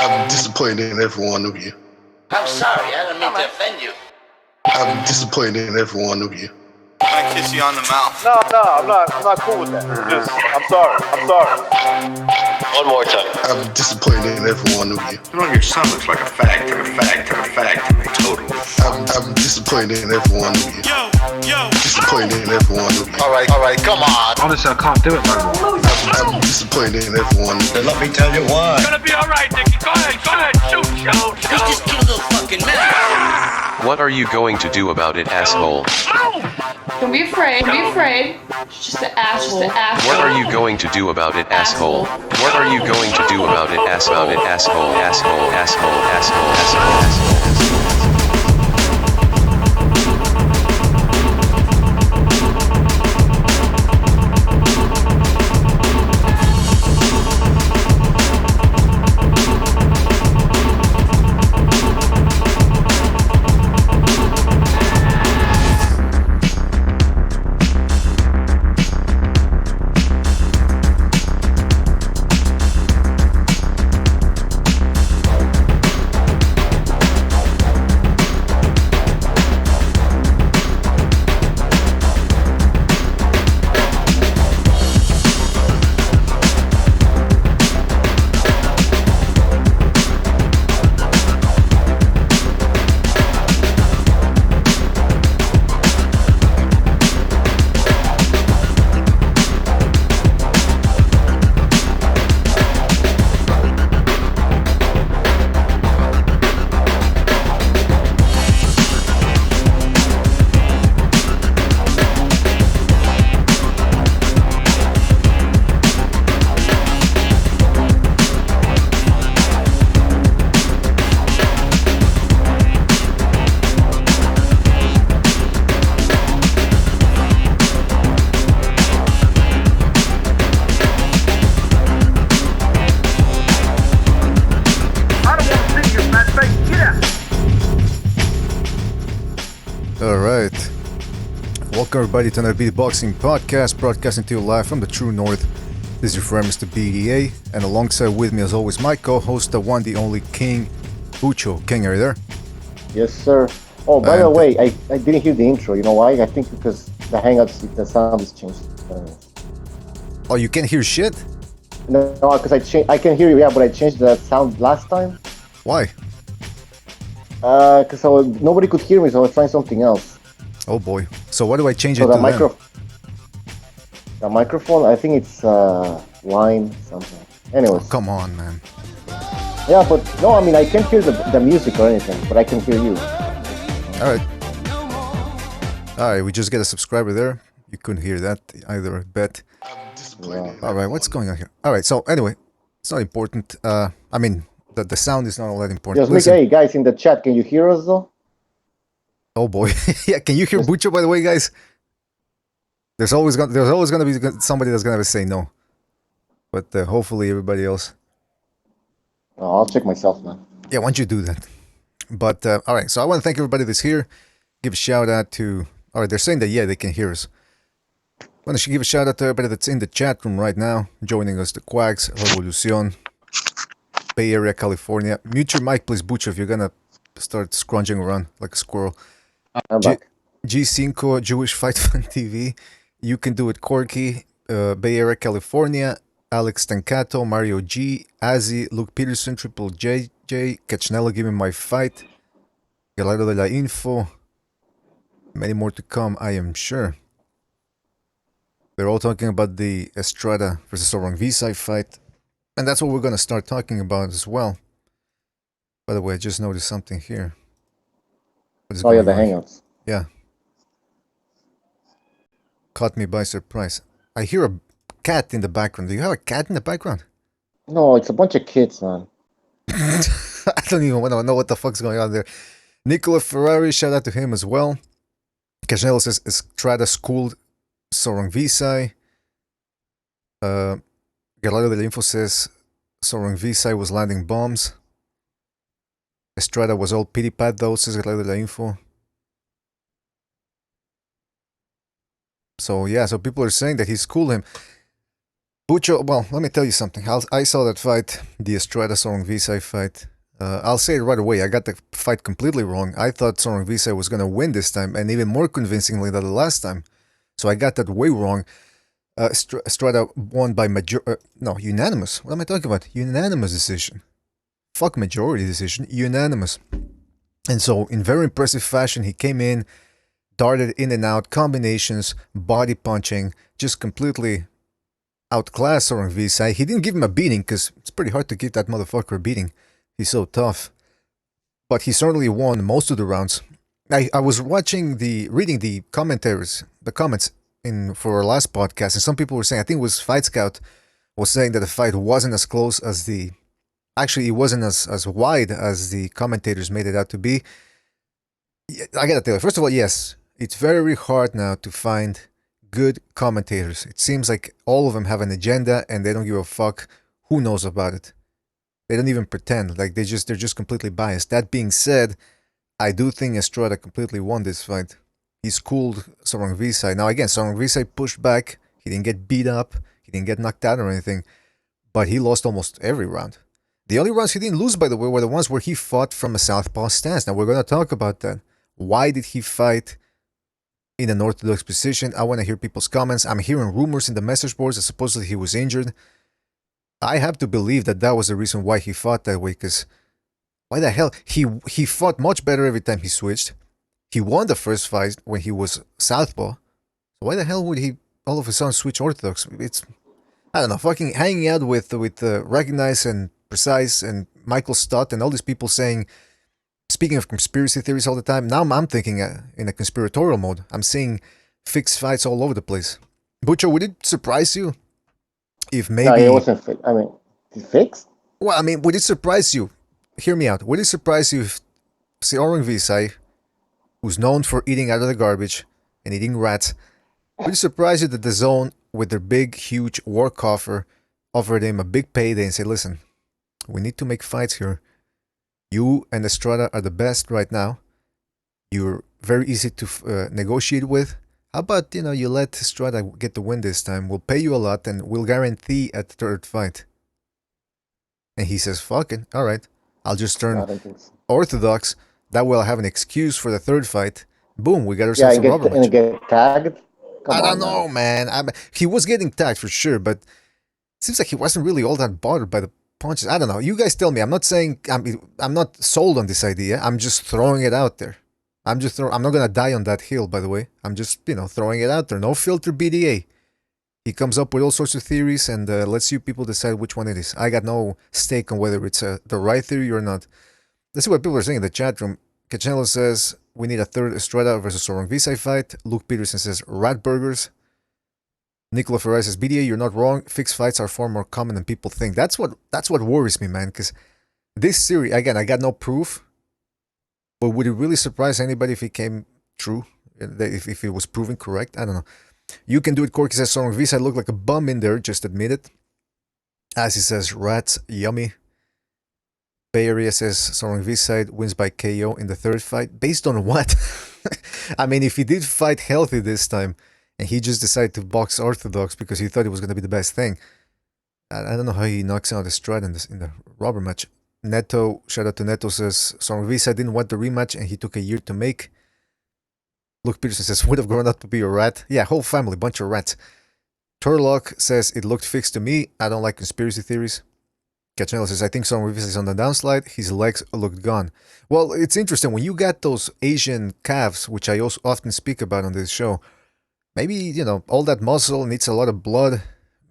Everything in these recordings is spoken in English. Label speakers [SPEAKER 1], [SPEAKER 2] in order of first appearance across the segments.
[SPEAKER 1] I'm disappointed in every one of you.
[SPEAKER 2] I'm sorry, I don't mean to offend you.
[SPEAKER 1] I'm disappointed in every one of you.
[SPEAKER 3] I kiss you on the mouth.
[SPEAKER 4] No, I'm not cool with that. I'm sorry.
[SPEAKER 2] One more time.
[SPEAKER 1] I'm disappointed in every one of you.
[SPEAKER 3] You know, your son looks like a fag to me, totally.
[SPEAKER 1] I'm disappointed in every one of you.
[SPEAKER 5] Yo.
[SPEAKER 1] Disappointed in every one of you.
[SPEAKER 2] All right, come on.
[SPEAKER 6] Honestly, I can't do it no more.
[SPEAKER 1] I'm disappointed in every one of you.
[SPEAKER 3] Let me tell you why.
[SPEAKER 5] Gonna be alright, Nicky. Go ahead. Shoot.
[SPEAKER 2] He just killed a fucking man.
[SPEAKER 7] What are you going to do about it, asshole?
[SPEAKER 8] Don't be afraid. It's just an asshole.
[SPEAKER 7] What are you going to do about it, asshole? What are you going to do about it, asshole?
[SPEAKER 9] Alright. Welcome everybody to another BDA Boxing podcast, broadcasting to you live from the true north. This is your friend Mr. BDA, and alongside with me as always my co-host, the one, the only King, Bucho. King, are you there?
[SPEAKER 4] Yes, sir. Oh, by the way, I didn't hear the intro. You know why? I think because the Hangouts, the sound is changed.
[SPEAKER 9] Oh, you can't hear shit?
[SPEAKER 4] No, because I can hear you, yeah, but I changed the sound last time.
[SPEAKER 9] Why?
[SPEAKER 4] Because nobody could hear me, so I was trying something else.
[SPEAKER 9] Oh boy. So what do I change
[SPEAKER 4] So
[SPEAKER 9] it to
[SPEAKER 4] the microphone, I think it's line something. Anyways.
[SPEAKER 9] Oh, come on, man.
[SPEAKER 4] Yeah, but no, I mean, I can't hear the music or anything, but I can hear you.
[SPEAKER 9] Alright, we just get a subscriber there. You couldn't hear that either, I bet.
[SPEAKER 4] Yeah.
[SPEAKER 9] Alright, what's going on here? Alright, so anyway, it's not important. I mean, the sound is not all that important.
[SPEAKER 4] Just hey, guys in the chat, can you hear us though?
[SPEAKER 9] Oh boy. Yeah, can you hear Bucho, by the way, guys? There's always gonna be somebody that's gonna say no. But hopefully everybody else.
[SPEAKER 4] Oh, I'll check myself, man.
[SPEAKER 9] Yeah, why don't you do that? But, alright, so I want to thank everybody that's here. Give a shout out to... Alright, they're saying that, yeah, they can hear us. I want to give a shout out to everybody that's in the chat room right now. Joining us, the Quacks, Revolucion, Bay Area, California. Mute your mic, please, Bucho, if you're gonna start scrounging around like a squirrel.
[SPEAKER 4] I'm back.
[SPEAKER 9] G5, Jewish Fight Fan TV. You Can Do It, Corky, Bay Area, California. Alex Stancato, Mario G, Azzy, Luke Peterson, Triple JJ, Cachnella, Give Me My Fight, Gallo de la Info. Many more to come, I am sure. They're all talking about the Estrada versus Rungvisai fight. And that's what we're going to start talking about as well. By the way, I just noticed something here.
[SPEAKER 4] Oh yeah, the Hangouts.
[SPEAKER 9] Yeah. Caught me by surprise. I hear a cat in the background. Do you have a cat in the background?
[SPEAKER 4] No, it's a bunch of kids, man.
[SPEAKER 9] I don't even want to know what the fuck's going on there. Nicola Ferrari, shout out to him as well. Cachnella says Estrada schooled Rungvisai. Gallo de la Info says Rungvisai was landing bombs. Estrada was all pity pat though, says Gallo de la Info. So yeah, so people are saying that he schooled him. Bucho, well, let me tell you something. I saw that fight, the Estrada Rungvisai fight. I'll say it right away. I got the fight completely wrong. I thought Rungvisai was going to win this time, and even more convincingly than the last time. So I got that way wrong. Estrada won by unanimous. What am I talking about? Unanimous decision. Fuck majority decision. Unanimous. And so, in very impressive fashion, he came in, darted in and out, combinations, body punching, just completely outclassed Rungvisai. He didn't give him a beating, because it's pretty hard to give that motherfucker a beating. He's so tough. But he certainly won most of the rounds. I was reading the commentaries, the comments for our last podcast, and some people were saying, I think it was Fight Scout, was saying that the fight wasn't as close as actually, it wasn't as wide as the commentators made it out to be. I gotta tell you, first of all, yes, it's very hard now to find good commentators. It seems like all of them have an agenda and they don't give a fuck who knows about it. They don't even pretend. Like they're just completely biased. That being said, I do think Estrada completely won this fight. He schooled Rungvisai. Now again, Rungvisai pushed back. He didn't get beat up. He didn't get knocked out or anything. But he lost almost every round. The only rounds he didn't lose, by the way, were the ones where he fought from a southpaw stance. Now we're going to talk about that. Why did he fight in an orthodox position? I want to hear people's comments. I'm hearing rumors in the message boards that supposedly he was injured. I have to believe that was the reason why he fought that way, because why the hell? He fought much better every time he switched. He won the first fight when he was southpaw. So why the hell would he all of a sudden switch orthodox? I don't know, fucking hanging out with Recognize and Precise and Michael Stott and all these people speaking of conspiracy theories all the time. Now I'm thinking in a conspiratorial mode. I'm seeing fixed fights all over the place. Butcher, would it surprise you if maybe...
[SPEAKER 4] No, it wasn't fixed. I mean, it's fixed?
[SPEAKER 9] Well, I mean, would it surprise you? Hear me out. Would it surprise you if Rungvisai, who's known for eating out of the garbage and eating rats, would it surprise you that the Zone, with their big, huge war coffer, offered him a big payday and said, listen, we need to make fights here. You and Estrada are the best right now. You're very easy to negotiate with. How about, you let Estrada get the win this time? We'll pay you a lot and we'll guarantee a third fight. And he says, fuck it. All right. I'll just turn orthodox. That way I'll have an excuse for the third fight. Boom, we got ourselves a rubber match.
[SPEAKER 4] And get tagged?
[SPEAKER 9] I don't know, man. He was getting tagged for sure, but it seems like he wasn't really all that bothered by the punches. I don't know. You guys tell me. I'm not saying I'm not sold on this idea. I'm just throwing it out there. I'm not gonna die on that hill, by the way. I'm just throwing it out there. No filter BDA. He comes up with all sorts of theories and lets you people decide which one it is. I got no stake on whether it's the right theory or not. Let's see what people are saying in the chat room. Cachello says we need a third Estrada versus Rungvisai fight. Luke Peterson says rat burgers. Nicola Ferrari says BDA, you're not wrong. Fixed fights are far more common than people think. That's what worries me, man. Because this theory, again, I got no proof. But would it really surprise anybody if it came true? If it was proven correct? I don't know. You can do it, Corky says Rungvisai looked like a bum in there, just admit it. As he says, rats, yummy. Bay Area says Rungvisai wins by KO in the third fight. Based on what? I mean, if he did fight healthy this time, and he just decided to box orthodox because he thought it was going to be the best thing, I don't know how he knocks out Estrada in the rubber match. Neto, shout out to Neto, says Rungvisai didn't want the rematch and he took a year to make. Luke Peterson says, would have grown up to be a rat. Yeah, whole family, bunch of rats. Turlock says, it looked fixed to me. I don't like conspiracy theories. Cachanello says, I think Rungvisai is on the downslide. His legs looked gone. Well, it's interesting. When you got those Asian calves, which I also often speak about on this show, maybe, all that muscle needs a lot of blood.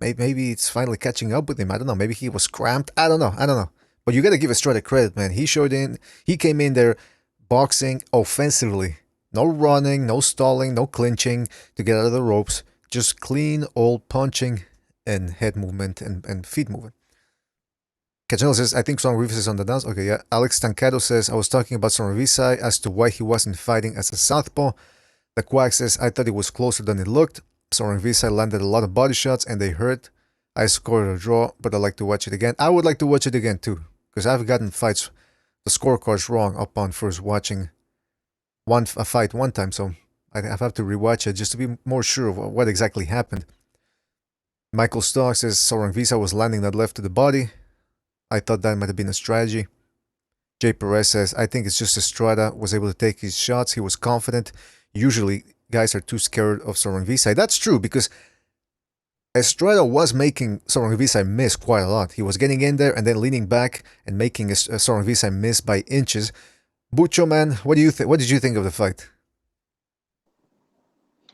[SPEAKER 9] Maybe it's finally catching up with him. I don't know. Maybe he was cramped. I don't know. But you got to give Estrada credit, man. He came in there boxing offensively. No running, no stalling, no clinching to get out of the ropes. Just clean old punching and head movement and feet movement. Cachanello says, I think Rungvisai is on the downs. Okay, yeah. Alex Tancado says, I was talking about Rungvisai as to why he wasn't fighting as a southpaw. The Quack says, I thought it was closer than it looked. Rungvisai landed a lot of body shots and they hurt. I scored a draw, but I'd like to watch it again. I would like to watch it again too, because I've gotten fights, the scorecards wrong upon first watching a fight one time, so I have to rewatch it just to be more sure of what exactly happened. Michael Stark says Rungvisai was landing that left to the body. I thought that might have been a strategy. Jay Perez says, I think it's just Estrada was able to take his shots. He was confident. Usually, guys are too scared of Rungvisai. That's true because Estrada was making Rungvisai miss quite a lot. He was getting in there and then leaning back and making Rungvisai miss by inches. Bucho, man, what did you think of the fight?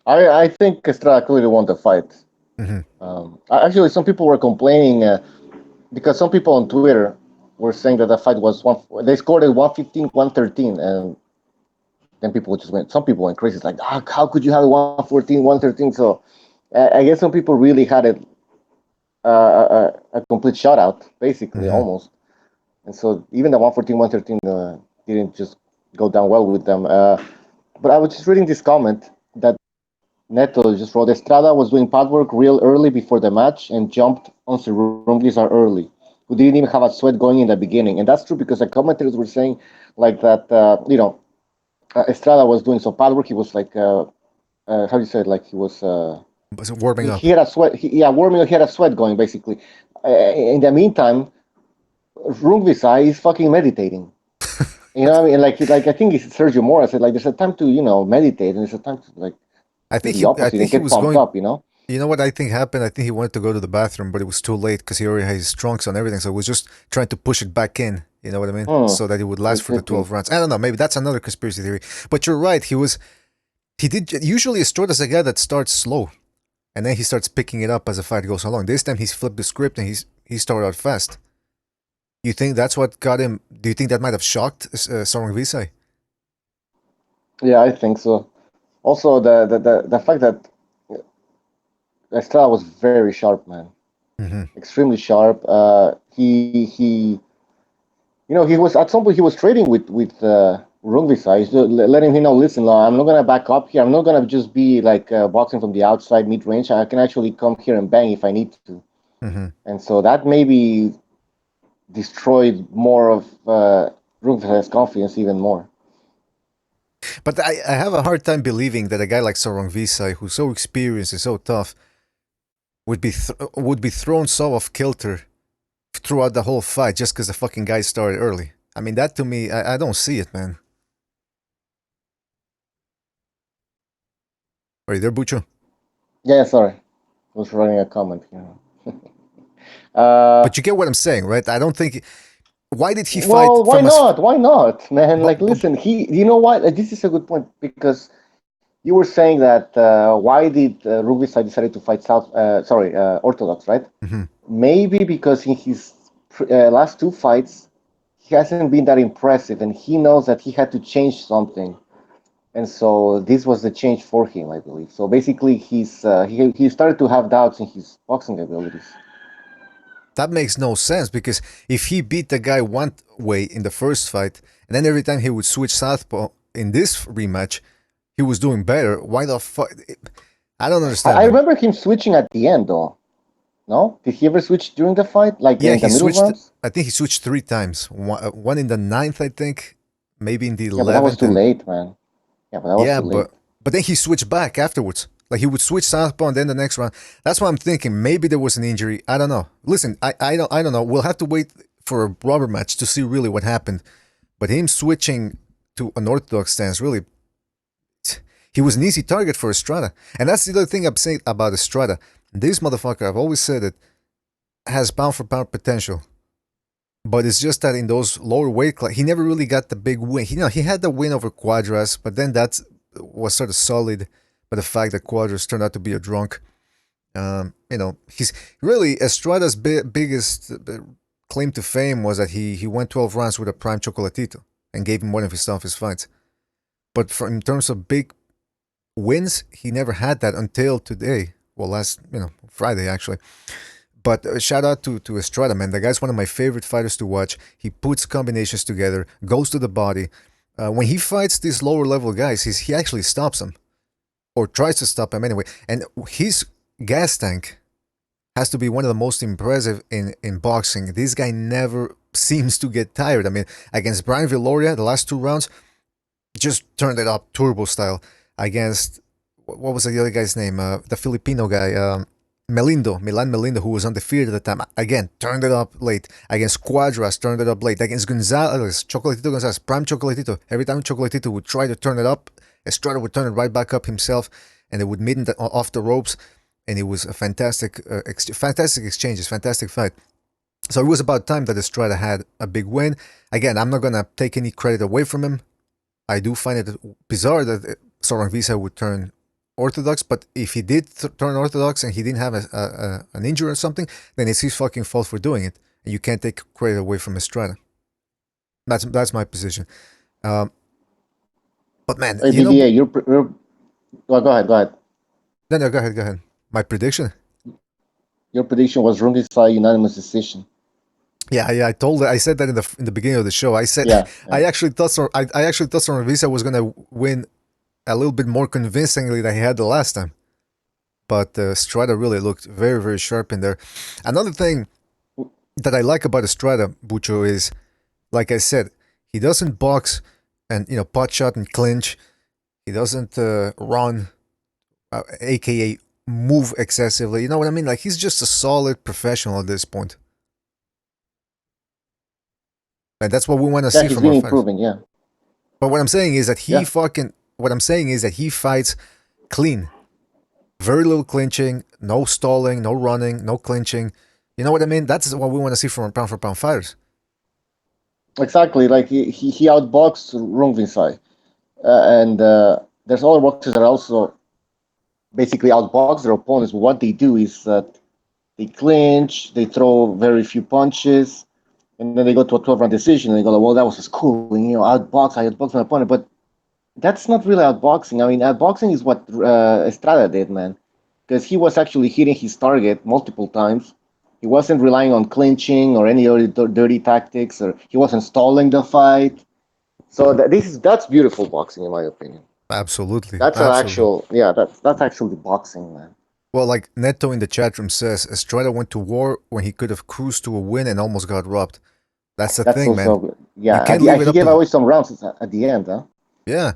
[SPEAKER 4] I think Estrada clearly won the fight. Actually, some people were complaining because some people on Twitter were saying that the fight was they scored at 115, 113, and then some people went crazy. It's like, how could you have 114, 113? So I guess some people really had it a complete shutout, basically, almost. And so even the 114, 113 didn't just go down well with them. But I was just reading this comment that Neto just wrote, Estrada was doing pad work real early before the match and jumped on Rungvisai early, who didn't even have a sweat going in the beginning. And that's true because the commentators were saying like that, Estrada was doing some pad work. He was like, how do you say it? Like he was
[SPEAKER 9] warming up.
[SPEAKER 4] He had a sweat. Warming up. He had a sweat going, basically. In the meantime, Rungvisai is fucking meditating. You know what I mean? Like I think it's Sergio Mora said, like, there's a time to, meditate, and there's a time to, like,
[SPEAKER 9] I think
[SPEAKER 4] he was pumped up,
[SPEAKER 9] You know what I think happened? I think he wanted to go to the bathroom, but it was too late because he already had his trunks and everything. So he was just trying to push it back in. You know what I mean? So that it would last for the 12 rounds. I don't know. Maybe that's another conspiracy theory. But you're right. Usually Estrada's a guy that starts slow, and then he starts picking it up as the fight goes along. This time he's flipped the script and he started out fast. You think that's what got him? Do you think that might have shocked Rungvisai?
[SPEAKER 4] Yeah, I think so. Also, the fact that Estrada was very sharp, man. Extremely sharp. He was at some point he was trading with Rungvisai. He's letting him know, listen, I'm not gonna back up here. I'm not gonna just be like boxing from the outside mid range. I can actually come here and bang if I need to. And so that maybe destroyed more of Rungvisai's confidence even more.
[SPEAKER 9] But I have a hard time believing that a guy like Rungvisai, who's so experienced and so tough, would be thrown so off kilter throughout the whole fight just because the fucking guy started early. I mean, that to me, I don't see it, man. Are you there, Bucho?
[SPEAKER 4] Yeah, sorry. I was writing a comment here.
[SPEAKER 9] But you get what I'm saying, right? I don't think... Why did he fight?
[SPEAKER 4] Well, why not? Why not, man? Listen, you know what? This is a good point because you were saying that why did Rungvisai decided to fight Orthodox, right? Maybe because in his last two fights, he hasn't been that impressive, and he knows that he had to change something, and so this was the change for him, I believe. So basically, he started to have doubts in his boxing abilities.
[SPEAKER 9] That makes no sense because if he beat the guy one way in the first fight, and then every time he would switch southpaw in this rematch, he was doing better. Why the fuck? I don't understand.
[SPEAKER 4] I remember him switching at the end, though. No? Did he ever switch during the fight? Like in the middle rounds?
[SPEAKER 9] I think he switched 3 times. One in the 9th, I think. Maybe in the 11th.
[SPEAKER 4] Yeah, but that was too late, man. Yeah, but that was too late.
[SPEAKER 9] But then he switched back afterwards. Like he would switch southpaw and then the next round. That's why I'm thinking maybe there was an injury. I don't know. Listen, I don't know. We'll have to wait for a rubber match to see really what happened. But him switching to an orthodox stance, really, he was an easy target for Estrada. And that's the other thing I'm saying about Estrada. This motherfucker, I've always said it, has pound for pound potential. But it's just that in those lower weight class, he never really got the big win. He had the win over Quadras, but then that was sort of solid. But the fact that Quadras turned out to be a drunk, he's really Estrada's biggest claim to fame was that he went 12 rounds with a prime Chocolatito and gave him one of his toughest fights. But in terms of big wins, he never had that until today. Well, last Friday actually. But shout out to Estrada, man. The guy's one of my favorite fighters to watch. He puts combinations together, goes to the body. When he fights these lower level guys, he actually stops them. Or tries to stop him anyway. And his gas tank has to be one of the most impressive in boxing. This guy never seems to get tired. I mean, against Brian Viloria, the last 2 rounds, just turned it up turbo style. Against, what was the other guy's name? The Filipino guy, Milan Melindo, who was undefeated at the time, again, turned it up late. Against Cuadras, turned it up late. Against Gonzalez, Chocolatito Gonzalez, Prime Chocolatito. Every time Chocolatito would try to turn it up, Estrada would turn it right back up himself, and they would meet off the ropes, and it was a fantastic exchanges, fantastic fight. So it was about time that Estrada had a big win. Again, I'm not going to take any credit away from him. I do find it bizarre that Rungvisai would turn orthodox, but if he did turn orthodox and he didn't have an injury or something, then it's his fucking fault for doing it, and you can't take credit away from Estrada. That's my position. But man,
[SPEAKER 4] hey, BDA, well, go ahead.
[SPEAKER 9] No, go ahead. My prediction.
[SPEAKER 4] Your prediction was Rungvisai unanimous decision.
[SPEAKER 9] Yeah. I said that in the beginning of the show. I said I actually thought Rungvisai was gonna win a little bit more convincingly than he had the last time. But Estrada really looked very, very sharp in there. Another thing that I like about Estrada, Bucho, is, like I said, he doesn't box and pot shot and clinch. He doesn't run, aka move excessively. You know what I mean? Like, he's just a solid professional at this point. And that's what we want to see from our fighters.
[SPEAKER 4] Improving, yeah.
[SPEAKER 9] But what I'm saying is that he fights clean. Very little clinching, no stalling, no running, no clinching. You know what I mean? That's what we want to see from pound for pound fighters.
[SPEAKER 4] Exactly. Like he outboxed Rungvisai. And there's other boxers that also basically outbox their opponents. What they do is that they clinch, they throw very few punches, and then they go to a 12-round decision, and they go, well, that was just cool. And, I outboxed my opponent. But that's not really outboxing. I mean, outboxing is what Estrada did, man. Because he was actually hitting his target multiple times. He wasn't relying on clinching or any other dirty tactics, or he wasn't stalling the fight. So that's beautiful boxing, in my opinion.
[SPEAKER 9] Absolutely.
[SPEAKER 4] That's that's actually boxing, man.
[SPEAKER 9] Well, like Neto in the chat room says, Estrada went to war when he could have cruised to a win and almost got robbed. That's the thing, man.
[SPEAKER 4] Good. Yeah, he gave away some rounds at the end, huh?
[SPEAKER 9] Yeah,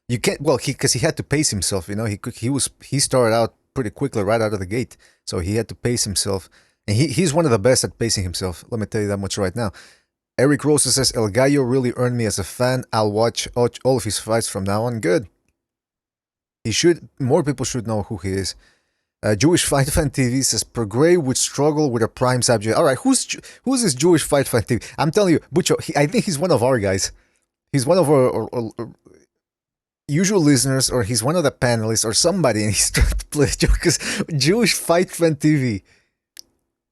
[SPEAKER 9] you can't. Well, because he had to pace himself. He started out pretty quickly right out of the gate, so he had to pace himself, and he's one of the best at pacing himself. Let me tell you that much right now. Eric Rosa says El Gallo really earned me as a fan. I'll watch all of his fights from now on. Good. He should. More people should know who he is. Jewish Fight Fan TV says Prograis would struggle with a prime subject. All right, who's this Jewish Fight Fan TV? I'm telling you, Bucho, I think he's one of our guys. He's one of our usual listeners, or he's one of the panelists, or somebody, and he's trying to play a joke. Because Jewish Fight Fan TV,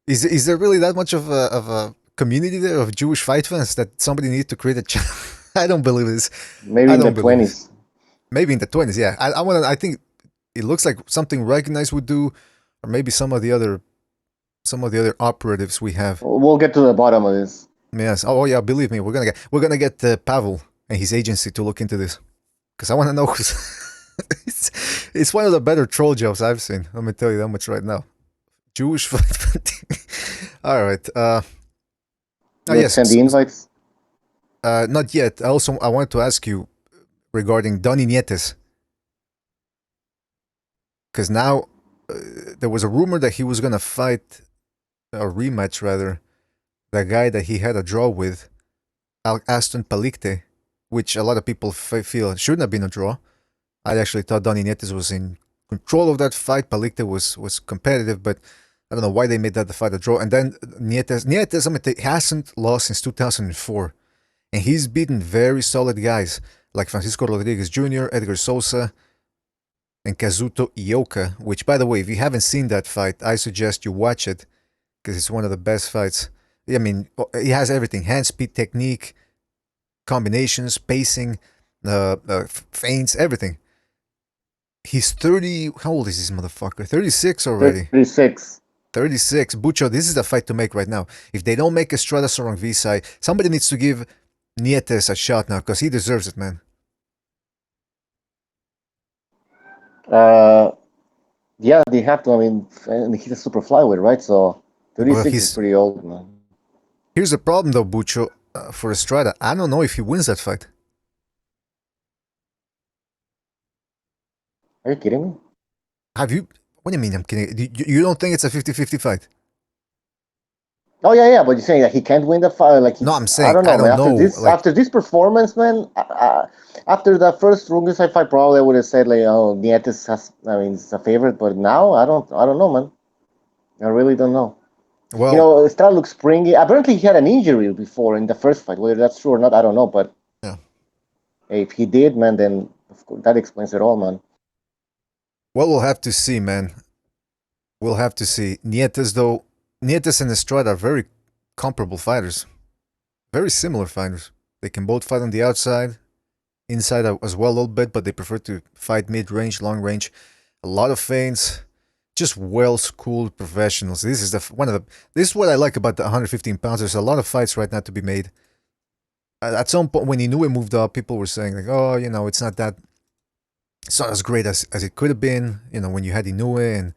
[SPEAKER 9] is there really that much of a community there of Jewish fight fans that somebody needs to create a channel? I don't believe this.
[SPEAKER 4] Maybe in the 20s.
[SPEAKER 9] Maybe in the 20s, yeah. I think it looks like something Recognized would do, or maybe some of the other operatives we have.
[SPEAKER 4] We'll get to the bottom of this.
[SPEAKER 9] Yes. Oh yeah, believe me, we're gonna get Pavel and his agency to look into this, because I want to know. It's one of the better troll jobs I've seen. Let me tell you that much right now. Jewish fight. All right. Yes.
[SPEAKER 4] Send the invites.
[SPEAKER 9] Not yet. I wanted to ask you regarding Donny Nietes. Because now there was a rumor that he was going to fight, a rematch rather, the guy that he had a draw with, Aston Palikte, which a lot of people feel shouldn't have been a draw. I actually thought Donny Nietes was in control of that fight. Palikte was competitive, but I don't know why they made that the fight a draw. And then Nietes, he hasn't lost since 2004. And he's beaten very solid guys like Francisco Rodriguez Jr., Edgar Sosa, and Kazuto Ioka, which, by the way, if you haven't seen that fight, I suggest you watch it, because it's one of the best fights. I mean, he has everything: hand speed, technique, combinations, pacing, feints, everything. He's 30. How old is this motherfucker? 36 already. 36. Bucho, this is the fight to make right now. If they don't make Estrada Rungvisai, somebody needs to give Nietes a shot now, because he deserves it, man.
[SPEAKER 4] Yeah, they have to. I mean, he's a super flyweight, right? So 36 is pretty old, man.
[SPEAKER 9] Here's the problem, though, Bucho, for Estrada. I don't know if he wins that fight.
[SPEAKER 4] Are you kidding me?
[SPEAKER 9] What do you mean I'm kidding? You don't think it's a 50-50 fight?
[SPEAKER 4] Oh yeah, but you're saying that he can't win the fight. Like
[SPEAKER 9] No, I'm
[SPEAKER 4] I
[SPEAKER 9] saying
[SPEAKER 4] don't know,
[SPEAKER 9] I
[SPEAKER 4] man.
[SPEAKER 9] don't know. Like,
[SPEAKER 4] After this performance, man. After the first Rungvisai fight, probably I would have said like, oh, Nietes has. I mean, it's a favorite. But now, I don't know, man. I really don't know.
[SPEAKER 9] well,
[SPEAKER 4] Estrada looks springy. Apparently, he had an injury before in the first fight. Whether that's true or not, I don't know. But
[SPEAKER 9] yeah.
[SPEAKER 4] if he did, man, then of course, that explains it all, man.
[SPEAKER 9] Well, we'll have to see, man. We'll have to see. Nietes and Estrada are very comparable fighters. Very similar fighters. They can both fight on the outside, inside as well a little bit, but they prefer to fight mid-range, long range. A lot of feints. Just well-schooled professionals. This is this is what I like about the 115 pounds. There's a lot of fights right now to be made. At some point, when Inoue moved up, people were saying like, "Oh, it's not as great as it could have been." When you had Inoue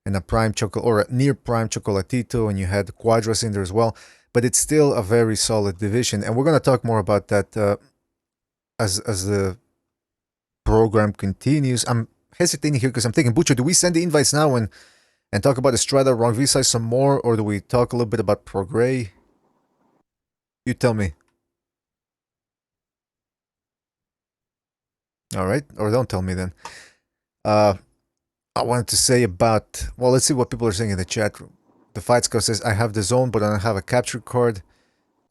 [SPEAKER 9] and a prime or a near prime Chocolatito, and you had Quadras in there as well. But it's still a very solid division, and we're gonna talk more about that as the program continues. I'm hesitating here because I'm thinking, Bucho, do we send the invites now and talk about Estrada, Rungvisai some more, or do we talk a little bit about Prograis? You tell me. All right, or don't tell me then. I wanted to say about, well, let's see what people are saying in the chat room. The Fight Scout says, I have the zone, but I don't have a capture card.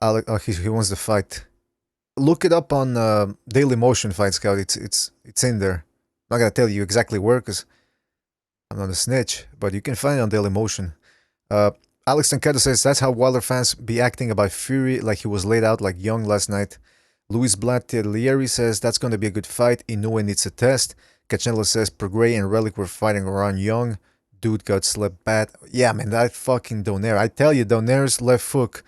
[SPEAKER 9] He wants the fight. Look it up on Daily Motion, Fight Scout. It's in there. I'm not gonna tell you exactly where, because I'm not a snitch, but you can find it on Daily Motion. Alex Tancado says, that's how Wilder fans be acting about Fury, like he was laid out like Young last night. Luis Blattieri says, that's going to be a good fight. Inoue needs a test. Canelo says, Prograis and Relikh were fighting around Young. Dude got slept bad. Yeah, man, that fucking Donaire. I tell you, Donaire's left hook,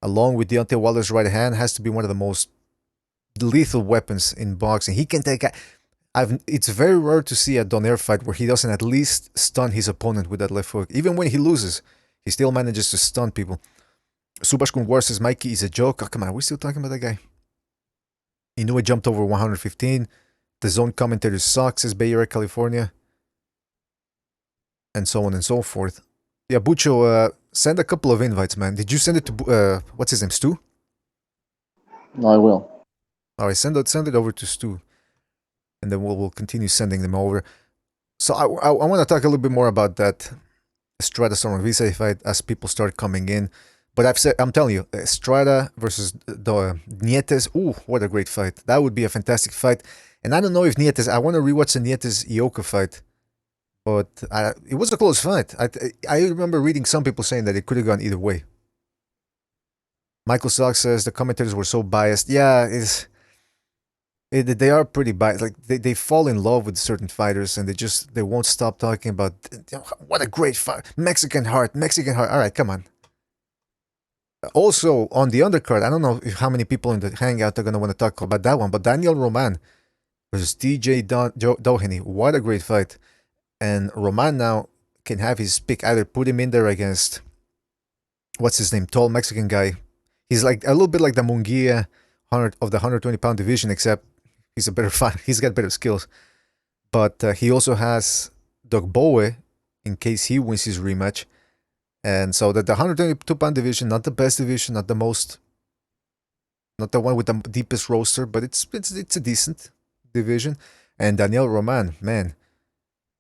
[SPEAKER 9] along with Deontay Wilder's right hand, has to be one of the most lethal weapons in boxing. He can take... It's very rare to see a Donaire fight where he doesn't at least stun his opponent with that left hook. Even when he loses, he still manages to stun people. Subash Kunwar says, Mikey is a joke. Oh, come on, are we still talking about that guy? Inoue jumped over 115. The zone commentator sucks, says Bay Area, California. And so on and so forth. Yeah, Bucho, send a couple of invites, man. Did you send it to, what's his name, Stu?
[SPEAKER 4] No, I will.
[SPEAKER 9] Alright, send it over to Stu. And then we'll continue sending them over. So I want to talk a little bit more about that Estrada Rungvisai fight as people start coming in. But I'm telling you, Estrada versus the Nietes. Ooh, what a great fight. That would be a fantastic fight. And I don't know if Nietes, I want to rewatch the Nietes-Ioka fight. But it was a close fight. I remember reading some people saying that it could have gone either way. Michael Sock says the commentators were so biased. Yeah, they are pretty biased. Like they fall in love with certain fighters and they won't stop talking about what a great fight. Mexican heart. All right, come on. Also, on the undercard, I don't know how many people in the hangout are going to want to talk about that one, but Daniel Roman versus TJ Doheny. What a great fight. And Roman now can have his pick. Either put him in there against, what's his name, tall Mexican guy. He's like a little bit like the Munguia of the 120-pound division, except he's a better fighter. He's got better skills. But he also has Doug Bowe in case he wins his rematch. And so that the 122-pound division, not the best division, not the one with the deepest roster, but it's a decent division. And Daniel Roman, man,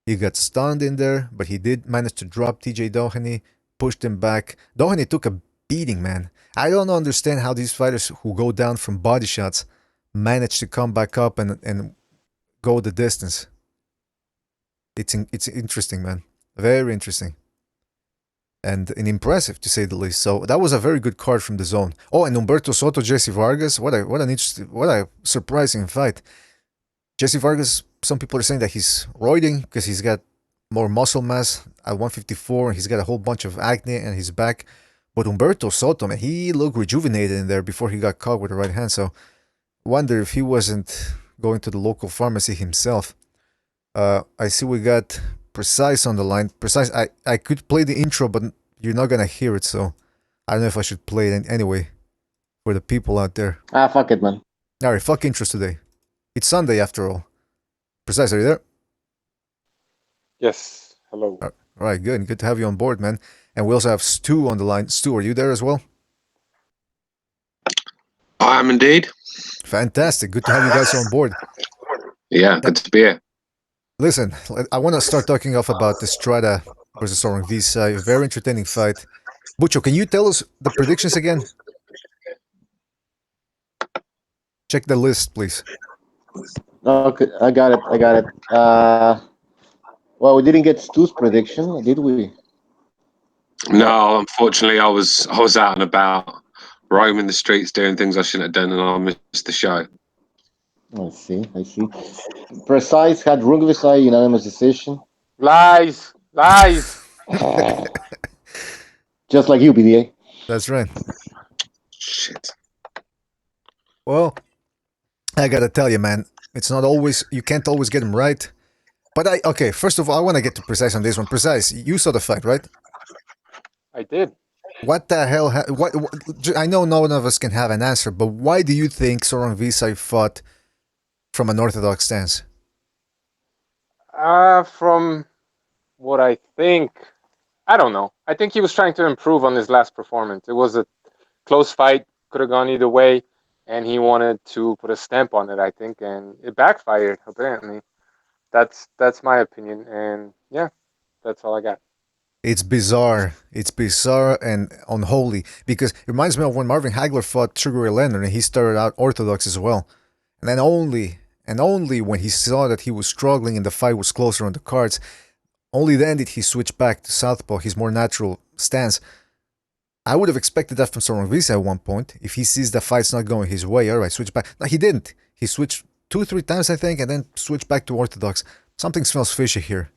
[SPEAKER 9] he got stunned in there, but he did manage to drop TJ Doheny, pushed him back. Doheny took a beating, man. I don't understand how these fighters who go down from body shots manage to come back up and go the distance. It's interesting, man. Very interesting. And impressive, to say the least. So that was a very good card from the zone. Oh, and Humberto Soto, Jesse Vargas. What a surprising fight. Jesse Vargas, some people are saying that he's roiding because he's got more muscle mass at 154. He's got a whole bunch of acne on his back. But Humberto Soto, man, he looked rejuvenated in there before he got caught with the right hand. So wonder if he wasn't going to the local pharmacy himself. I see we got Precise on the line. Precise, I could play the intro, but you're not gonna hear it, so I don't know if I should play it anyway for the people out there.
[SPEAKER 4] Fuck it, man.
[SPEAKER 9] Alright, fuck intros today. It's Sunday after all. Precise, are you there?
[SPEAKER 10] Yes. Hello.
[SPEAKER 9] All right, good. Good to have you on board, man. And we also have Stu on the line. Stu, are you there as well?
[SPEAKER 11] I am indeed.
[SPEAKER 9] Fantastic. Good to have you guys on board.
[SPEAKER 11] Yeah, good to be here.
[SPEAKER 9] Listen, I want to start talking off about Estrada versus Rungvisai. Very entertaining fight. Bucho, can you tell us the predictions again? Check the list, please.
[SPEAKER 4] Okay, I got it. Well, we didn't get Stu's prediction, did we?
[SPEAKER 11] No, unfortunately, I was out and about, roaming the streets, doing things I shouldn't have done, and I missed the show.
[SPEAKER 4] I see. Precise had Rungvisai unanimous decision.
[SPEAKER 10] Lies.
[SPEAKER 4] Just like you, BDA.
[SPEAKER 9] That's right.
[SPEAKER 11] Shit.
[SPEAKER 9] Well, I gotta tell you, man, it's not always, you can't always get them right. But okay, first of all, I want to get to Precise on this one. Precise, you saw the fight, right?
[SPEAKER 10] I did.
[SPEAKER 9] What the hell? I know none of us can have an answer, but why do you think Rungvisai fought from an orthodox stance?
[SPEAKER 10] From what I think, I don't know. I think he was trying to improve on his last performance. It was a close fight, could have gone either way, and he wanted to put a stamp on it, I think, and it backfired, apparently. That's my opinion, and yeah, that's all I got.
[SPEAKER 9] It's bizarre. It's bizarre and unholy because it reminds me of when Marvin Hagler fought Sugar Ray Leonard and he started out orthodox as well. And then only when he saw that he was struggling and the fight was closer on the cards, only then did he switch back to southpaw, his more natural stance. I would have expected that from Rungvisai at one point. If he sees the fight's not going his way, all right, switch back. No, he didn't. He switched 2-3 times, I think, and then switched back to orthodox. Something smells fishy here.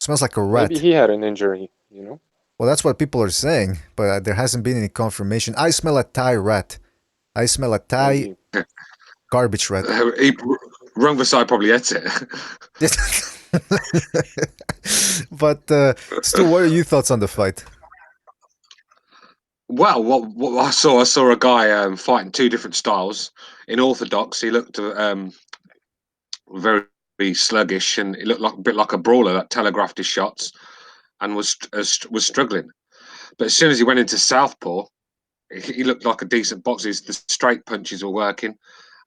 [SPEAKER 9] Smells like a rat.
[SPEAKER 10] Maybe he had an injury, you know?
[SPEAKER 9] Well, that's what people are saying, but there hasn't been any confirmation. I smell a Thai rat. I smell a Thai garbage rat.
[SPEAKER 11] Rungvisai probably ate it.
[SPEAKER 9] But, Stu, what are your thoughts on the fight?
[SPEAKER 11] Well, what I saw a guy fighting two different styles. In orthodox, he looked very sluggish, and he looked like a bit like a brawler that telegraphed his shots and was struggling. But as soon as he went into southpaw, he looked like a decent boxer. The straight punches were working,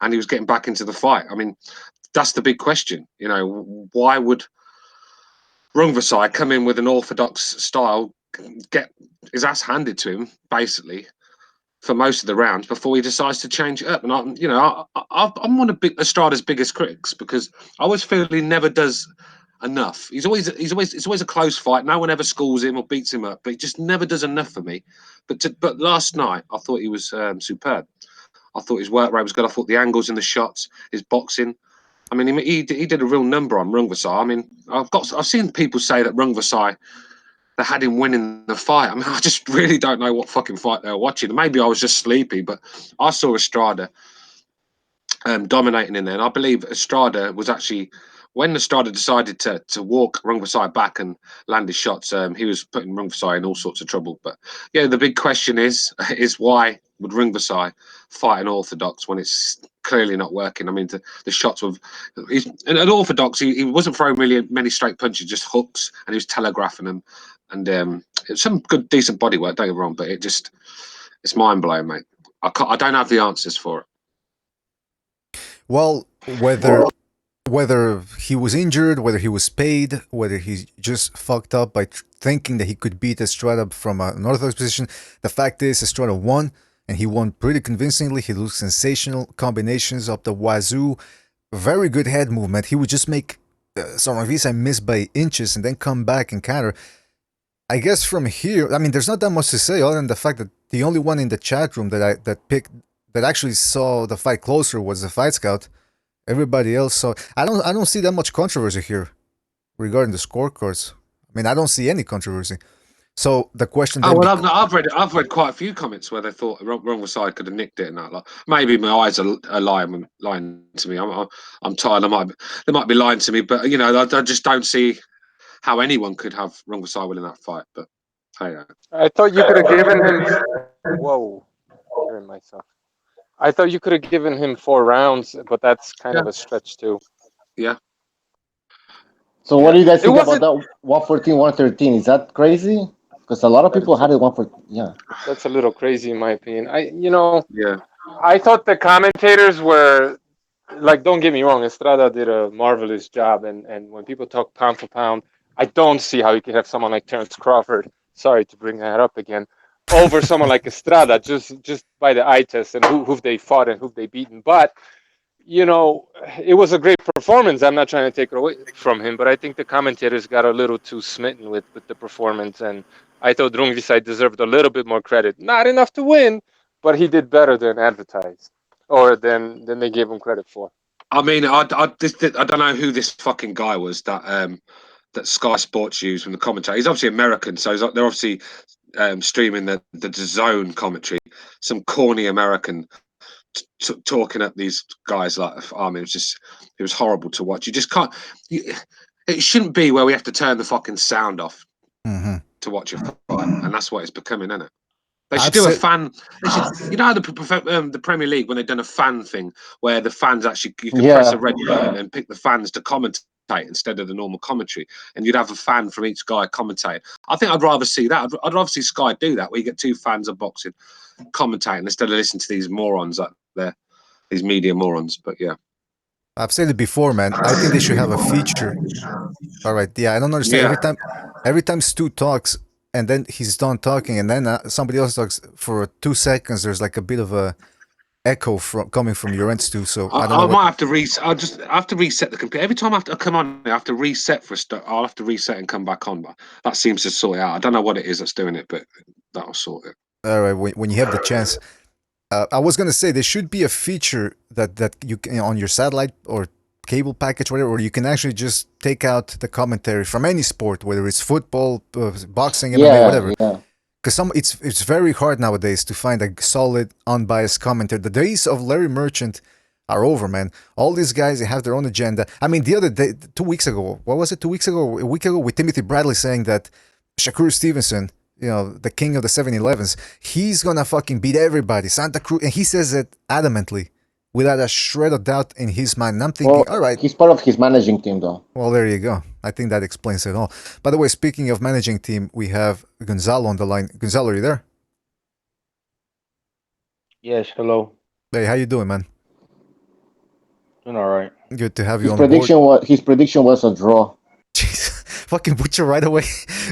[SPEAKER 11] and he was getting back into the fight. I mean, that's the big question. You know, why would Rungvisai come in with an orthodox style, get his ass handed to him basically for most of the rounds before he decides to change it up? And I'm one of Estrada's biggest critics because I always feel he never does enough. It's always a close fight. No one ever schools him or beats him up, but he just never does enough for me. But last night I thought he was superb. I thought his work rate was good. I thought the angles in the shots, his boxing. I mean, he did a real number on Rungvisai. I mean, I've seen people say that Rungvisai, they had him winning the fight. I mean, I just really don't know what fucking fight they were watching. Maybe I was just sleepy, but I saw Estrada dominating in there. And I believe Estrada was actually, when Estrada decided to walk Rungvisai back and land his shots, he was putting Rungvisai in all sorts of trouble. But yeah, the big question is why would Rungvisai fight an orthodox when it's clearly not working? I mean, the shots were, an orthodox, he wasn't throwing many straight punches, just hooks, and he was telegraphing them. And it's some good, decent body work, don't get me wrong, but it's mind blowing, mate. I don't have the answers for it.
[SPEAKER 9] Well, whether he was injured, whether he was paid, whether he just fucked up by thinking that he could beat Estrada from an orthodox position, the fact is Estrada won, and he won pretty convincingly. He looked sensational, combinations up the wazoo, very good head movement. He would just make Rungvisai miss by inches and then come back and counter. I guess from here, I mean, there's not that much to say other than the fact that the only one in the chat room that actually saw the fight closer was the Fight Scout. Everybody else saw. I don't see that much controversy here regarding the scorecards. I mean, I don't see any controversy. So the question.
[SPEAKER 11] I've read quite a few comments where they thought Rungvisai could have nicked it and that. Like, maybe my eyes are lying to me. I'm tired. They might be lying to me, but you know, I just don't see how anyone could have Rungvisai winning that fight. But hey,
[SPEAKER 10] I thought you could have given him. Whoa, hearing myself. I thought you could have given him 4 rounds, but that's kind of a stretch too.
[SPEAKER 11] Yeah.
[SPEAKER 4] So what do you guys
[SPEAKER 10] It
[SPEAKER 4] think about
[SPEAKER 10] wasn't.
[SPEAKER 4] that 114, 113? Is that crazy? Because a lot of people had it 114. Yeah.
[SPEAKER 10] That's a little crazy in my opinion. You know,
[SPEAKER 11] Yeah.
[SPEAKER 10] I thought the commentators were like, don't get me wrong, Estrada did a marvelous job, and when people talk pound for pound, I don't see how you could have someone like Terrence Crawford. Sorry to bring that up again, over someone like Estrada just by the eye test and who they fought and who they beaten. But you know, it was a great performance. I'm not trying to take it away from him, but I think the commentators got a little too smitten with the performance, and I thought Rungvisai deserved a little bit more credit. Not enough to win, but he did better than advertised, or than they gave him credit for.
[SPEAKER 11] I mean, I don't know who this fucking guy was that Sky Sports used from the commentator. He's obviously American, so they're obviously streaming the zone commentary. Some corny American talking at these guys like, I mean, it was horrible to watch. You just can't. It shouldn't be where we have to turn the fucking sound off to watch a fight, and that's what it's becoming, isn't it? They should do a fan. You know how the Premier League, when they've done a fan thing where the fans actually, you can press a red button and pick the fans to commentate instead of the normal commentary, and you'd have a fan from each guy commentate. I think I'd rather see that. I'd rather see Sky do that, where you get two fans of boxing commentating instead of listening to these morons out there, these media morons. But yeah,
[SPEAKER 9] I've said it before, man. I think they should have a feature. All right, yeah, I don't understand. Every time Stu talks, and then he's done talking, and then somebody else talks for 2 seconds. There's like a bit of a echo coming from your end, Stu. So I don't know.
[SPEAKER 11] I might have to reset. I have to reset the computer every time I have to come on. I have to reset for a start. I'll have to reset and come back on. But that seems to sort it out. I don't know what it is that's doing it, but that'll sort it.
[SPEAKER 9] All right, when you have the chance, I was gonna say there should be a feature that you can on your satellite or cable package, whatever, where you can actually just take out the commentary from any sport, whether it's football, boxing, MMA, whatever. Because it's very hard nowadays to find a solid, unbiased commentator. The days of Larry Merchant are over, man. All these guys, they have their own agenda. I mean, the other day, 2 weeks ago, what was it? 2 weeks ago, a week ago, with Timothy Bradley saying that Shakur Stevenson, you know, the king of the 7-Elevens, he's gonna fucking beat everybody. Santa Cruz, and he says it adamantly, without a shred of doubt in his mind. And I'm thinking, all right.
[SPEAKER 4] He's part of his managing team, though.
[SPEAKER 9] Well, there you go. I think that explains it all. By the way, speaking of managing team, we have Gonzalo on the line. Gonzalo, are you there?
[SPEAKER 12] Yes, hello.
[SPEAKER 9] Hey, how you doing, man?
[SPEAKER 12] Doing all right.
[SPEAKER 9] Good to have you on board.
[SPEAKER 4] His prediction was a draw.
[SPEAKER 9] Jeez, fucking Butcher right away.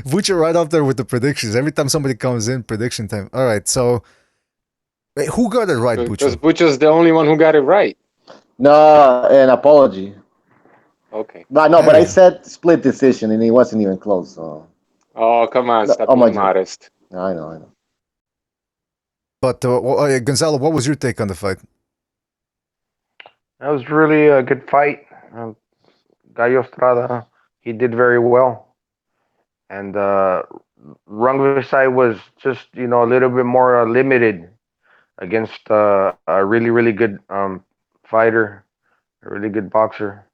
[SPEAKER 9] Butcher right up there with the predictions. Every time somebody comes in, prediction time. All right, so wait, who got it right, Butcher?
[SPEAKER 10] Because Butcher's the only one who got it right.
[SPEAKER 4] No, an apology.
[SPEAKER 10] Okay.
[SPEAKER 4] But no, but I said split decision, and it wasn't even close. So.
[SPEAKER 10] Oh, come on, stop being modest.
[SPEAKER 4] I know.
[SPEAKER 9] But Gonzalo, what was your take on the fight?
[SPEAKER 12] That was really a good fight. Gallo Estrada, he did very well. And Rungvisai was just, a little bit more limited against a really, really good fighter, a really good boxer.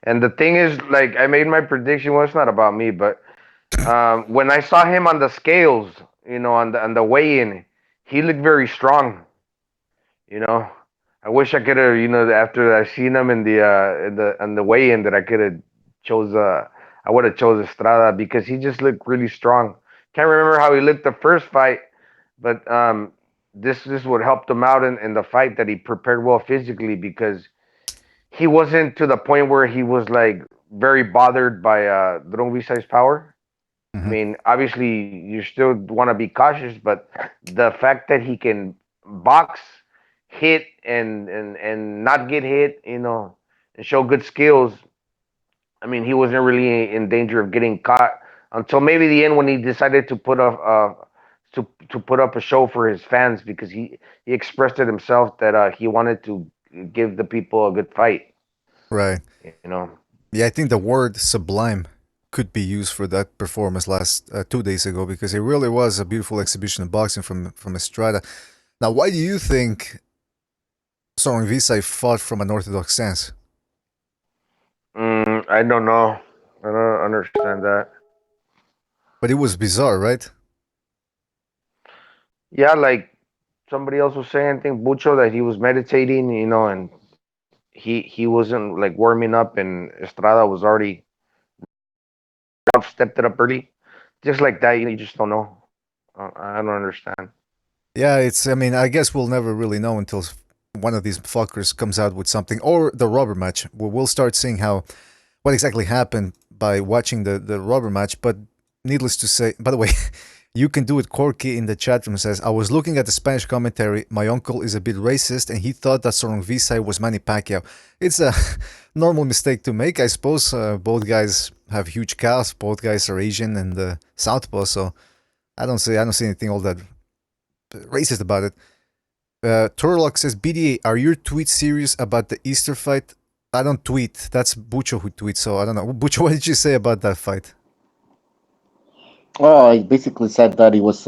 [SPEAKER 12] And the thing is, like, I made my prediction. Well, it's not about me, but when I saw him on the scales, on the weigh-in, he looked very strong. I wish I could have, after I seen him in the weigh-in, that I could have I would have chose Estrada, because he just looked really strong. Can't remember how he looked the first fight, but this would help him out in the fight, that he prepared well physically, because he wasn't to the point where he was like very bothered by Rungvisai's power. I mean, obviously you still want to be cautious, but the fact that he can box, hit, and not get hit, and show good skills. I mean, he wasn't really in danger of getting caught until maybe the end, when he decided to put up to put up a show for his fans, because he expressed it himself that he wanted to give the people a good fight.
[SPEAKER 9] Right. Yeah, I think the word sublime could be used for that performance last 2 days ago, because it really was a beautiful exhibition of boxing from Estrada. Now, why do you think Rungvisai fought from an orthodox stance?
[SPEAKER 12] I don't know. I don't understand that.
[SPEAKER 9] But it was bizarre, right?
[SPEAKER 12] Yeah, like somebody else was saying, I think Bucho, that he was meditating, and he wasn't like warming up, and Estrada was already stepped it up early. Just like that, you just don't know. I don't understand.
[SPEAKER 9] Yeah, I mean, I guess we'll never really know until one of these fuckers comes out with something, or the rubber match. We'll start seeing what exactly happened by watching the rubber match. But needless to say, by the way, you can do it. Corky in the chat room says, I was looking at the Spanish commentary. My uncle is a bit racist, and he thought that Rungvisai was Manny Pacquiao. It's a normal mistake to make, I suppose. Both guys have huge calves. Both guys are Asian and southpaw, so I don't see anything all that racist about it. Turlock says, BDA, are your tweets serious about the Easter fight? I don't tweet. That's Bucho who tweets, so I don't know. Bucho, what did you say about that fight?
[SPEAKER 4] Well, I basically said that it was,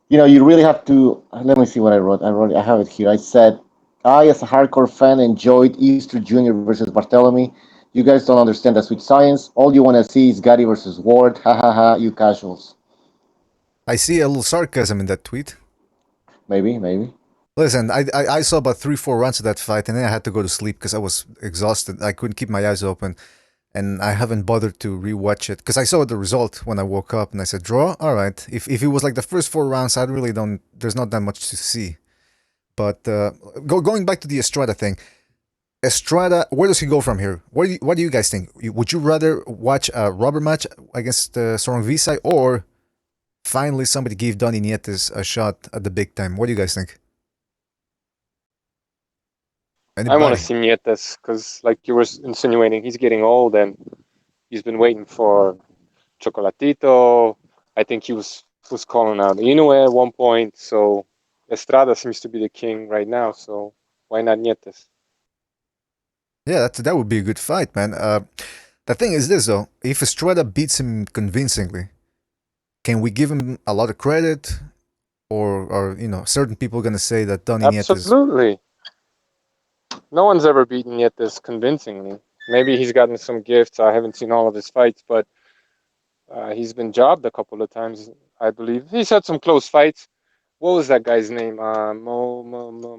[SPEAKER 4] you really have to. Let me see what I wrote. I have it here. I said, I, as a hardcore fan, enjoyed Easter Jr. versus Barthelemyv. You guys don't understand the sweet science. All you want to see is Gatti versus Ward. Ha ha ha, you casuals.
[SPEAKER 9] I see a little sarcasm in that tweet.
[SPEAKER 4] Maybe.
[SPEAKER 9] Listen, I saw about 3-4 rounds of that fight, and then I had to go to sleep because I was exhausted. I couldn't keep my eyes open, and I haven't bothered to rewatch it because I saw the result when I woke up, and I said, draw? All right. If it was like the first 4 rounds, I really don't... There's not that much to see. But going back to the Estrada thing, Estrada, where does he go from here? What do you guys think? Would you rather watch a rubber match against Rungvisai, or finally somebody gave Donnie Nietes a shot at the big time? What do you guys think? Anybody?
[SPEAKER 10] I want to see Nietes because, like you were insinuating, he's getting old and he's been waiting for Chocolatito. I think he was calling out Inoue at one point. So Estrada seems to be the king right now. So why not Nietes?
[SPEAKER 9] Yeah, that would be a good fight, man. The thing is this, though. If Estrada beats him convincingly, can we give him a lot of credit? Or certain people are going to say that Donnie Nietes...
[SPEAKER 10] Absolutely. No one's ever beaten Nietes convincingly. Maybe he's gotten some gifts. I haven't seen all of his fights, but he's been jobbed a couple of times, I believe. He's had some close fights. What was that guy's name? Moises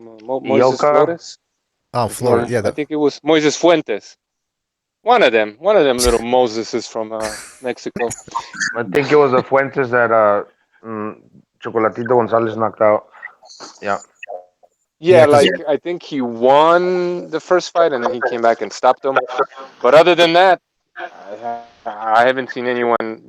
[SPEAKER 10] Flores?
[SPEAKER 9] Oh, Flores, yeah.
[SPEAKER 10] I think it was Moises Fuentes. One of them little Moseses from Mexico.
[SPEAKER 12] I think it was the Fuentes that Chocolatito Gonzalez knocked out. Yeah.
[SPEAKER 10] Yeah, I think he won the first fight and then he came back and stopped him. But other than that, I haven't seen anyone,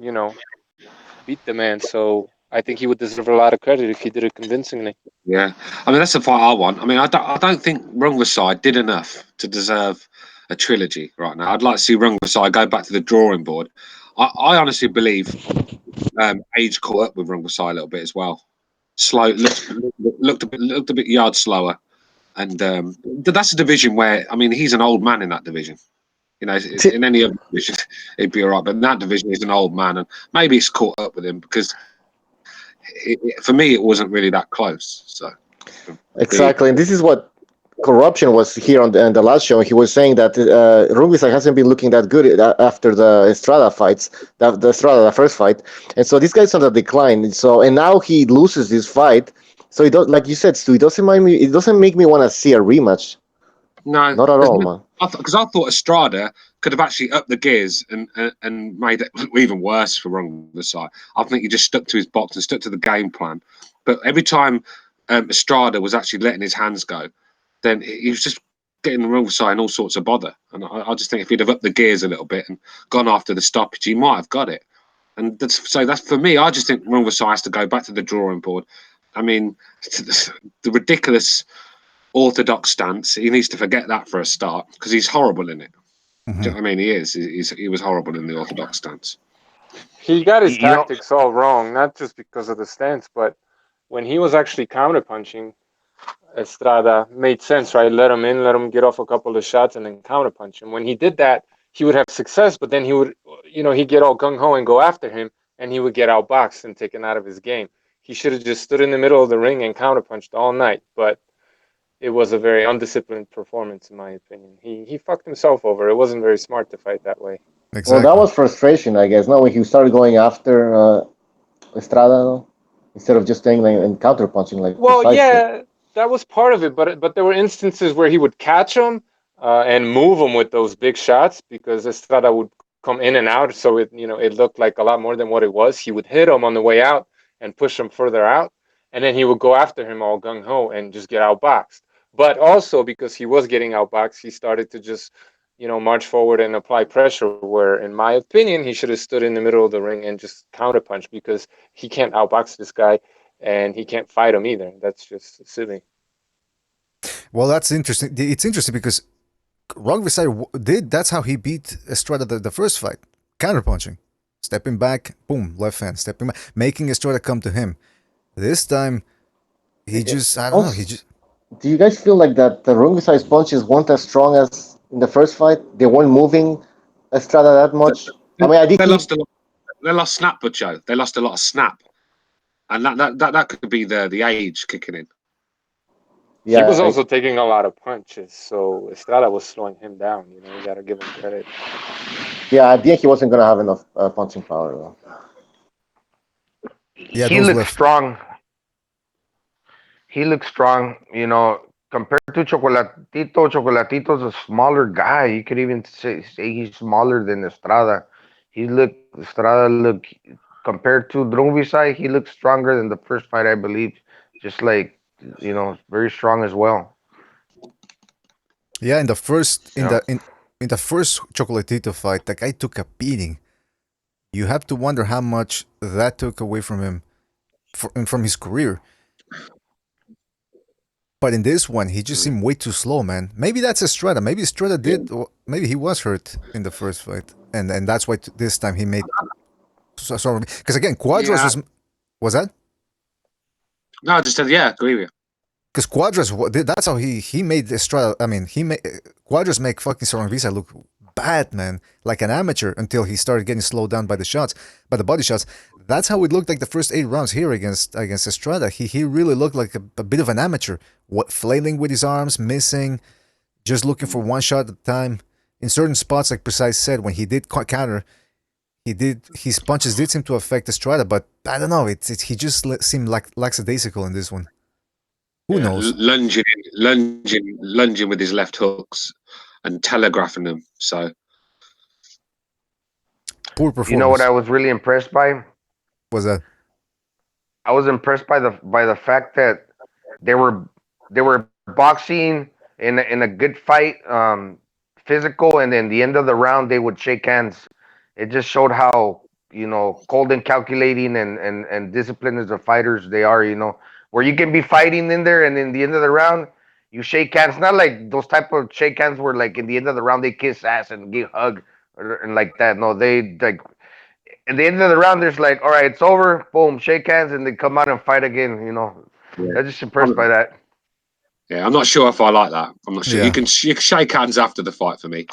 [SPEAKER 10] beat the man. So I think he would deserve a lot of credit if he did it convincingly.
[SPEAKER 11] Yeah, I mean that's the fight I want. I mean I don't think Rungvisai did enough to deserve a trilogy right now. I'd like to see Rungvisai go back to the drawing board. I honestly believe age caught up with Rungvisai a little bit as well. Slow, looked a bit yard slower, and that's a division where he's an old man in that division. In any other division he'd be all right, but in that division he's an old man, and maybe it's caught up with him because for me it wasn't really that close. So
[SPEAKER 4] exactly, and this is what corruption was here on the last show. He was saying that Rungvisai hasn't been looking that good after the Estrada fights, the first fight, and so this guy's on the decline. So and now he loses this fight. So it like you said, Stu, it doesn't make me want to see a rematch.
[SPEAKER 11] No,
[SPEAKER 4] not at all, man.
[SPEAKER 11] Because I thought Estrada could have actually upped the gears and made it even worse for Rungvisai. I think he just stuck to his box and stuck to the game plan. But every time Estrada was actually letting his hands go, then he was just getting Rungvisai in all sorts of bother. And I just think if he'd have upped the gears a little bit and gone after the stoppage, he might have got it. And that's for me. I just think Rungvisai has to go back to the drawing board. I mean, the ridiculous orthodox stance, he needs to forget that for a start because he's horrible in it.
[SPEAKER 9] Mm-hmm.
[SPEAKER 11] Do you know what I mean? He was horrible in the orthodox stance.
[SPEAKER 10] He got his tactics all wrong, not just because of the stance, but when he was actually counterpunching, Estrada made sense, right? Let him in, let him get off a couple of shots and then counterpunch him. When he did that, he would have success, but then he would, he'd get all gung-ho and go after him, and he would get outboxed and taken out of his game. He should have just stood in the middle of the ring and counterpunched all night, but it was a very undisciplined performance, in my opinion. He fucked himself over. It wasn't very smart to fight that way.
[SPEAKER 9] Exactly.
[SPEAKER 4] Well, that was frustration, I guess. No, when he started going after Estrada, instead of just staying and counterpunching like.
[SPEAKER 10] Well, yeah, that was part of it, but there were instances where he would catch him and move him with those big shots because Estrada would come in and out, so it looked like a lot more than what it was. He would hit him on the way out and push him further out, and then he would go after him all gung ho and just get outboxed. But also because he was getting outboxed, he started to just march forward and apply pressure. Where, in my opinion, he should have stood in the middle of the ring and just counterpunch, because he can't outbox this guy and he can't fight him either. That's just silly.
[SPEAKER 9] Well, that's interesting. It's interesting because Rungvisai that's how he beat Estrada the first fight. Counterpunching. Stepping back, boom, left hand. Stepping back, making Estrada come to him. This time, I don't know, he just...
[SPEAKER 4] Do you guys feel like that the Rungvisai's punches weren't as strong as in the first fight? They weren't moving Estrada that much? I mean,
[SPEAKER 11] they lost snap, but Joe. They lost a lot of snap. And that could be the age kicking in.
[SPEAKER 10] Yeah, he was also taking a lot of punches, so Estrada was slowing him down. You got to give him credit.
[SPEAKER 4] Yeah, I think he wasn't going to have enough punching power, though.
[SPEAKER 9] Yeah,
[SPEAKER 12] he looks strong. He looks strong, compared to Chocolatito. Chocolatito's a smaller guy. You could even say he's smaller than Estrada. Estrada look, compared to Rungvisai, he looks stronger than the first fight, I believe. Just like, very strong as well.
[SPEAKER 9] Yeah, in the first in the first Chocolatito fight, the guy took a beating. You have to wonder how much that took away from him, from his career. But in this one, he just seemed way too slow, man. Maybe that's Estrada. Maybe Estrada did, or maybe he was hurt in the first fight, and that's why this time he made. Sorry, because again, Quadras was that?
[SPEAKER 11] No, I just said agree with you.
[SPEAKER 9] Because Quadras, that's how he made Estrada. I mean, Quadras make fucking Rungvisai look bad, man, like an amateur, until he started getting slowed down by the body shots. That's how it looked like the first 8 rounds here against Estrada. He really looked like a bit of an amateur, flailing with his arms, missing, just looking for one shot at a time. In certain spots, like Precise said, when he did counter, his punches did seem to affect Estrada, but I don't know, he just seemed like lackadaisical in this one. Who knows?
[SPEAKER 11] Lunging with his left hooks and telegraphing them. So
[SPEAKER 9] poor performance.
[SPEAKER 12] You know what I was really impressed by?
[SPEAKER 9] Was that?
[SPEAKER 12] I was impressed by the fact that they were boxing in a good fight, physical, and then the end of the round they would shake hands. It just showed how cold and calculating and disciplined as the fighters they are. Where you can be fighting in there, and in the end of the round you shake hands. Not like those type of shake hands where like in the end of the round they kiss ass and give hug and like that. No, they like. At the end of the round, there's like, all right, it's over. Boom, shake hands, and they come out and fight again. I'm just impressed by that.
[SPEAKER 11] Yeah, I'm not sure if I like that. I'm not sure. Yeah. You can shake hands after the fight for me.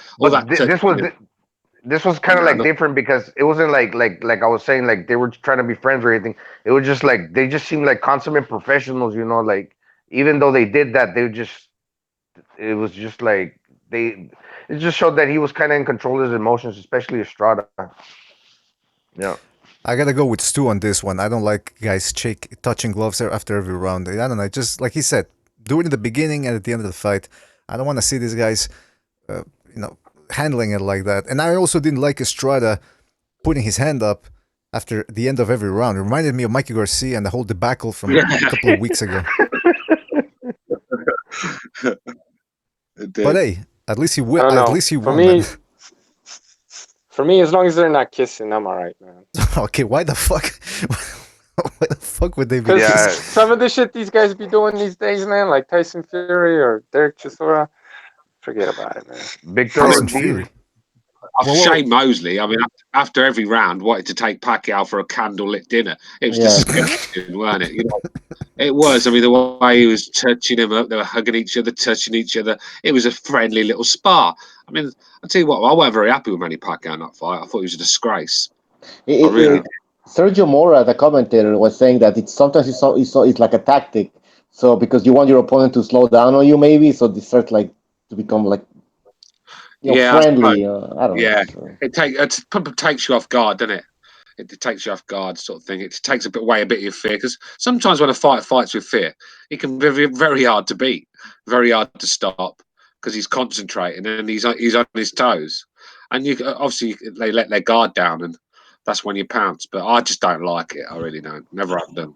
[SPEAKER 12] This was kind of like different, because it wasn't like I was saying, like they were trying to be friends or anything. It was just like they just seemed like consummate professionals. Like even though they did that, it was just like it just showed that he was kind of in control of his emotions, especially Estrada. Yeah,
[SPEAKER 9] I gotta go with Stu on this one. I don't like guys touching gloves after every round. I don't know, just like he said, do it in the beginning and at the end of the fight. I don't want to see these guys, handling it like that. And I also didn't like Estrada putting his hand up after the end of every round. It reminded me of Mikey Garcia and the whole debacle from a couple of weeks ago. But hey, at least he won. At least he won.
[SPEAKER 10] For me, as long as they're not kissing, I'm all right, man.
[SPEAKER 9] Okay, why the fuck? Why the fuck would they be?
[SPEAKER 10] Because some of the shit these guys be doing these days, man, like Tyson Fury or Derek Chisora, forget about it, man.
[SPEAKER 12] Tyson Fury.
[SPEAKER 11] Shane Mosley, I mean, after every round, wanted to take Pacquiao for a candlelit dinner. It was disgusting, weren't it? It was. I mean, the way he was touching him up, they were hugging each other, touching each other. It was a friendly little spar. I mean, I'll tell you what, I wasn't very happy with Manny Pacquiao in that fight. I thought he was a disgrace.
[SPEAKER 4] Sergio Mora, the commentator, was saying that sometimes it's like a tactic. So because you want your opponent to slow down on you, maybe, so they start like to become like friendly. I don't know.
[SPEAKER 11] Yeah, it takes you off guard, doesn't it? It takes you off guard, sort of thing. It takes away a bit of your fear, because sometimes when a fighter fights with fear, it can be very hard to beat, very hard to stop, because he's concentrating and he's on his toes. and you obviously they let their guard down, and that's when you pounce. But I just don't like it. I really don't. Never have done.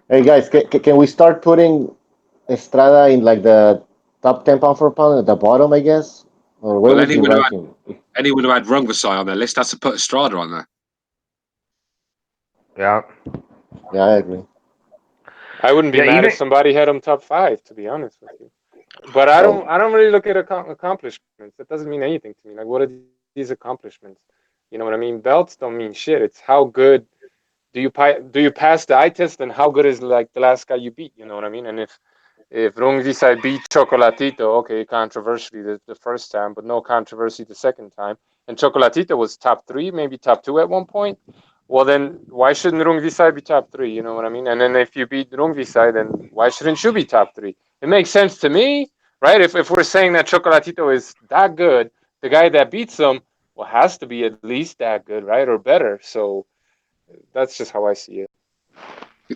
[SPEAKER 4] Hey guys, can we start putting Estrada in like the top 10 pound for pound at the bottom, I guess? Or where
[SPEAKER 11] Well,
[SPEAKER 4] would you rank him?
[SPEAKER 11] anyone who had Rungvisai on their list has to put Estrada on there.
[SPEAKER 12] Yeah.
[SPEAKER 4] Yeah, I agree.
[SPEAKER 10] I wouldn't be
[SPEAKER 12] Yeah,
[SPEAKER 10] mad
[SPEAKER 12] even-
[SPEAKER 10] if somebody had him top 5, to be honest with you. But I don't really look at accomplishments. That doesn't mean anything to me. Like, what are these accomplishments? You know what I mean? Belts don't mean shit. It's how good do you pass the eye test, and how good is like the last guy you beat? You know what I mean? And if Rungvisai beat Chocolatito, okay, controversially the first time, but no controversy the second time, and Chocolatito was top 3, maybe top 2 at one point, well then why shouldn't Rungvisai be top 3? You know what I mean? And then if you beat Rungvisai, then why shouldn't you be top 3? It makes sense to me, right? If we're saying that Chocolatito is that good, the guy that beats him, well, has to be at least that good, right? Or better. So that's just how I see it.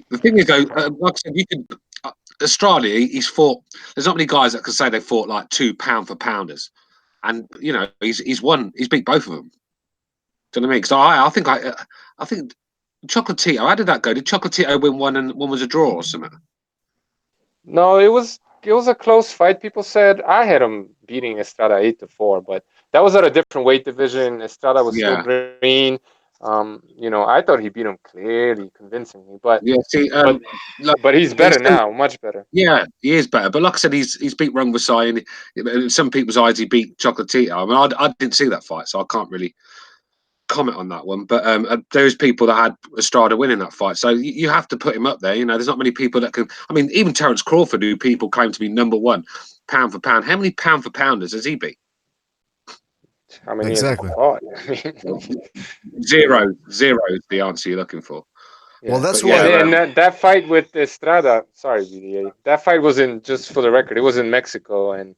[SPEAKER 11] The thing is, though, like I said, you could Estrada. He's fought. There's not many guys that can say they fought like 2 pound for pounders, and you know he's won. He's beat both of them. Do you know what I mean? Because I think Chocolatito. How did that go? Did Chocolatito win one and one was a draw or something?
[SPEAKER 10] No, it was a close fight. People said I had him beating Estrada 8-4, but that was at a different weight division. Estrada was still green. You know, I thought he beat him clearly, convincingly. But
[SPEAKER 11] yeah, see,
[SPEAKER 10] but he's better now, much better.
[SPEAKER 11] Yeah, he is better. But like I said, he's beat Rungvisai, and in some people's eyes, he beat Chocolatito. I mean, I didn't see that fight, so I can't really comment on that one. But there's people that had Estrada winning that fight, so you have to put him up there. You know, there's not many people that can. I mean, even Terence Crawford, who people claim to be #1 pound for pound. How many pound for pounders has he beat?
[SPEAKER 10] How many
[SPEAKER 9] Exactly.
[SPEAKER 11] Zero is the answer you're looking for.
[SPEAKER 10] Yeah,
[SPEAKER 9] Well, that's
[SPEAKER 10] yeah,
[SPEAKER 9] why.
[SPEAKER 10] and that fight with Estrada, sorry, BDA, that fight was in, just for the record, it was in Mexico, and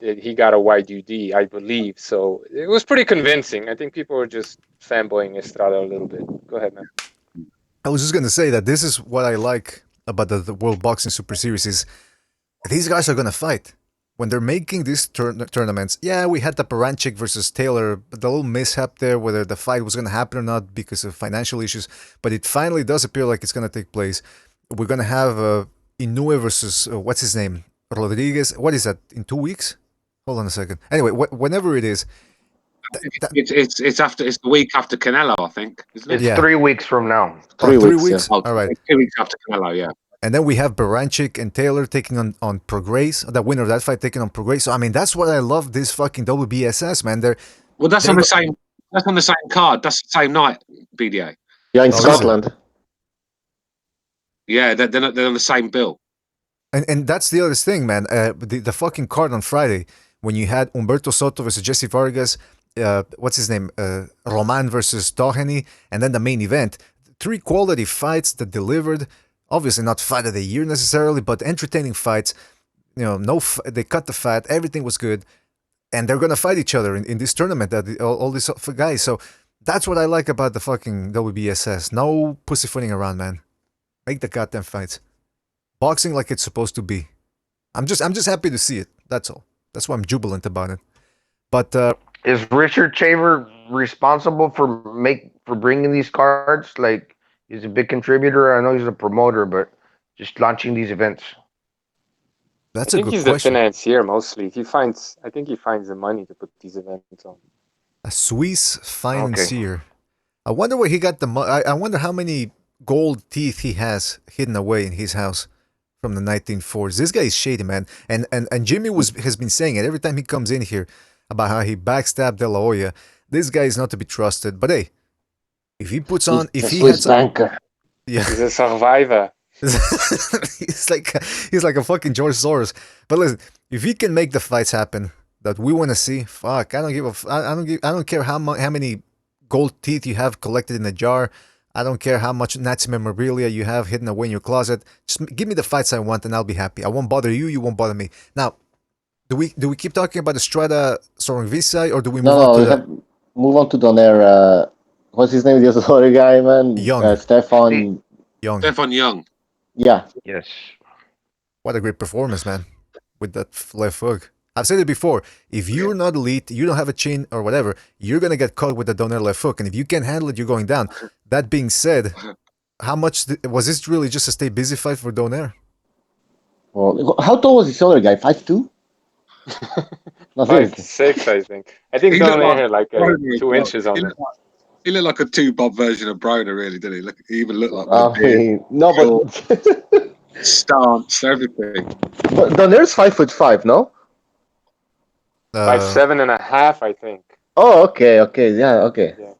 [SPEAKER 10] he got a white UD, I believe. So it was pretty convincing. I think people were just fanboying Estrada a little bit. Go ahead, man.
[SPEAKER 9] I was just gonna say that this is what I like about the World Boxing Super Series is these guys are gonna fight. When they're making these tournaments, yeah, we had the Paranchik versus Taylor, but the little mishap there, whether the fight was gonna happen or not because of financial issues, but it finally does appear like it's gonna take place. We're gonna have Inoue versus what's his name, Rodriguez. What is that, in 2 weeks? Hold on a second. Anyway, whenever it is,
[SPEAKER 11] it's the week after Canelo, I think. Isn't it?
[SPEAKER 12] It's 3 weeks from now.
[SPEAKER 4] 3
[SPEAKER 9] 3
[SPEAKER 4] weeks.
[SPEAKER 9] weeks.
[SPEAKER 4] Yeah.
[SPEAKER 11] Oh,
[SPEAKER 9] All right.
[SPEAKER 11] 2 weeks after Canelo, yeah.
[SPEAKER 9] And then we have Baranchik and Taylor taking on Prograis, the winner of that fight taking on Prograis. So I mean, that's what I love this fucking WBSS, man.
[SPEAKER 11] That's on the same. That's on the same card. That's the same night. BDA.
[SPEAKER 4] Yeah, in Scotland.
[SPEAKER 11] Yeah, they're on the same bill.
[SPEAKER 9] And that's the other thing, man. The fucking card on Friday when you had Humberto Soto versus Jesse Vargas, what's his name, Roman versus Doheny, and then the main event. 3 quality fights that delivered. Obviously not fight of the year necessarily, but entertaining fights. You know, they cut the fat. Everything was good, and they're gonna fight each other in this tournament. All these guys. So that's what I like about the fucking WBSS. No pussyfooting around, man. Make the goddamn fights. Boxing like it's supposed to be. I'm just happy to see it. That's all. That's why I'm jubilant about it. But
[SPEAKER 12] is Richard Chaver responsible for bringing these cards? Like, he's a big contributor. I know he's a promoter, but just launching these events.
[SPEAKER 9] That's a good question.
[SPEAKER 10] I think he's a financier mostly. I think he finds the money to put these events on.
[SPEAKER 9] A Swiss financier. Okay. I wonder where he got the money. I wonder how many gold teeth he has hidden away in his house from the 1940s. This guy is shady, man. And Jimmy has been saying it every time he comes in here about how he backstabbed De La Hoya. This guy is not to be trusted. But hey, if he puts on, if he
[SPEAKER 4] Swiss banker,
[SPEAKER 10] yeah, he's a survivor.
[SPEAKER 9] he's like a fucking George Soros. But listen, if he can make the fights happen that we want to see, fuck, I don't care how many gold teeth you have collected in a jar. I don't care how much Nazi memorabilia you have hidden away in your closet. Just give me the fights I want and I'll be happy. I won't bother you, you won't bother me. Now, do we keep talking about Estrada Rungvisai, or do we move on to
[SPEAKER 4] move on to Donaire? What's his name? The other guy, man.
[SPEAKER 9] Young.
[SPEAKER 4] Stephon
[SPEAKER 9] Young.
[SPEAKER 11] Stephon Young.
[SPEAKER 4] Yeah.
[SPEAKER 12] Yes.
[SPEAKER 9] What a great performance, man. With that left hook. I've said it before. If you're not elite, you don't have a chin or whatever, you're gonna get caught with the Donaire left hook, and if you can't handle it, you're going down. That being said, how much was this really just a stay busy fight for Donaire?
[SPEAKER 4] Well, how tall was this other guy? 5'2"? No, seriously.
[SPEAKER 10] 5'6", I think. I think
[SPEAKER 11] He looked
[SPEAKER 10] Donaire had like
[SPEAKER 11] Broner as
[SPEAKER 10] 2
[SPEAKER 11] well.
[SPEAKER 10] inches on
[SPEAKER 11] He
[SPEAKER 10] him.
[SPEAKER 11] looked like a 2-bob version of Broner, really, didn't he? He even looked like
[SPEAKER 4] I mean, no, but
[SPEAKER 11] stance, everything.
[SPEAKER 4] but Donaire's 5'5", no?
[SPEAKER 10] 5'7.5", I think.
[SPEAKER 4] Oh, okay, yeah, okay.
[SPEAKER 10] Yeah.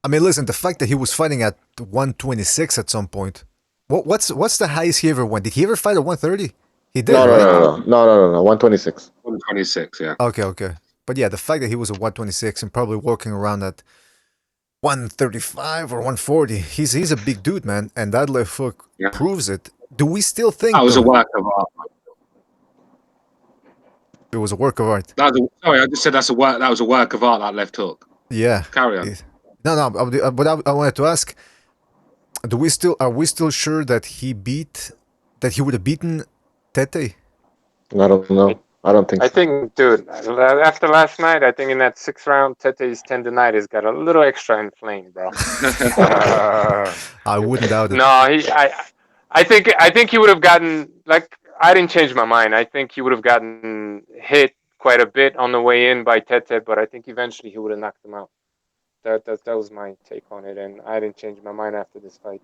[SPEAKER 9] I mean, listen, the fact that he was fighting at 126 at some point. What's the highest he ever went? Did he ever fight at 130? He did,
[SPEAKER 4] No,
[SPEAKER 9] right?
[SPEAKER 4] no, 126.
[SPEAKER 11] 126, yeah.
[SPEAKER 9] Okay. But yeah, the fact that he was at 126 and probably walking around at 135 or 140, he's a big dude, man, and that left hook proves it. Do we still think
[SPEAKER 11] that was a work of art?
[SPEAKER 9] It was a work of art.
[SPEAKER 11] Sorry, I just said that was a work of art, that left hook.
[SPEAKER 9] Yeah.
[SPEAKER 11] Carry on.
[SPEAKER 9] No, but I wanted to ask, are we still sure that he would have beaten Tete?
[SPEAKER 4] I don't know. I don't think so.
[SPEAKER 10] I think, dude, after last night, I think in that 6th round, Tete's tendinitis got a little extra inflamed, bro.
[SPEAKER 9] I wouldn't doubt it.
[SPEAKER 10] No, I think he would have gotten, like, I didn't change my mind. I think he would have gotten hit quite a bit on the way in by Tete, but I think eventually he would have knocked him out. That was my take on it, and I didn't change my mind after this fight.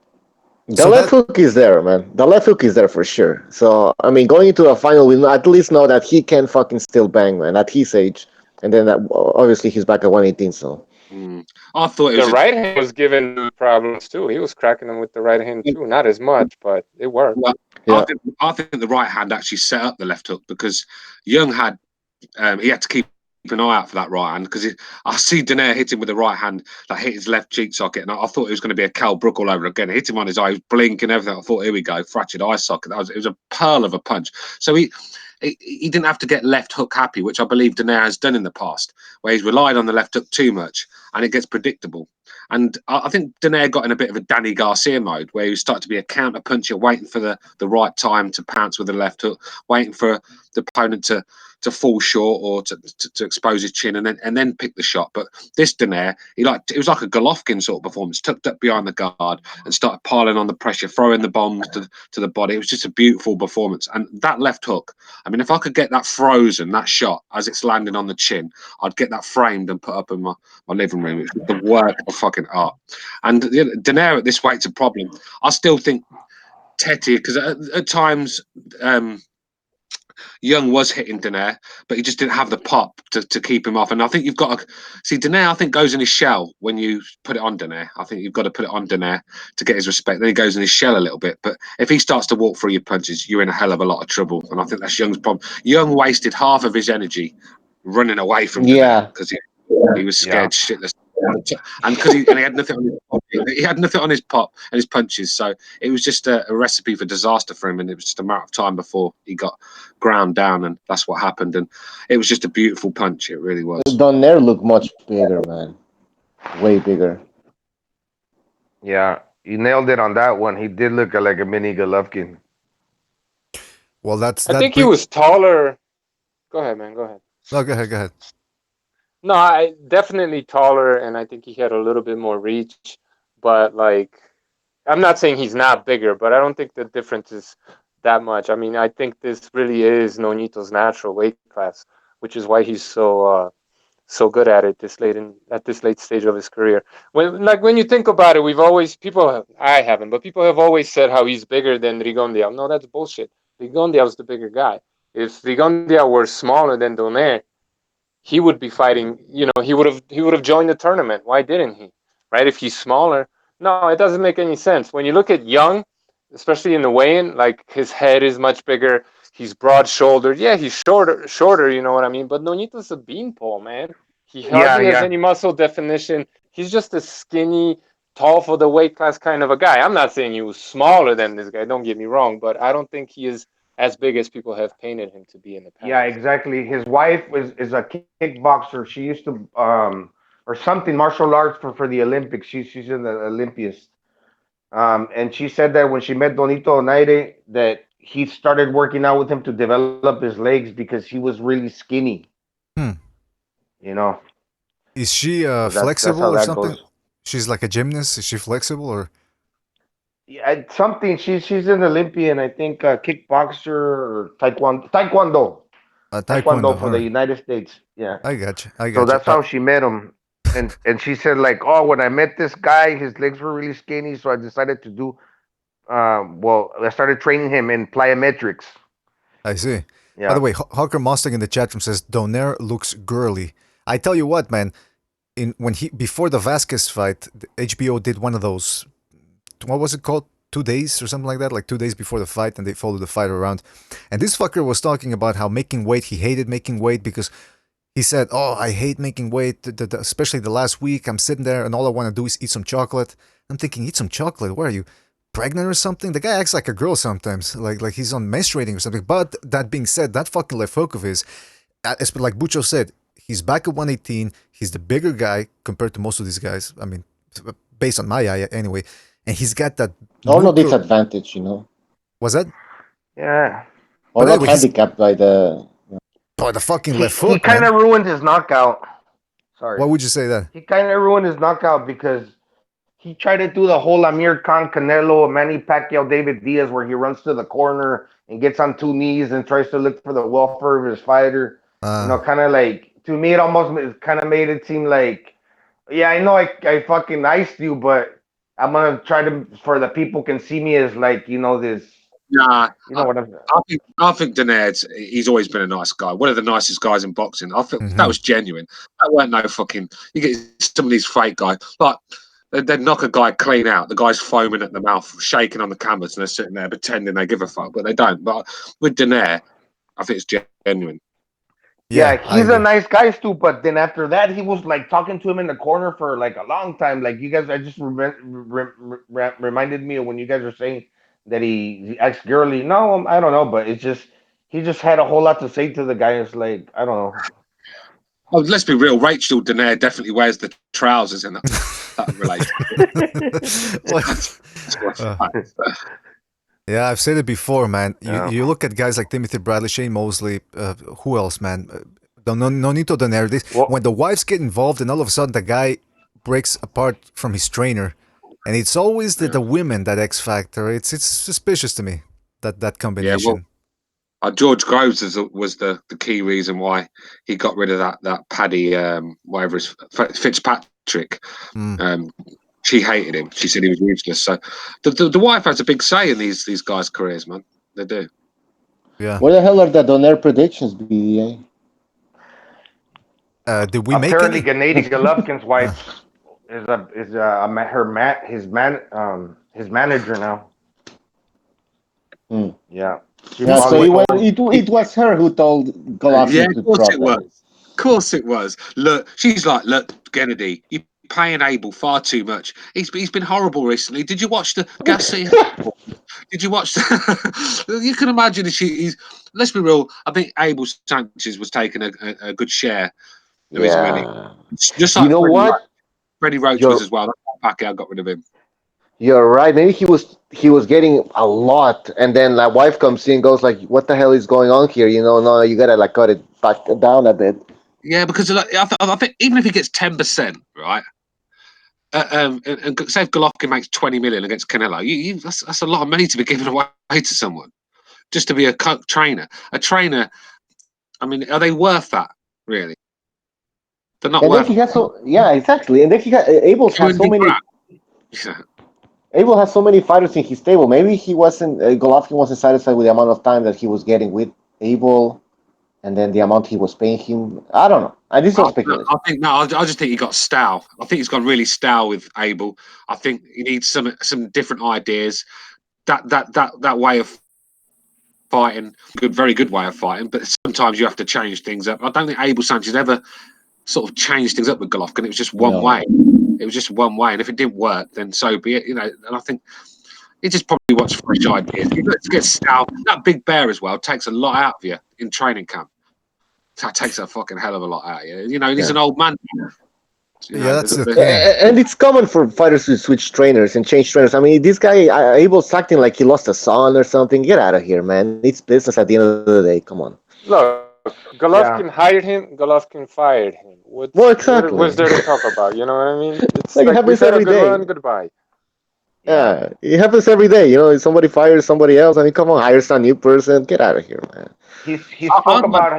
[SPEAKER 4] The left hook is there, man. The left hook is there for sure. So, I mean, going into a final, we at least know that he can fucking still bang, man, at his age. And then, obviously, he's back at 118, so.
[SPEAKER 11] I thought
[SPEAKER 10] the right hand was giving problems, too. He was cracking them with the right hand, too. Not as much, but it worked.
[SPEAKER 11] Well, yeah. I think the right hand actually set up the left hook because Young had he had to keep an eye out for that right hand because I see Donaire hit him with the right hand that hit his left cheek socket, and I thought it was going to be a Cal Brook all over again. It hit him on his eye, he was blinking everything. I thought, here we go, fractured eye socket. It was a pearl of a punch. So he didn't have to get left hook happy, which I believe Donaire has done in the past, where he's relied on the left hook too much and it gets predictable. And I think Donaire got in a bit of a Danny Garcia mode where he started to be a counter puncher, waiting for the right time to pounce with the left hook, waiting for the opponent to fall short or to expose his chin and then pick the shot. But this Donaire, it was like a Golovkin sort of performance, tucked up behind the guard and started piling on the pressure, throwing the bombs to the body. It was just a beautiful performance. And that left hook, I mean, if I could get that frozen, that shot as it's landing on the chin, I'd get that framed and put up in my living room. It's the work of fucking art. And Donaire at this weight's a problem. I still think Tete, because at times Young was hitting Donaire, but he just didn't have the pop to keep him off. And I think you've got to see Donaire, I think, goes in his shell when you put it on Donaire. I think you've got to put it on Donaire to get his respect. Then he goes in his shell a little bit. But if he starts to walk through your punches, you're in a hell of a lot of trouble. And I think that's Young's problem. Young wasted half of his energy running away from Donaire because he was scared shitless. And because he had nothing on his pop, he had nothing on his pop and his punches, so it was just a recipe for disaster for him. And it was just a matter of time before he got ground down, and that's what happened. And it was just a beautiful punch. It really was.
[SPEAKER 4] Donaire looked much bigger, man. Way bigger.
[SPEAKER 12] Yeah, you nailed it on that one. He did look like a mini Golovkin.
[SPEAKER 9] Well,
[SPEAKER 10] I think he was taller. Go ahead, man. Go ahead.
[SPEAKER 9] No, go ahead.
[SPEAKER 10] No, I definitely taller, and I think he had a little bit more reach. But like, I'm not saying he's not bigger, but I don't think the difference is that much. I mean, I think this really is Nonito's natural weight class, which is why he's so good at it at this late stage of his career. When you think about it, I haven't, but people have always said how he's bigger than Rigondeaux. No, that's bullshit. Rigondeaux's the bigger guy. If Rigondeaux were smaller than Donaire, he would be fighting, he would have joined the tournament. Why didn't he? Right? If he's smaller. No, it doesn't make any sense. When you look at Young, especially in the weigh-in, like his head is much bigger. He's broad-shouldered. Yeah, he's shorter, you know what I mean? But Nonito's a beanpole, man. He hardly has any muscle definition. He's just a skinny, tall for the weight class kind of a guy. I'm not saying he was smaller than this guy, don't get me wrong, but I don't think he is as big as people have painted him to be in the past.
[SPEAKER 12] Yeah, exactly. His wife is a kickboxer. She used to or something martial arts for the Olympics. She's an Olympiast. And she said that when she met Donito Donaire that he started working out with him to develop his legs because he was really skinny.
[SPEAKER 9] Hmm.
[SPEAKER 12] You know.
[SPEAKER 9] Is she
[SPEAKER 12] So that's
[SPEAKER 9] flexible
[SPEAKER 12] how
[SPEAKER 9] or
[SPEAKER 12] that
[SPEAKER 9] something?
[SPEAKER 12] goes.
[SPEAKER 9] She's like a gymnast. Is she flexible or?
[SPEAKER 12] Yeah, something. She's an Olympian, I think, kickboxer or
[SPEAKER 9] Taekwondo.
[SPEAKER 12] taekwondo
[SPEAKER 9] All
[SPEAKER 12] for the
[SPEAKER 9] right.
[SPEAKER 12] United States. Yeah.
[SPEAKER 9] I got you. I
[SPEAKER 12] So
[SPEAKER 9] got you.
[SPEAKER 12] that's how she met him, and she said like, oh, when I met this guy, his legs were really skinny, so I decided to do. Well, I started training him in plyometrics.
[SPEAKER 9] I see. By the
[SPEAKER 12] Yeah.
[SPEAKER 9] way, Hawker Mustang in the chat room says Donaire looks girly. I tell you what, man. When he before the Vasquez fight, the HBO did one of those. What was it called? 2 days or something like that, like 2 days before the fight, and they followed the fight around. And this fucker was talking about how making weight, he hated making weight because he said, "Oh, I hate making weight, especially the last week. I'm sitting there and all I want to do is eat some chocolate." I'm thinking, eat some chocolate? Where are you, pregnant or something? The guy acts like a girl sometimes, like he's on menstruating or something. But that being said, that fucking left hook of his, like Bucho said, he's back at 118. He's the bigger guy compared to most of these guys. I mean, based on my eye anyway. And he's got that.
[SPEAKER 4] No disadvantage, you know.
[SPEAKER 9] Was that?
[SPEAKER 12] Yeah.
[SPEAKER 4] Or
[SPEAKER 9] But
[SPEAKER 4] not
[SPEAKER 9] anyway,
[SPEAKER 4] handicapped by the.
[SPEAKER 9] by the fucking left
[SPEAKER 12] He
[SPEAKER 9] hook,
[SPEAKER 12] kind
[SPEAKER 9] man.
[SPEAKER 12] of ruined his knockout. Sorry.
[SPEAKER 9] Why would you say that?
[SPEAKER 12] He kind of ruined his knockout because he tried to do the whole Amir Khan, Canelo, Manny Pacquiao, David Diaz, where he runs to the corner and gets on two knees and tries to look for the welfare of his fighter. Kind of like, to me, it almost kind of made it seem like, yeah, I know I fucking iced you, but I'm going to try to, for the people can see me as like, this.
[SPEAKER 11] Nah,
[SPEAKER 12] You know what I'm
[SPEAKER 11] I think Donaire's he's always been a nice guy. One of the nicest guys in boxing. I think
[SPEAKER 9] Mm-hmm.
[SPEAKER 11] that was genuine. That weren't no fucking. You get some of these fake guys, like they'd knock a guy clean out. The guy's foaming at the mouth, shaking on the canvas, and they're sitting there pretending they give a fuck, but they don't. But with Donaire, I think it's genuine.
[SPEAKER 12] Yeah, he's a nice guy, Stu. But then after that, he was like talking to him in the corner for like a long time. Like you guys, I just reminded me of when you guys were saying that he acts girly. No, I don't know, but it's just he just had a whole lot to say to the guy. It's like I don't know.
[SPEAKER 11] Oh, let's be real. Rachel Donaire definitely wears the trousers in that relationship.
[SPEAKER 9] Yeah, I've said it before, man. You look at guys like Timothy Bradley, Shane Mosley, who else, man? Nonito Donaire. When the wives get involved, and all of a sudden the guy breaks apart from his trainer, and it's always the women that X factor. It's suspicious to me that combination.
[SPEAKER 11] Yeah, well, George Groves was the key reason why he got rid of that Paddy, whatever it's Fitzpatrick. She hated him. She said he was useless. So the wife has a big say in these guys' careers, man. They do.
[SPEAKER 9] Yeah.
[SPEAKER 4] Where the hell are the Donaire predictions, BDA?
[SPEAKER 9] Did we make
[SPEAKER 12] apparently
[SPEAKER 9] any?
[SPEAKER 12] Gennady Golovkin's wife is his manager now. Yeah.
[SPEAKER 4] So it was her who told Golovkin to drop that.
[SPEAKER 11] Of course it was. Look, she's like, look, Gennady, you paying Abel far too much. He's been horrible recently. Did you watch the Gassi? Did you watch? You can imagine he's. Let's be real. I think Abel Sanchez was taking a good share of his money. Just like Freddie Roach was as well. That's why Pacquiao got rid of him.
[SPEAKER 4] You're right. Maybe he was getting a lot, and then the wife comes in, and goes like, "What the hell is going on here?" No, you gotta like cut it back down a bit.
[SPEAKER 11] Yeah, because I think even if he gets 10%, right? And say if Golovkin makes 20 million against Canelo, that's a lot of money to be given away to someone just to be a trainer. A trainer, I mean, are they worth that really? They're not worth.
[SPEAKER 4] Then he has exactly. And then Abel has so many. Abel has so many fighters in his table. Maybe Golovkin wasn't satisfied with the amount of time that he was getting with Abel, and then the amount he was paying him. I don't know. This is all speculation.
[SPEAKER 11] I just think he got stale. I think he's gone really stale with Abel. I think he needs some different ideas. That way of fighting, very good way of fighting. But sometimes you have to change things up. I don't think Abel Sanchez ever sort of changed things up with Golovkin. It was just one way. It was just one way, and if it didn't work, then so be it. And I think he just probably wants fresh ideas. He gets stale. That big bear as well takes a lot out of you in training camp. That takes a fucking hell of a lot out of you. He's an old man. You
[SPEAKER 9] Yeah,
[SPEAKER 11] know,
[SPEAKER 9] that's the
[SPEAKER 11] there's-
[SPEAKER 9] thing.
[SPEAKER 4] And it's common for fighters to switch trainers and change trainers. I mean, this guy, Abel's acting like he lost a son or something. Get out of here, man. It's business at the end of the day. Come on.
[SPEAKER 10] Look,
[SPEAKER 12] Yeah.
[SPEAKER 10] Golovkin hired him. Golovkin fired him.
[SPEAKER 4] Well,
[SPEAKER 10] What's
[SPEAKER 4] exactly.
[SPEAKER 10] there to talk about? You know what I mean? It's
[SPEAKER 4] Like it
[SPEAKER 10] like we've
[SPEAKER 4] happens
[SPEAKER 10] had a
[SPEAKER 4] every
[SPEAKER 10] good
[SPEAKER 4] day.
[SPEAKER 10] run. Goodbye.
[SPEAKER 4] Yeah, it happens every day. You know, somebody fires somebody else. I mean, come on, hire some new person. Get out of here, man.
[SPEAKER 12] He spoke about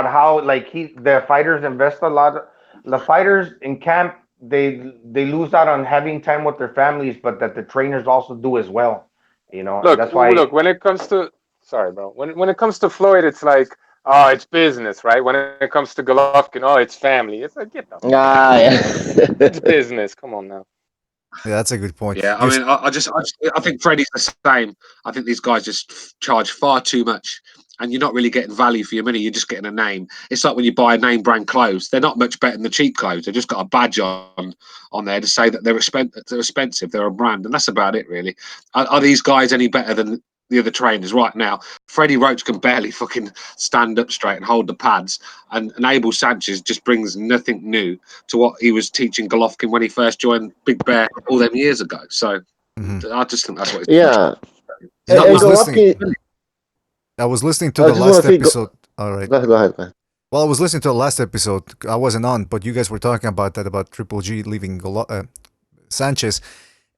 [SPEAKER 12] how like the fighters invest a lot. The fighters in camp they lose out on having time with their families, but that the trainers also do as well. You know, and that's why.
[SPEAKER 10] Look. When it comes to sorry, bro. When it comes to Floyd, it's like, oh, it's business, right? When it comes to Golovkin, oh, it's family. It's like, get the fuck
[SPEAKER 4] Ah,
[SPEAKER 10] out.
[SPEAKER 4] yeah.
[SPEAKER 10] It's business. Come on now.
[SPEAKER 9] Yeah, that's a good point.
[SPEAKER 11] Yeah, I mean, I think Freddie's the same. I think these guys just charge far too much, and you're not really getting value for your money. You're just getting a name. It's like when you buy name brand clothes; they're not much better than the cheap clothes. They've just got a badge on there to say that they're expensive. They're a brand, and that's about it, really. Are these guys any better than the other trainers right now? Freddie Roach can barely fucking stand up straight and hold the pads, and Abel Sanchez just brings nothing new to what he was teaching Golovkin when he first joined Big Bear all them years ago. So I just think that's what he's
[SPEAKER 4] Yeah.
[SPEAKER 9] I
[SPEAKER 4] And
[SPEAKER 9] was listening.
[SPEAKER 4] Golovkin,
[SPEAKER 9] I was listening to
[SPEAKER 4] I
[SPEAKER 9] the
[SPEAKER 4] just want
[SPEAKER 9] last
[SPEAKER 4] to say,
[SPEAKER 9] episode. All right.
[SPEAKER 4] go ahead, go ahead, go ahead.
[SPEAKER 9] Well, I was listening to the last episode. I wasn't on, but you guys were talking about that, about Triple G leaving Sanchez,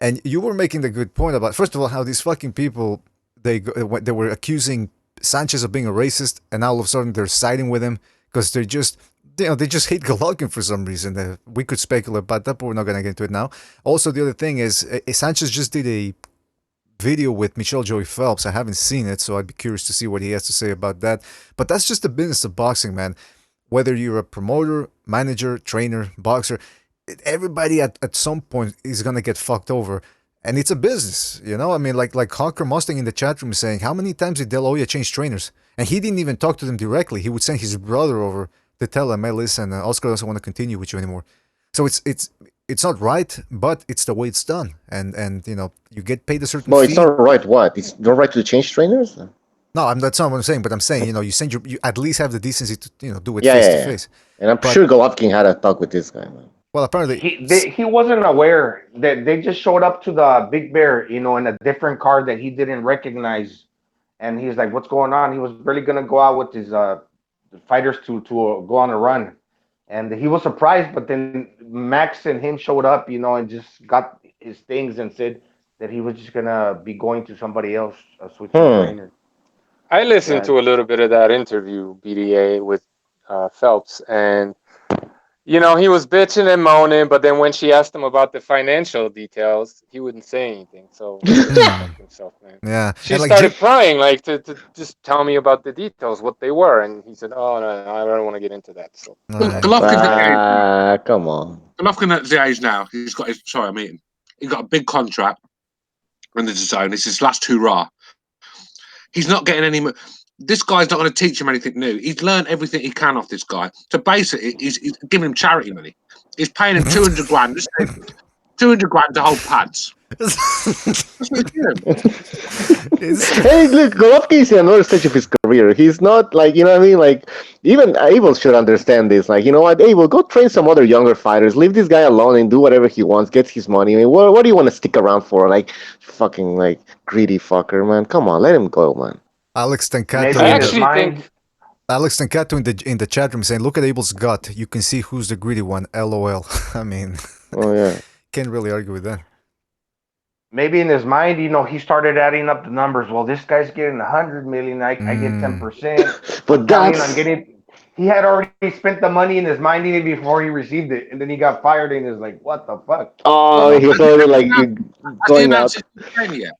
[SPEAKER 9] and you were making the good point about, first of all, how these fucking people they were accusing Sanchez of being a racist, and now all of a sudden they're siding with him because they just hate Golovkin for some reason. We could speculate about that, but we're not gonna get into it now. Also, the other thing is Sanchez just did a video with Michelle Joey Phelps. I haven't seen it, so I'd be curious to see what he has to say about that. But that's just the business of boxing, man. Whether you're a promoter, manager, trainer, boxer, everybody at some point is gonna get fucked over. And it's a business, you know? I mean, like Hawker Mustang in the chat room is saying, how many times did De La Hoya change trainers? And he didn't even talk to them directly. He would send his brother over to tell him, hey, listen, Oscar doesn't want to continue with you anymore. So it's not right, but it's the way it's done. And you know, you get paid a certain
[SPEAKER 4] Well,
[SPEAKER 9] fee.
[SPEAKER 4] it's not right. What? It's not right to change trainers?
[SPEAKER 9] No, that's not what I'm saying. But I'm saying, you know, you at least have the decency to, you know, do it
[SPEAKER 4] Yeah,
[SPEAKER 9] face
[SPEAKER 4] yeah,
[SPEAKER 9] to
[SPEAKER 4] yeah.
[SPEAKER 9] face.
[SPEAKER 4] And I'm
[SPEAKER 9] But-
[SPEAKER 4] sure Golovkin had a talk with this guy, man.
[SPEAKER 9] Well, apparently
[SPEAKER 12] He wasn't aware that they just showed up to the Big Bear, you know, in a different car that he didn't recognize, and he's like, "What's going on?" He was really gonna go out with his fighters to go on a run, and he was surprised. But then Max and him showed up, you know, and just got his things and said that he was just gonna be going to somebody else, a switching trainer.
[SPEAKER 10] I listened
[SPEAKER 12] Yeah.
[SPEAKER 10] to a little bit of that interview, BDA, with Phelps, and you know, he was bitching and moaning, but then when she asked him about the financial details, he wouldn't say anything. So he just fucked himself, man.
[SPEAKER 9] Yeah.
[SPEAKER 10] She
[SPEAKER 9] And like
[SPEAKER 10] started prying, like to just tell me about the details, what they were, and he said, "Oh no, I don't want to get into that." So
[SPEAKER 11] Golovkin's
[SPEAKER 4] come on.
[SPEAKER 11] Golovkin at the age now. He's got his. Sorry, I'm eating. He's got a big contract under the zone. It's his last hurrah. He's not getting any. This guy's not going to teach him anything new. He's learned everything he can off this guy. So basically, he's giving him charity money. He's paying him 200 grand. 200 grand to hold pads.
[SPEAKER 4] Hey, look, Golovkin's in another stage of his career. He's not like, you know what I mean? Like, even Abel should understand this. Like, you know what? Abel, go train some other younger fighters. Leave this guy alone and do whatever he wants. Get his money. I mean, what do you want to stick around for? Like, fucking, like, greedy fucker, man. Come on, let him go, man.
[SPEAKER 9] Alex Tancato.
[SPEAKER 12] Maybe
[SPEAKER 10] I
[SPEAKER 12] in his
[SPEAKER 10] actually
[SPEAKER 12] mind,
[SPEAKER 10] think
[SPEAKER 9] Alex Tancato in the chat room saying, "Look at Abel's gut. You can see who's the greedy one." LOL. I mean,
[SPEAKER 4] Oh, yeah.
[SPEAKER 9] can't really argue with that.
[SPEAKER 12] maybe in his mind, you know, he started adding up the numbers. Well, this guy's getting 100 million. I get 10%.
[SPEAKER 4] But that's...
[SPEAKER 12] He had already spent the money in his mind even before he received it, and then he got fired, and he was like, "What the fuck?"
[SPEAKER 4] Oh, he was already, like,
[SPEAKER 11] Has he
[SPEAKER 4] going
[SPEAKER 11] announced
[SPEAKER 4] out.
[SPEAKER 11] his new trainer yet?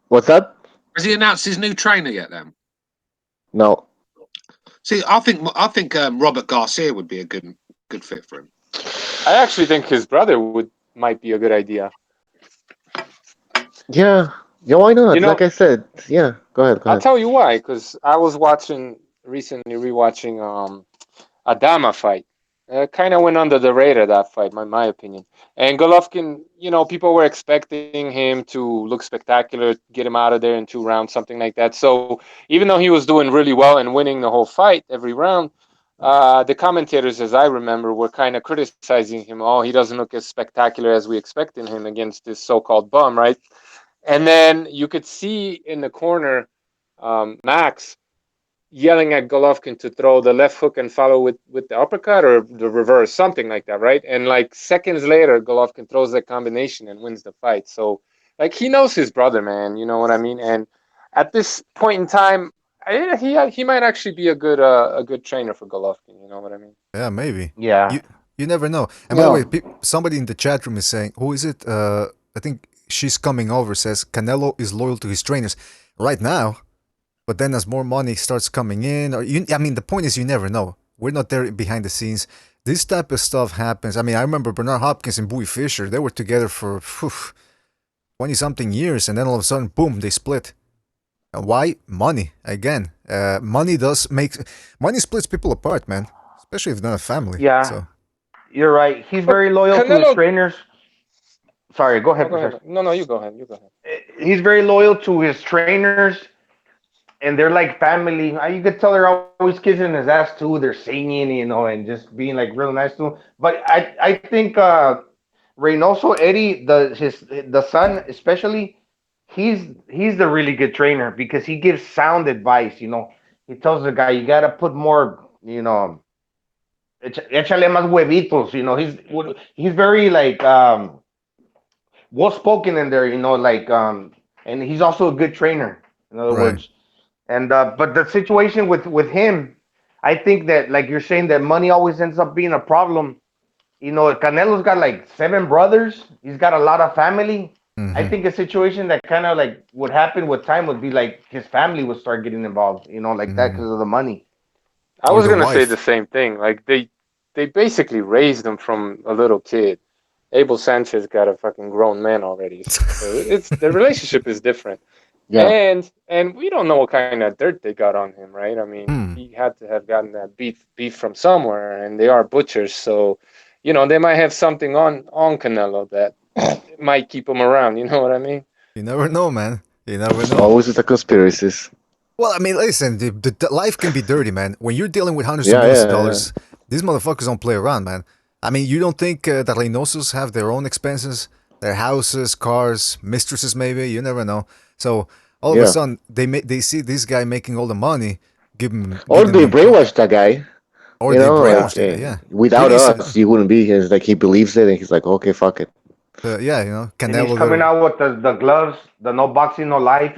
[SPEAKER 4] What's that?
[SPEAKER 11] Has he announced his new trainer yet? Then.
[SPEAKER 4] No.
[SPEAKER 11] See, I think Robert Garcia would be a good fit for him.
[SPEAKER 10] I actually think his brother might be a good idea.
[SPEAKER 4] Yeah. Yeah, why not?
[SPEAKER 10] You know-
[SPEAKER 4] Like I said, yeah. Go ahead.
[SPEAKER 10] I'll tell you why, because I was recently rewatching a Dama fight. Kind of went under the radar, that fight, in my opinion. And Golovkin, you know, people were expecting him to look spectacular, get him out of there in 2 rounds, something like that. So even though he was doing really well and winning the whole fight every round, The commentators, as I remember, were kind of criticizing him. Oh, he doesn't look as spectacular as we expected him against this so-called bum, right? And then you could see in the corner, Max yelling at Golovkin to throw the left hook and follow with the uppercut or the reverse, something like that, right? And like seconds later, Golovkin throws that combination and wins the fight. So like he knows his brother, man. You know what I mean? And at this point in time, he might actually be a good trainer for Golovkin. You know what I mean?
[SPEAKER 9] Yeah, maybe.
[SPEAKER 12] Yeah.
[SPEAKER 9] You never know. And by the way, somebody in the chat room is saying, who is it? I think she's coming over. Says Canelo is loyal to his trainers right now. But then as more money starts coming in, I mean, the point is you never know. We're not there behind the scenes. This type of stuff happens. I mean, I remember Bernard Hopkins and Bowie Fischer. They were together for 20-something years, and then all of a sudden, boom, they split. And why? Money. Again, money splits people apart, man. Especially if they're not a family.
[SPEAKER 12] Yeah,
[SPEAKER 9] So.
[SPEAKER 12] You're right. He's very loyal to his trainers. Sorry, go ahead, Professor.
[SPEAKER 10] No, you go ahead.
[SPEAKER 12] He's very loyal to his trainers. And they're like family. You could tell they're always kissing his ass too. They're singing, and just being like real nice to him. But I think Reynoso Eddie, the son especially, he's the really good trainer because he gives sound advice. He tells the guy you gotta put more. Échale más huevitos. He's very like well spoken in there. And he's also a good trainer. In other words. And but the situation with him, I think that like you're saying that money always ends up being a problem. Canelo's got like 7 brothers. He's got a lot of family. Mm-hmm. I think a situation that kind of like would happen with time would be like his family would start getting involved. That because of the money.
[SPEAKER 10] I was gonna say the same thing. Like they basically raised him from a little kid. Abel Sanchez got a fucking grown man already. So it's the relationship is different. Yeah. And we don't know what kind of dirt they got on him, right? I mean, he had to have gotten that beef from somewhere, and they are butchers, so they might have something on Canelo that might keep him around. You know what I mean?
[SPEAKER 9] You never know, man. You never know.
[SPEAKER 4] Always the conspiracies.
[SPEAKER 9] Well, I mean, listen, the life can be dirty, man. When you're dealing with hundreds of millions of dollars, these motherfuckers don't play around, man. I mean, you don't think that Reynosos have their own expenses, their houses, cars, mistresses, maybe? You never know. So all of a sudden, they see this guy making all the money,
[SPEAKER 4] or they brainwash that guy.
[SPEAKER 9] Or they brainwash that guy, yeah.
[SPEAKER 4] Without us, he wouldn't be here. It's like he believes it, and he's like, okay, fuck it.
[SPEAKER 9] Canelo.
[SPEAKER 12] And he's coming out with the gloves, the no boxing, no life,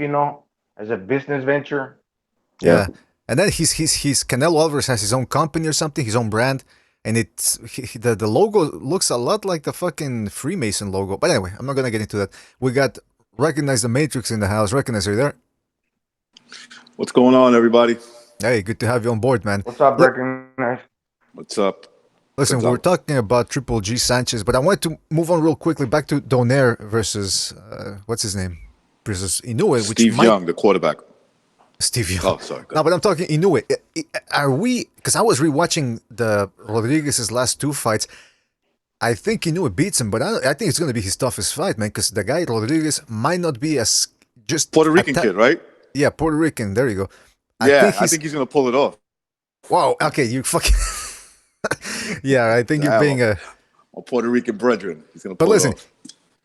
[SPEAKER 12] as a business venture.
[SPEAKER 9] Yeah. And then he's Canelo Alvarez has his own company or something, his own brand. And the logo looks a lot like the fucking Freemason logo. But anyway, I'm not going to get into that. We got Recognize the Matrix in the house. Recognize, are you there?
[SPEAKER 13] What's going on, everybody?
[SPEAKER 9] Hey, good to have you on board, man.
[SPEAKER 12] What's up, Recognize?
[SPEAKER 13] What's up?
[SPEAKER 9] Listen, we're talking about Triple G Sanchez, but I wanted to move on real quickly back to Donaire versus, what's his name? Versus Inoue.
[SPEAKER 13] Steve Young, the quarterback.
[SPEAKER 9] Steve Young.
[SPEAKER 13] Oh, sorry.
[SPEAKER 9] No, but I'm talking Inoue. Are we, because I was rewatching the Rodriguez's last 2 fights. I think Inoue beats him, but I think it's going to be his toughest fight, man, because the guy, Rodriguez, might not be as just...
[SPEAKER 13] Puerto Rican kid, right?
[SPEAKER 9] Yeah, Puerto Rican. There you go.
[SPEAKER 13] I think he's going to pull it off.
[SPEAKER 9] Wow, okay, you fucking... Yeah, I think you're being a
[SPEAKER 13] Puerto Rican brethren. He's going to pull it off.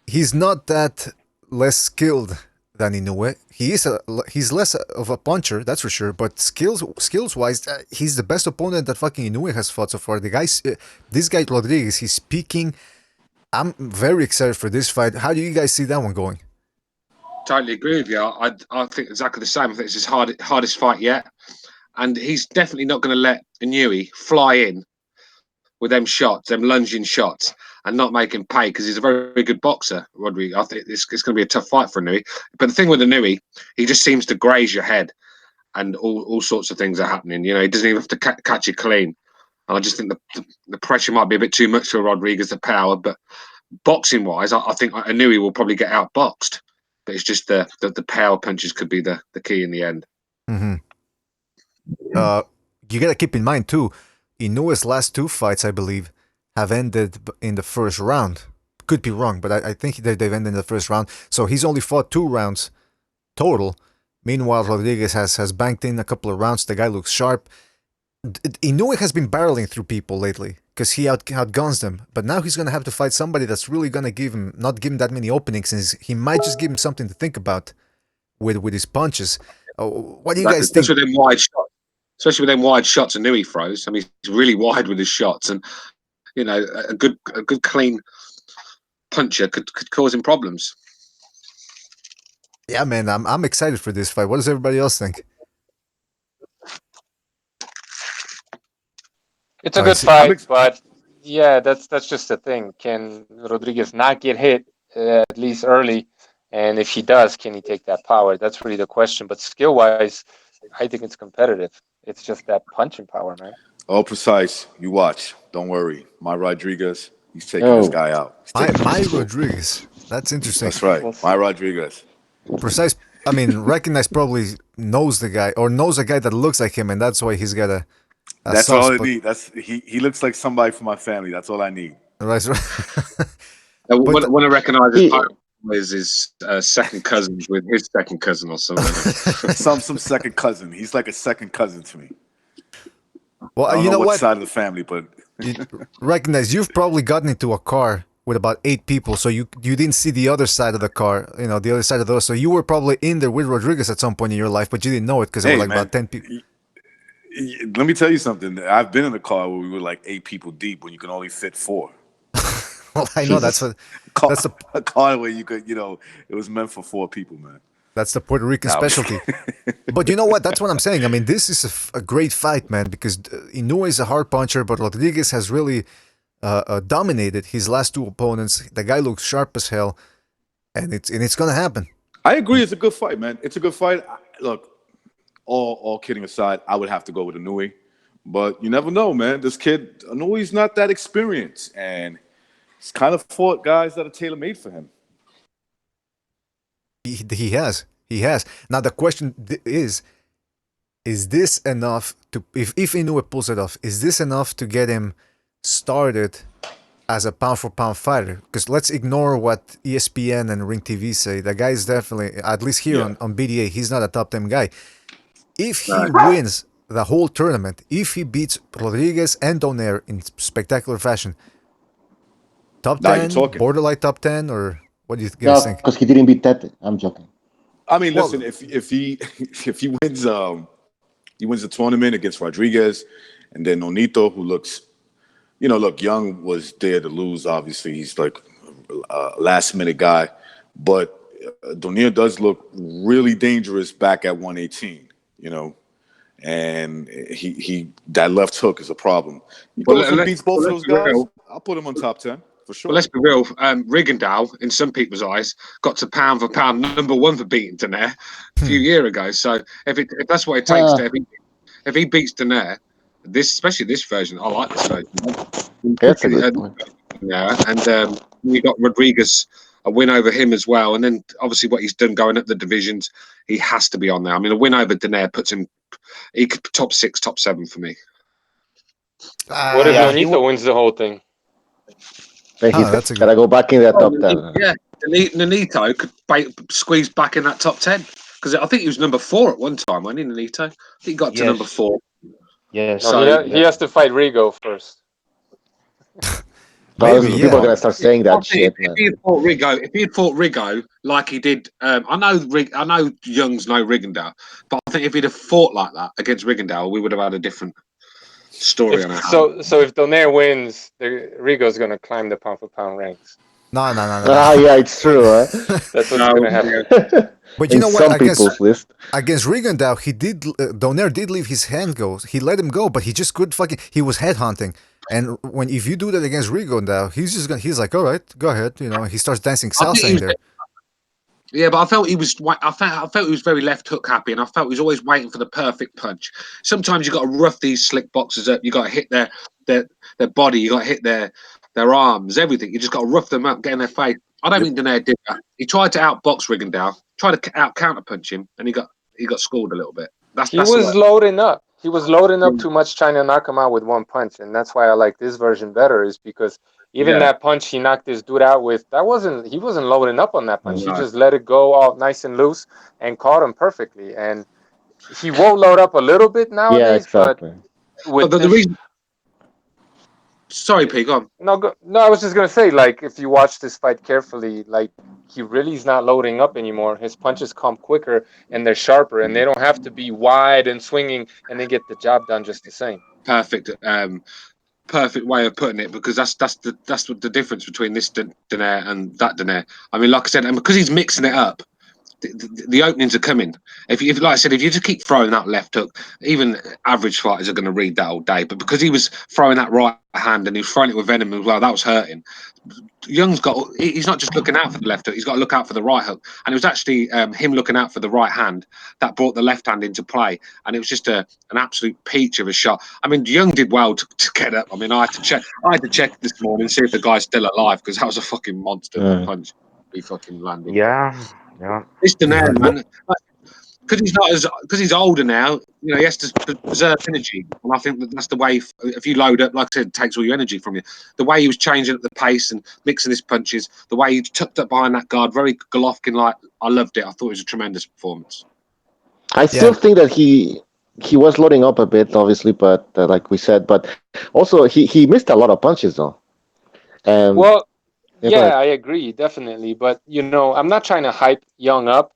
[SPEAKER 9] He's not that less skilled than Inoue. He's less of a puncher, that's for sure. But skills wise, he's the best opponent that fucking Inoue has fought so far. This guy Rodriguez, he's peaking. I'm very excited for this fight. How do you guys see that one going?
[SPEAKER 11] Totally agree with you. I think exactly the same. I think it's his hardest fight yet, and he's definitely not going to let Inoue fly in with them lunging shots, and not make him pay because he's a very, very good boxer, Rodriguez. I think it's going to be a tough fight for Inoue. But the thing with Inoue, he just seems to graze your head, and all sorts of things are happening. He doesn't even have to catch you clean. And I just think the pressure might be a bit too much for Rodriguez, the power. But boxing-wise, I think Inoue will probably get outboxed. But it's just the power punches could be the key in the end.
[SPEAKER 9] Mm-hmm. You got to keep in mind, too, Inoue's last 2 fights, I believe, have ended in the first round. Could be wrong, but I think they've ended in the first round. So he's only fought 2 rounds total. Meanwhile, Rodriguez has banked in a couple of rounds. The guy looks sharp. Inoue has been barreling through people lately because he outguns them. But now he's gonna have to fight somebody that's really gonna not give him that many openings, and he might just give him something to think about with his punches. What do you guys think?
[SPEAKER 11] Especially with them wide shots Inoue he throws. I mean, he's really wide with his shots, and you know, a good clean puncher could cause him problems.
[SPEAKER 9] Yeah, man, I'm excited for this fight. What does everybody else think?
[SPEAKER 10] It's a good fight, but yeah, that's just the thing. Can Rodriguez not get hit at least early? And if he does, can he take that power? That's really the question. But skill-wise, I think it's competitive. It's just that punching power, man.
[SPEAKER 13] All precise. You watch. Don't worry. My Rodriguez, he's taking this guy out.
[SPEAKER 9] My Rodriguez. That's interesting.
[SPEAKER 13] That's right. My Rodriguez.
[SPEAKER 9] Precise. I mean, Recognize probably knows the guy or knows a guy that looks like him, and that's why he's got a
[SPEAKER 13] that's all I need. He looks like somebody from my family. That's all I need.
[SPEAKER 9] Right.
[SPEAKER 11] When I recognize his second cousin with his second cousin or something.
[SPEAKER 13] some second cousin. He's like a second cousin to me.
[SPEAKER 9] Well,
[SPEAKER 13] I don't
[SPEAKER 9] you know
[SPEAKER 13] what side of the family, but
[SPEAKER 9] Recognize you've probably gotten into a car with about 8 people, so you didn't see the other side of the car, the other side of the door. So you were probably in there with Rodriguez at some point in your life, but you didn't know it because there were like about 10 people.
[SPEAKER 13] Let me tell you something. I've been in a car where we were like 8 people deep when you can only fit 4.
[SPEAKER 9] Well, I know that's a
[SPEAKER 13] car where you could, it was meant for 4 people, man.
[SPEAKER 9] That's the Puerto Rican specialty. But you know what? That's what I'm saying. I mean, this is a great fight, man, because Inoue is a hard puncher, but Rodriguez has really dominated his last 2 opponents. The guy looks sharp as hell, and it's gonna happen.
[SPEAKER 13] I agree. It's a good fight, man. It's a good fight. Look, all kidding aside, I would have to go with Inoue, but you never know, man. This kid, Inoue's not that experienced, and he's kind of fought guys that are tailor-made for him.
[SPEAKER 9] He has. Now the question is this enough to if Inoue pulls it off? Is this enough to get him started as a pound-for-pound fighter? Because let's ignore what ESPN and Ring TV say. The guy is definitely, at least here on BDA, he's not a top 10 guy. If he wins the whole tournament, if he beats Rodriguez and Donaire in spectacular fashion, top 10, borderline top 10, or what do you guys think?
[SPEAKER 4] Because he didn't beat Tete. I'm joking.
[SPEAKER 13] I mean, listen, if he wins the tournament against Rodriguez, and then Nonito, who looks, look, Young was there to lose. Obviously, he's like a last-minute guy, but Donaire does look really dangerous back at 118. And he that left hook is a problem. If he beats both of those guys, I'll put him on top 10 for sure.
[SPEAKER 11] Well, let's be real. Rigondeaux, in some people's eyes, got to pound for pound #1 for beating Donaire a few years ago. So if that's what it takes, if he beats Donaire, especially this version, I like this version.
[SPEAKER 4] That's a good point.
[SPEAKER 11] Yeah, and we got Rodriguez a win over him as well, and then obviously what he's done going up the divisions, he has to be on there. I mean, a win over Donaire puts him, he could top 6, top 7 for me.
[SPEAKER 10] What if Nonito wins the whole thing?
[SPEAKER 4] He's gotta go back in that top 10.
[SPEAKER 11] Yeah, Nonito could squeeze back in that top 10 because I think he was number 4 at one time, wasn't he, Nonito? I think he got to number 4.
[SPEAKER 12] Yeah,
[SPEAKER 10] so he has to fight Rigo first.
[SPEAKER 4] People are gonna start saying that shit.
[SPEAKER 11] If he had fought Rigo like he did, I know Young's no Rigondeaux, but I think if he'd have fought like that against Rigondeaux, we would have had a different story on it.
[SPEAKER 10] So if Donaire wins, Rigo's gonna climb the pound-for-pound ranks.
[SPEAKER 9] No.
[SPEAKER 4] Yeah, it's true.
[SPEAKER 10] That's what's gonna happen.
[SPEAKER 9] But you know what? Against Rigondeaux, Donaire did leave his hand go. He let him go, but he just couldn't he was headhunting. And if you do that against Rigondeaux, he's like, all right, go ahead. He starts dancing salsa in there.
[SPEAKER 11] Yeah, but I felt he was very left hook happy, and I felt he was always waiting for the perfect punch. Sometimes you got to rough these slick boxers up. You got to hit their body. You got to hit their arms, everything. You just got to rough them up, get in their face. I don't think Donaire did that. He tried to outbox Rigondeaux, tried to out counterpunch him, and he got scored a little bit. He was
[SPEAKER 10] loading up. He was loading up too much, trying to knock him out with one punch, and that's why I like this version better. Is because even that punch he knocked this dude out with, he wasn't loading up on that punch. He just let it go all nice and loose and caught him perfectly. And he won't load up a little bit nowadays, but with
[SPEAKER 11] the reason. Sorry, P, go on.
[SPEAKER 10] No, I was just gonna say, like, if you watch this fight carefully, like, he really is not loading up anymore. His punches come quicker and they're sharper, and they don't have to be wide and swinging, and they get the job done just the same.
[SPEAKER 11] Perfect, perfect way of putting it, because that's what the difference between this Donaire and that Donaire. I mean, like I said, and because he's mixing it up, the openings are coming. If like I said, if you just keep throwing that left hook, even average fighters are going to read that all day. But because he was throwing that right hand and he was throwing it with venom as well, that was hurting. He's not just looking out for the left hook, he's got to look out for the right hook. And it was actually him looking out for the right hand that brought the left hand into play. And it was just an absolute peach of a shot. I mean, Young did well to get up. I mean, I had to check this morning, see if the guy's still alive, because that was a fucking monster punch he fucking landed.
[SPEAKER 12] Yeah.
[SPEAKER 11] It's Donaire, man. Because he's older now, you know, he has to preserve energy, and I think that's the way. If you load up, like I said, it takes all your energy from you. The way he was changing at the pace and mixing his punches, the way he tucked up behind that guard, very Golovkin like. I loved it. I thought it was a tremendous performance.
[SPEAKER 4] I still think that he was loading up a bit, obviously, but like we said, but also he missed a lot of punches though.
[SPEAKER 10] Well, yeah, I agree, definitely. But you know, I'm not trying to hype Young up,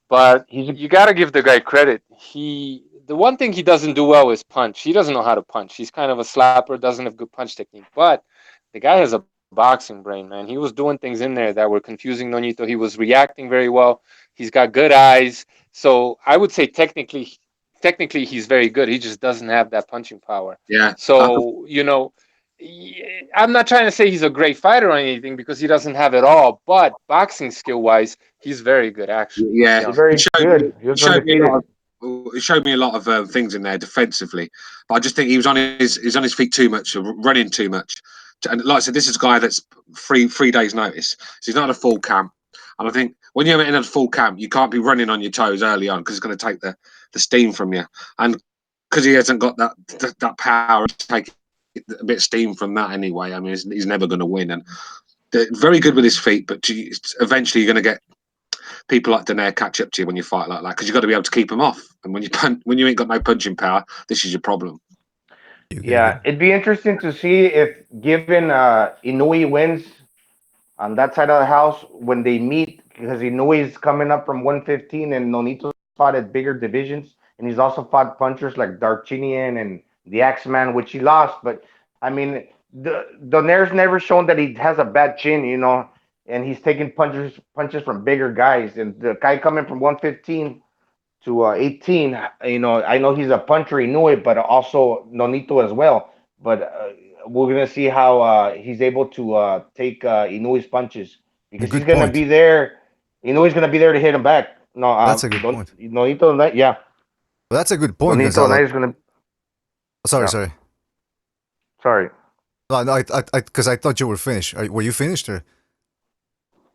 [SPEAKER 10] but you got to give the guy credit. The one thing he doesn't do well is punch. He doesn't know how to punch. He's kind of a slapper, doesn't have good punch technique. But the guy has a boxing brain, man. He was doing things in there that were confusing Nonito. He was reacting very well. He's got good eyes. So I would say technically he's very good. He just doesn't have that punching power.
[SPEAKER 11] Yeah.
[SPEAKER 10] So, you know, I'm not trying to say he's a great fighter or anything, because he doesn't have it all, but boxing skill wise, he's very good actually.
[SPEAKER 11] Yeah,
[SPEAKER 12] he's very good.
[SPEAKER 11] It showed me a lot of things in there defensively, but I just think he was on his feet too much, running too much. And like I said, this is a guy that's 3 days notice, so he's not a full camp. And I think when you're in a full camp, you can't be running on your toes early on, because it's going to take the steam from you. And because he hasn't got that power to take a bit of steam from that anyway, I mean, he's never going to win. And they're very good with his feet, but eventually you're going to get people like Donaire catch up to you when you fight like that, because you've got to be able to keep them off. And when you ain't got no punching power, this is your problem.
[SPEAKER 12] Yeah, it'd be interesting to see if, given Inoue wins on that side of the house, when they meet, because Inoue's coming up from 115 and Nonito fought at bigger divisions, and he's also fought punchers like Darchinian and the Axeman, which he lost. But I mean, Donaire's never shown that he has a bad chin, you know, and he's taking punches from bigger guys. And the guy coming from 115 to 18, you know, I know he's a puncher, Inoue, but also Nonito as well. But we're gonna see how he's able to take Inoue's punches, because he's gonna be there. Inoue's gonna be there to hit him back. No,
[SPEAKER 9] that's a good point.
[SPEAKER 12] Nonito, yeah.
[SPEAKER 9] Well, that's a good point.
[SPEAKER 12] Nonito is gonna.
[SPEAKER 9] Sorry. No, because I thought you were finished. Were you finished or?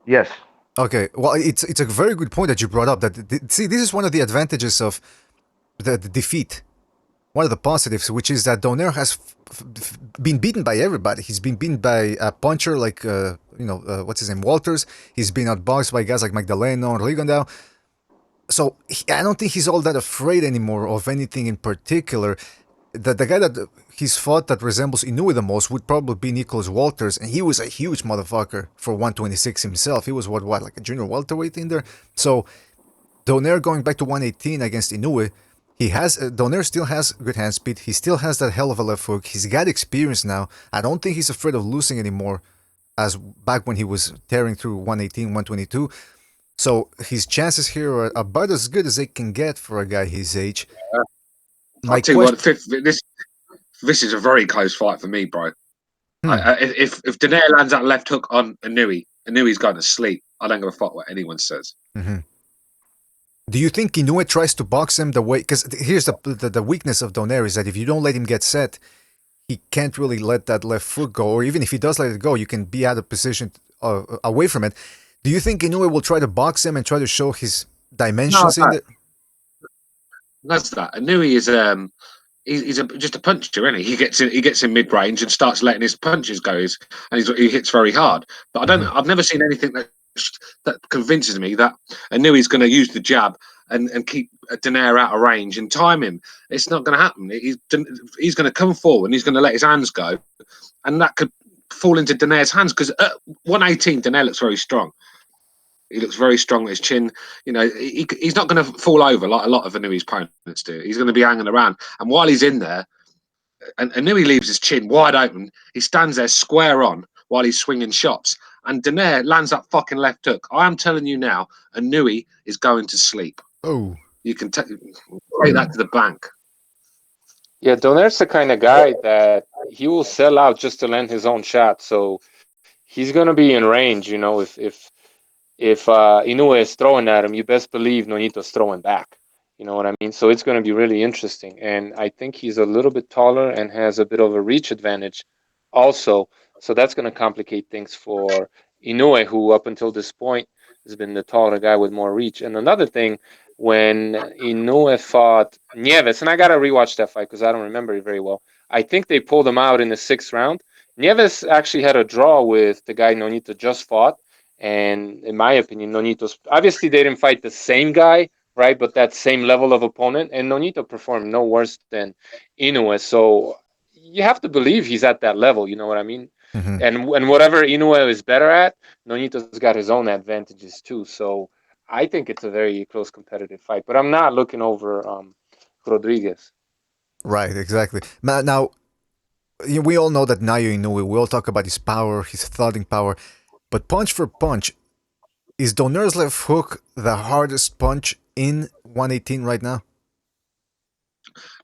[SPEAKER 12] Yes.
[SPEAKER 9] Okay. Well, it's a very good point that you brought up. See, this is one of the advantages of the defeat. One of the positives, which is that Donaire has been beaten by everybody. He's been beaten by a puncher like what's his name, Walters. He's been outboxed by guys like Magdaleno and Rigondeaux. So I don't think he's all that afraid anymore of anything in particular. The guy that he's fought that resembles Inoue the most would probably be Nicholas Walters, and he was a huge motherfucker for 126 himself. He was what like a junior welterweight in there. So Donaire going back to 118 against Inoue, Donaire still has good hand speed. He still has that hell of a left hook. He's got experience now. I don't think he's afraid of losing anymore, as back when he was tearing through 118, 122. So his chances here are about as good as they can get for a guy his age.
[SPEAKER 11] I'll tell you what, this is a very close fight for me, bro. If Donaire lands that left hook on Inoue's going to sleep. I don't give a fuck what anyone says.
[SPEAKER 9] Mm-hmm. Do you think Inoue tries to box him the way? Because here's the weakness of Donaire is that if you don't let him get set, he can't really let that left foot go. Or even if he does let it go, you can be out of position away from it. Do you think Inoue will try to box him and try to show his dimensions in it?
[SPEAKER 11] That's that. Inoue is he's just a puncher, isn't he? He gets in mid range and starts letting his punches go, and he hits very hard. But I've never seen anything that convinces me that Inoue's going to use the jab and keep Donaire out of range and time him. It's not going to happen. He's going to come forward and he's going to let his hands go, and that could fall into Donaire's hands because at 118, Donaire looks very strong. He looks very strong with his chin. You know, he's not going to fall over like a lot of Inouye's opponents do. He's going to be hanging around, and while he's in there, and Inoue leaves his chin wide open, he stands there square on while he's swinging shots. And Donaire lands that fucking left hook. I am telling you now, Inoue is going to sleep.
[SPEAKER 9] Oh.
[SPEAKER 11] You can take that to the bank.
[SPEAKER 10] Yeah, Donaire's the kind of guy that he will sell out just to land his own shot. So he's going to be in range, you know. If Inoue is throwing at him, you best believe Nonito's throwing back. You know what I mean? So it's going to be really interesting. And I think he's a little bit taller and has a bit of a reach advantage also. So that's going to complicate things for Inoue, who up until this point has been the taller guy with more reach. And another thing, when Inoue fought Nieves, and I got to rewatch that fight because I don't remember it very well. I think they pulled him out in the 6th round. Nieves actually had a draw with the guy Nonito just fought. And in my opinion, Nonito's obviously they didn't fight the same guy, right? But that same level of opponent, and Nonito performed no worse than Inoue. So you have to believe he's at that level. You know what I mean?
[SPEAKER 9] Mm-hmm.
[SPEAKER 10] And whatever Inoue is better at, Nonito's got his own advantages too. So I think it's a very close competitive fight. But I'm not looking over Rodriguez.
[SPEAKER 9] Right, exactly. Now, we all know that Naoya Inoue, we all talk about his power, his thudding power, but punch for punch, is Donaire's left hook the hardest punch in 118 right now?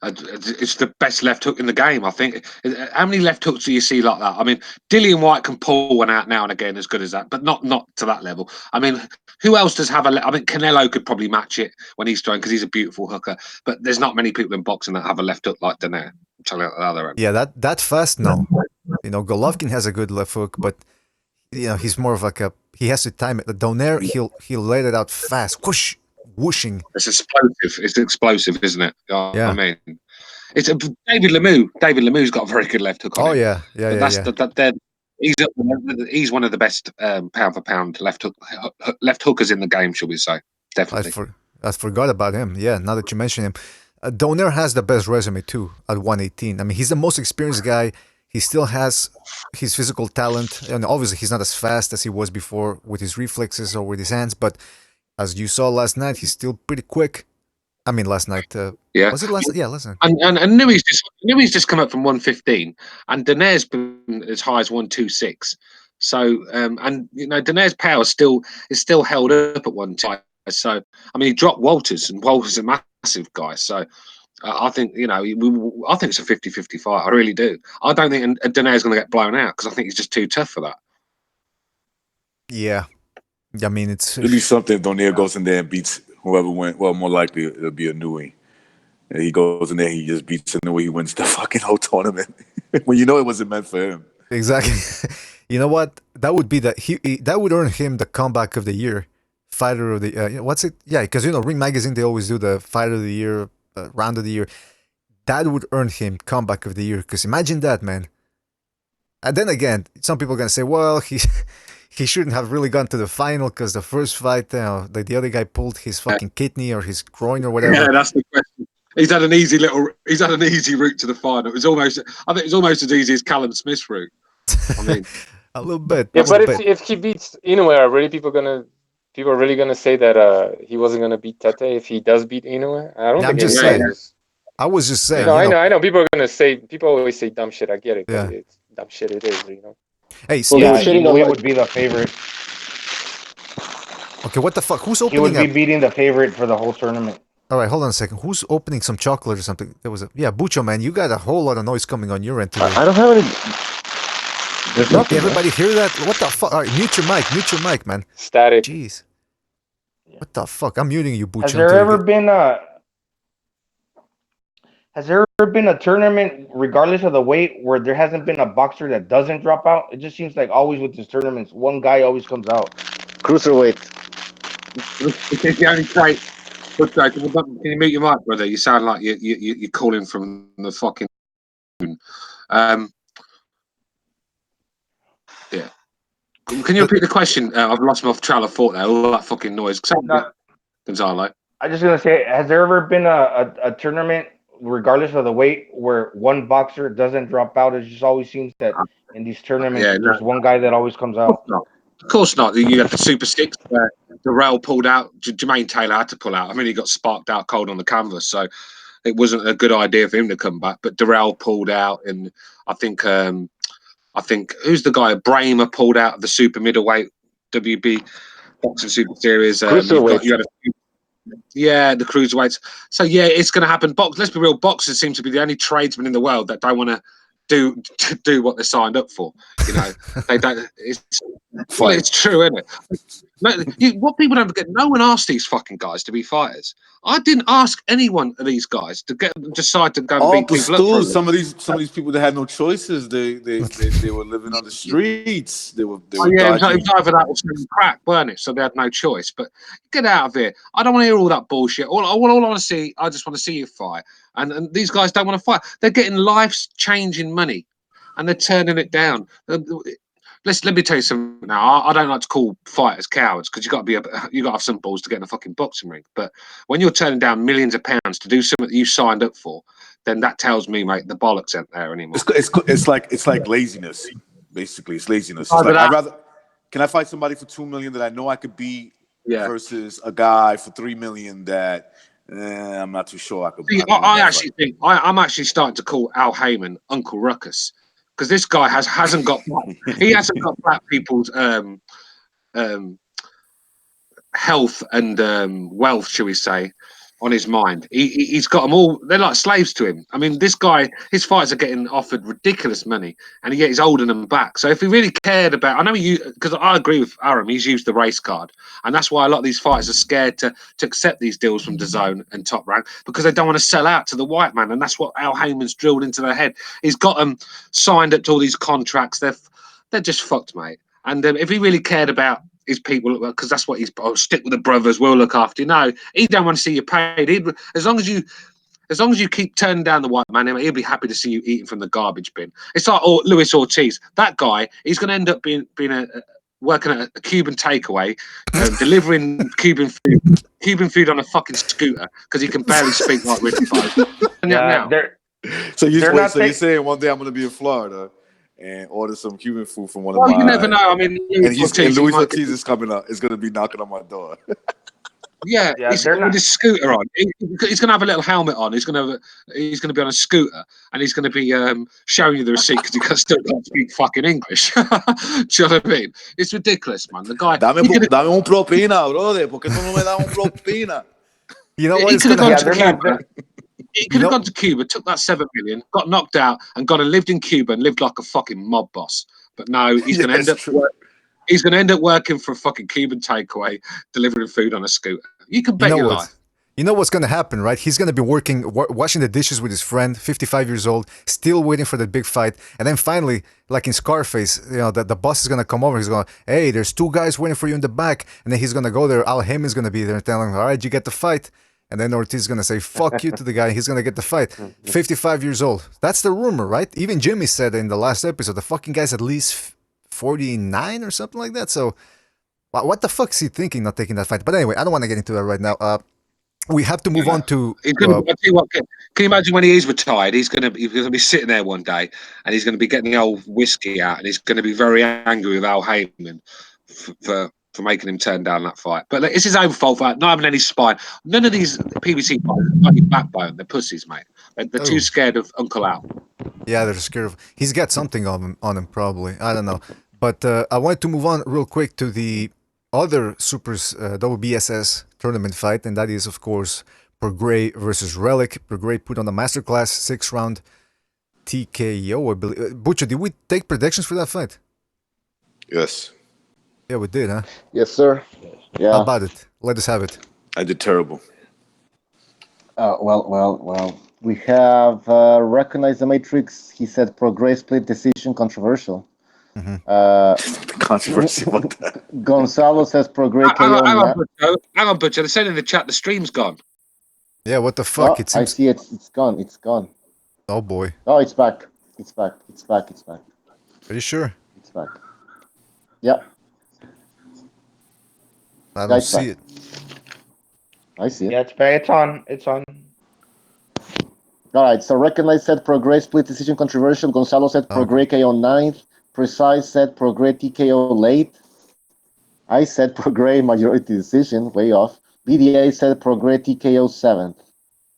[SPEAKER 11] It's the best left hook in the game, I think. How many left hooks do you see like that? I mean, Dillian White can pull one out now and again as good as that, but not to that level. I mean, who else does have I mean, Canelo could probably match it when he's throwing because he's a beautiful hooker, but there's not many people in boxing that have a left hook like Donaire. I'm telling you at the other end.
[SPEAKER 9] Yeah, that fast, no. You know, Golovkin has a good left hook, but you know, he's more of like he has to time it. The Donaire, he'll let it out fast. Whoosh, whooshing.
[SPEAKER 11] It's explosive. It's explosive, isn't it?
[SPEAKER 9] Yeah.
[SPEAKER 11] I mean, it's David Lemieux. David Lemieux's got a very good left hook on him.
[SPEAKER 9] Yeah.
[SPEAKER 11] He's one of the best pound for pound left hookers in the game, shall we say? Definitely.
[SPEAKER 9] I forgot about him. Yeah, now that you mention him, Donaire has the best resume too at 118. I mean, he's the most experienced guy. He still has his physical talent, and obviously he's not as fast as he was before with his reflexes or with his hands. But as you saw last night, he's still pretty quick. I mean, last night.
[SPEAKER 11] Yeah.
[SPEAKER 9] Was it last night? Yeah, last night.
[SPEAKER 11] And Inouye's just come up from 115, and Donaire's been as high as 126. So, and you know, Donaire's power is still held up at one time. So, I mean, he dropped Walters, and Walters is a massive guy. So, I think, you know, I think it's a 50-50 fight. I really do. I don't think Donaire's going to get blown out because I think he's just too tough for that.
[SPEAKER 9] Yeah. I mean,
[SPEAKER 13] it'll be something if Donaire goes in there and beats whoever went. Well, more likely it'll be Inoue. And he goes in there, he just beats Inoue, he wins the fucking whole tournament. When you know it wasn't meant for him.
[SPEAKER 9] Exactly. You know what? That would be that would earn him the comeback of the year, fighter of the what's it? Yeah, because you know, Ring Magazine, they always do the fighter of the year, round of the year. That would earn him comeback of the year. Because imagine that, man. And then again, some people are gonna say, well, he shouldn't have really gone to the final because the first fight, the other guy pulled his fucking kidney or his groin or whatever.
[SPEAKER 11] Yeah, that's the question. He's had an easy route to the final. I think it's almost as easy as Callum Smith's route. I mean,
[SPEAKER 9] a little bit.
[SPEAKER 10] Yeah, but if he beats Inoue, are people really gonna say that he wasn't gonna beat Tete if he does beat Inoue? I don't think.
[SPEAKER 9] I'm just saying. I was just saying.
[SPEAKER 10] No, I know. People are gonna say. People always say dumb shit. I get it. Yeah. But it's dumb shit. It is. You know.
[SPEAKER 9] Hey,
[SPEAKER 12] Inoue would be the favorite.
[SPEAKER 9] Okay, what the fuck? Who's opening?
[SPEAKER 12] He would be beating the favorite for the whole tournament.
[SPEAKER 9] All right, hold on a second. Who's opening some chocolate or something? There was Bucho, man. You got a whole lot of noise coming on your end today.
[SPEAKER 4] I don't have any. There's nothing.
[SPEAKER 9] Everybody hear that? What the fuck? All right, mute your mic, man.
[SPEAKER 10] Static.
[SPEAKER 9] Jeez. What the fuck? I'm muting you, Bucho.
[SPEAKER 12] Has there ever been a tournament, regardless of the weight, where there hasn't been a boxer that doesn't drop out? It just seems like always with these tournaments, one guy always comes out.
[SPEAKER 4] Cruiserweight.
[SPEAKER 11] It's the only trait. Can you mute your mic, brother? You sound like you're calling from the fucking. Yeah. Can you repeat the question? I've lost my trail of thought there. All that fucking noise. Gonzalo.
[SPEAKER 12] I'm just gonna say, has there ever been a tournament, regardless of the weight, where one boxer doesn't drop out? It just always seems that in these tournaments,
[SPEAKER 11] Yeah, no,
[SPEAKER 12] there's one guy that always comes
[SPEAKER 11] of course
[SPEAKER 12] out.
[SPEAKER 11] not. Of course not. You had the Super Six where Darrell pulled out. Jermaine Taylor had to pull out. I mean, he got sparked out cold on the canvas, so it wasn't a good idea for him to come back. But Darrell pulled out, and I think who's the guy? Bramer pulled out of the super middleweight WB Boxing Super Series.
[SPEAKER 4] Cruiserweight.
[SPEAKER 11] You had yeah, the cruiserweights. So yeah, it's going to happen. Let's be real. Boxers seem to be the only tradesmen in the world that don't want to do what they're signed up for. You know, they don't. It's true, isn't it? No, what people don't forget, no one asked these fucking guys to be fighters. I didn't ask any one of these guys to decide to go and beat people up.
[SPEAKER 13] Some of these people that had no choices, they were living on the streets. They were
[SPEAKER 11] it was either that or selling crack, weren't it? So they had no choice. But get out of here. I don't want to hear all that bullshit. All I want to see, I just want to see you fight. And these guys don't want to fight. They're getting life-changing money, and they're turning it down. Let me tell you something now. I don't like to call fighters cowards because you got to have some balls to get in a fucking boxing ring. But when you're turning down millions of pounds to do something that you signed up for, then that tells me, mate, the bollocks ain't there anymore.
[SPEAKER 13] It's like laziness. Basically, it's laziness. It's like can I fight somebody for $2 million that I know I could beat versus a guy for $3 million that I'm not too sure I could.
[SPEAKER 11] I actually think I'm actually starting to call Al Heyman Uncle Ruckus. Because this guy hasn't got black people's health and wealth, shall we say, on his mind. He's got them all. They're like slaves to him. I mean, this guy, his fighters are getting offered ridiculous money, and yet he's holding them back. So if he really cared about, I know because I agree with Aram, he's used the race card, and that's why a lot of these fighters are scared to accept these deals from DAZN and Top Rank because they don't want to sell out to the white man, and that's what Al Heyman's drilled into their head. He's got them signed up to all these contracts. They're just fucked, mate. And if he really cared about his people, because that's what he's stick with the brothers, we'll look after you. No, he don't want to see you paid. As long as you keep turning down the white man, he'll be happy to see you eating from the garbage bin. It's like Luis Ortiz. That guy, he's going to end up being working at a Cuban takeaway, delivering Cuban food on a fucking scooter because he can barely speak like Ricky
[SPEAKER 13] So you're saying one day I'm going to be in Florida and order some Cuban food from one of my.
[SPEAKER 11] You never know. I mean,
[SPEAKER 13] Luis Ortiz is coming up. Is going to be knocking on my door.
[SPEAKER 11] Yeah, he's with his scooter on. He's going to have a little helmet on. He's going to be on a scooter, and he's going to be showing you the receipt because he still can't speak fucking English. Do you know what I mean? It's ridiculous, man. The guy.
[SPEAKER 13] Dame un propina, brother. ¿Por qué tú no me das un propina?
[SPEAKER 9] You know what?
[SPEAKER 11] He could have gone to Cuba. He could have gone to Cuba, took that $7 million, got knocked out, and gone and lived in Cuba and lived like a fucking mob boss. But no, he's going to end up. He's going to end up working for a fucking Cuban takeaway, delivering food on a scooter. You can bet your life.
[SPEAKER 9] You know what's going to happen, right? He's going to be washing the dishes with his friend, 55 years old, still waiting for that big fight. And then finally, like in Scarface, the boss is going to come over. He's going, hey, there's 2 guys waiting for you in the back. And then he's going to go there. Al Heyman's going to be there and telling him, all right, you get the fight. And then Ortiz is going to say, fuck you to the guy. He's going to get the fight. 55 years old. That's the rumor, right? Even Jimmy said in the last episode, the fucking guy's at least 49 or something like that. So what the fuck is he thinking not taking that fight? But anyway, I don't want to get into that right now. We have to move on to.
[SPEAKER 11] I'll tell you what, can you imagine when he is retired? He's going to be sitting there one day, and he's going to be getting the old whiskey out, and he's going to be very angry with Al Heyman for making him turn down that fight. But it's his own fault for not having any spine. None of these PBC fighters have any backbone. They're pussies, mate. They're too scared of Uncle Al.
[SPEAKER 9] Yeah, they're scared of. He's got something on him probably. I don't know. But I wanted to move on real quick to the other Supers WBSS tournament fight, and that is, of course, Prograis versus Relikh. Prograis put on a masterclass 6-round TKO, I believe. Butcher, did we take predictions for that fight?
[SPEAKER 13] Yes.
[SPEAKER 9] Yeah, we did, huh?
[SPEAKER 4] Yes, sir. Yeah.
[SPEAKER 9] How about it? Let us have it.
[SPEAKER 13] I did terrible.
[SPEAKER 4] Well. We have recognized the Matrix. He said Prograis split decision controversial.
[SPEAKER 13] Controversy about that.
[SPEAKER 4] Gonzalo says Prograis KO.
[SPEAKER 11] Hang on, Butcher. They said in the chat the stream's gone.
[SPEAKER 9] Yeah, what the fuck?
[SPEAKER 4] Oh, I see it. It's gone. It's gone.
[SPEAKER 9] Oh boy.
[SPEAKER 4] Oh, it's back. It's back.
[SPEAKER 9] Are you sure?
[SPEAKER 4] It's back. Yeah.
[SPEAKER 9] I don't see it.
[SPEAKER 4] I see it.
[SPEAKER 12] Yeah, it's back. It's on. It's on.
[SPEAKER 4] All right, so Recognize said Prograis split decision controversial. Gonzalo said Prograis KO 9th. Precise said Prograis TKO late. I said Prograis majority decision, way off. BDA said Prograis TKO 7th.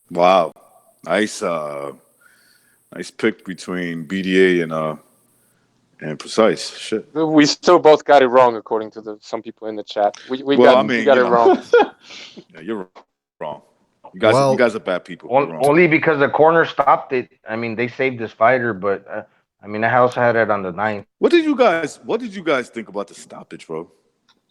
[SPEAKER 13] Wow. Nice pick between BDA and Precise. Shit.
[SPEAKER 10] We still both got it wrong, according to some people in the chat. We got it wrong.
[SPEAKER 13] Yeah, you're wrong. You guys are bad people.
[SPEAKER 12] Only because the corner stopped it. I mean, they saved this fighter, but I mean, I also had it on the 9th.
[SPEAKER 13] What did you guys think about the stoppage, bro?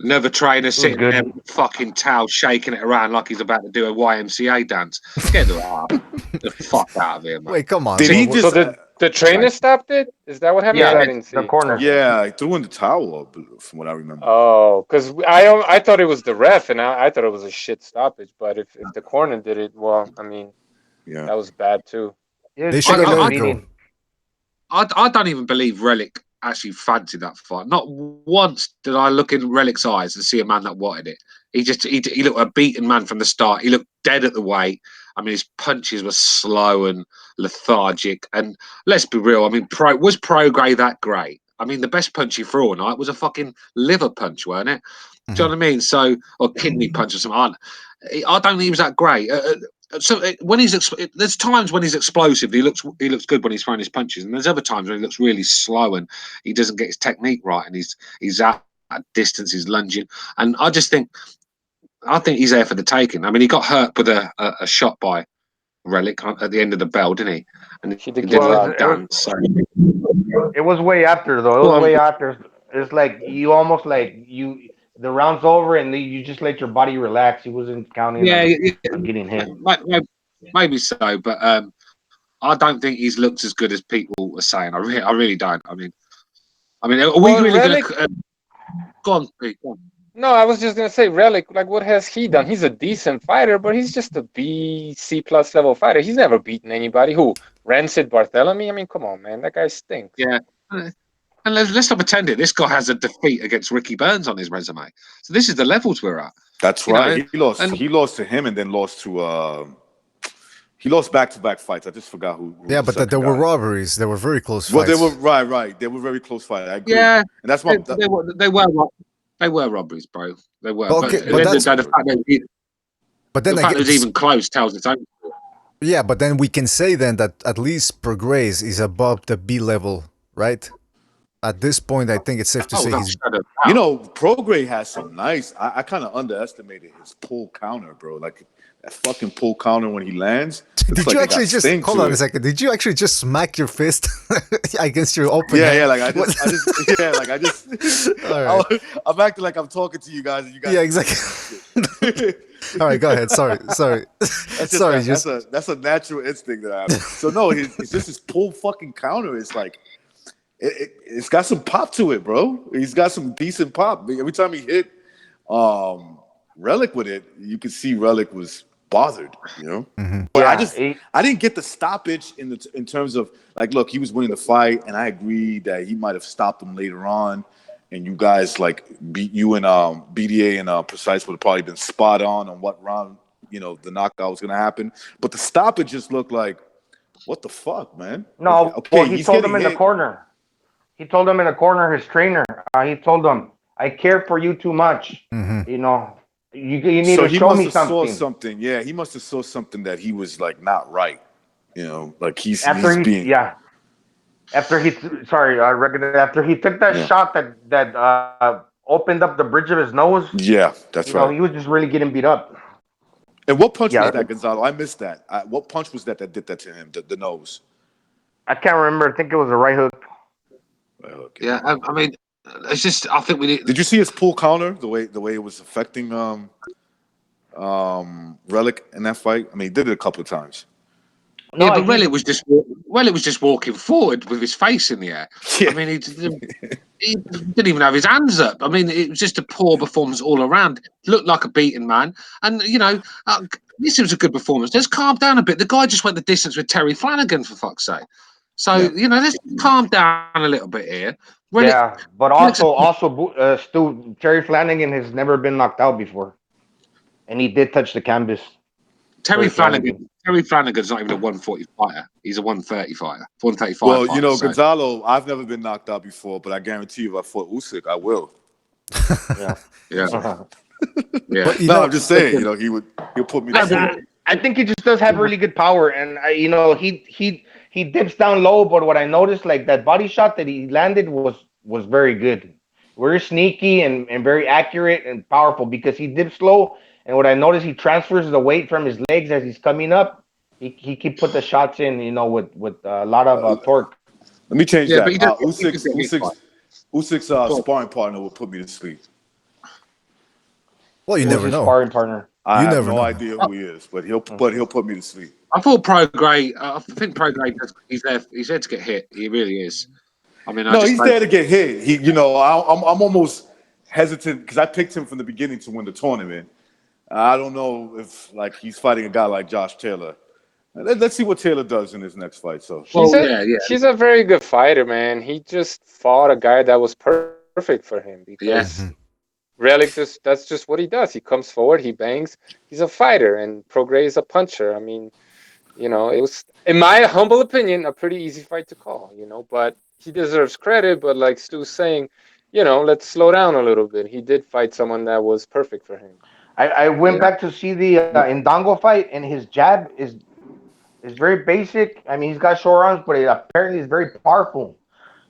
[SPEAKER 11] Another trainer sitting there with a fucking towel, shaking it around like he's about to do a YMCA dance. Get the fuck out of here, man.
[SPEAKER 9] Wait, come on.
[SPEAKER 13] Did he just?
[SPEAKER 10] So the trainer stopped it? Is that what happened?
[SPEAKER 11] Yeah,
[SPEAKER 10] I didn't see
[SPEAKER 12] the corner.
[SPEAKER 13] Yeah, he threw in the towel, from what I remember.
[SPEAKER 10] Oh, because I thought it was the ref, and I thought it was a shit stoppage. But if the corner did it, well, I mean,
[SPEAKER 13] yeah,
[SPEAKER 10] that was bad too.
[SPEAKER 9] They should have let it go.
[SPEAKER 11] I don't even believe Relikh actually fancied that fight. Not once did I look in Relikh's eyes and see a man that wanted it. He looked a beaten man from the start. He looked dead at the weight. I mean, his punches were slow and lethargic. And let's be real. I mean, was Prograis that great? I mean, the best punch he threw all night was a fucking liver punch, weren't it? Do you know what I mean? So, or kidney punch or something. I don't think he was that great. So when there's times when he's explosive, he looks good when he's throwing his punches, and there's other times when he looks really slow and he doesn't get his technique right, and he's out at distance, he's lunging, and I think he's there for the taking. I mean, he got hurt with a shot by Relikh at the end of the bell, didn't he? And he did a dance. So.
[SPEAKER 12] It was way after though. It was way after. It's like you almost the round's over and you just let your body relax. He wasn't counting on getting hit.
[SPEAKER 11] Maybe so, but I don't think he's looked as good as people are saying. I really don't. I mean, are we really going to go on, Pete? Go on.
[SPEAKER 10] No, I was just gonna say Relikh. Like, what has he done? He's a decent fighter, but he's just a B, C+ level fighter. He's never beaten anybody. Who? Rancid Barthelemyv? I mean, come on, man, that guy stinks.
[SPEAKER 11] Yeah. And let's not pretend it. This guy has a defeat against Ricky Burns on his resume. So this is the levels we're at.
[SPEAKER 13] That's right. He lost to him and then lost to he lost back-to-back fights. I just forgot who
[SPEAKER 9] yeah, but there were robberies. They were very close fights.
[SPEAKER 13] Well, they were right. They were very close fights. I agree.
[SPEAKER 11] Yeah,
[SPEAKER 13] and that's what
[SPEAKER 11] they were robberies, bro. They were.
[SPEAKER 9] Okay,
[SPEAKER 11] but the fact that it was even close tells its own.
[SPEAKER 9] Yeah, but then we can say then that at least Prograis is above the B level, right? At this point, I think it's safe to say he's.
[SPEAKER 13] Prograis has some nice. I kind of underestimated his pull counter, bro. Like that fucking pull counter when he lands.
[SPEAKER 9] Did you actually just hold on a second? Did you actually just smack your fist against your open hand?
[SPEAKER 13] Yeah. Like I just. All right. I'm acting like I'm talking to you guys, and you guys.
[SPEAKER 9] Yeah, exactly. All right, go ahead. Sorry.
[SPEAKER 13] That's a natural instinct that I have. So no, it's just his pull fucking counter. It's like. It's got some pop to it, bro. He's got some decent pop. Every time he hit Relikh with it, you could see Relikh was bothered,
[SPEAKER 9] Mm-hmm.
[SPEAKER 13] But I didn't get the stoppage in terms of like, look, he was winning the fight, and I agree that he might have stopped him later on, and you guys like you and BDA and Precise would have probably been spot on what round the knockout was gonna happen. But the stoppage just looked like, what the fuck, man?
[SPEAKER 12] No, well, he told him in the corner. He told him in the corner, his trainer. He told him, "I care for you too much.
[SPEAKER 9] Mm-hmm.
[SPEAKER 12] You need to show me
[SPEAKER 13] something." Yeah, he must have saw something that he was like not right. Like
[SPEAKER 12] after he took that shot that opened up the bridge of his nose.
[SPEAKER 13] Yeah, that's right.
[SPEAKER 12] He was just really getting beat up.
[SPEAKER 13] And what punch was that, Gonzalo? I missed that. What punch was that did that to him? The nose.
[SPEAKER 12] I can't remember. I think it was a right hook.
[SPEAKER 13] Okay.
[SPEAKER 11] Yeah, I mean, it's just. I think we need.
[SPEAKER 13] Did you see his pull counter? The way it was affecting Relikh in that fight. I mean, he did it a couple of times.
[SPEAKER 11] No, yeah, but Relikh was just walking forward with his face in the air. Yeah. I mean, he didn't even have his hands up. I mean, it was just a poor performance all around. Looked like a beaten man, and this was a good performance. Let's calm down a bit. The guy just went the distance with Terry Flanagan, for fuck's sake. So let's calm down a little bit here.
[SPEAKER 12] But also, Stu, Terry Flanagan has never been knocked out before, and he did touch the canvas.
[SPEAKER 11] Terry Flanagan's not even a 140 fighter. He's a 130 fighter. 135
[SPEAKER 13] Well,
[SPEAKER 11] fighter,
[SPEAKER 13] you know,
[SPEAKER 11] so.
[SPEAKER 13] Gonzalo, I've never been knocked out before, but I guarantee you if I fought Usyk, I will.
[SPEAKER 12] Yeah.
[SPEAKER 11] Yeah.
[SPEAKER 9] But,
[SPEAKER 13] No, I'm just saying, you know, he'll put me to sleep.
[SPEAKER 12] I think he just does have really good power, and you know, he dips down low. But what I noticed, like that body shot that he landed was very good, very sneaky and very accurate and powerful because he dips low. And what I noticed, he transfers the weight from his legs as he's coming up. He can put the shots in, you know, with a lot of torque.
[SPEAKER 13] Let me change that.
[SPEAKER 11] But
[SPEAKER 13] Usyk's sparring partner will put me to sleep.
[SPEAKER 9] Well, you never know.
[SPEAKER 12] Sparring partner.
[SPEAKER 13] I have no idea who he is, but he'll put me to sleep.
[SPEAKER 11] I thought Prograis. I think Prograis. He's there to get hit. He really is. I mean,
[SPEAKER 13] he's there to get hit. I'm almost hesitant because I picked him from the beginning to win the tournament. I don't know if he's fighting a guy like Josh Taylor. Let's see what Taylor does in his next fight. So
[SPEAKER 10] she's a very good fighter, man. He just fought a guy that was perfect for him because Relikh that's just what he does. He comes forward, he bangs. He's a fighter, and Prograis is a puncher. I mean, you know, it was, in my humble opinion, a pretty easy fight to call. You know, but he deserves credit. But like Stu's saying, you know, let's slow down a little bit. He did fight someone that was perfect for him.
[SPEAKER 12] I went back to see the Indongo fight, and his jab is very basic. I mean, he's got short arms, but it apparently is very powerful.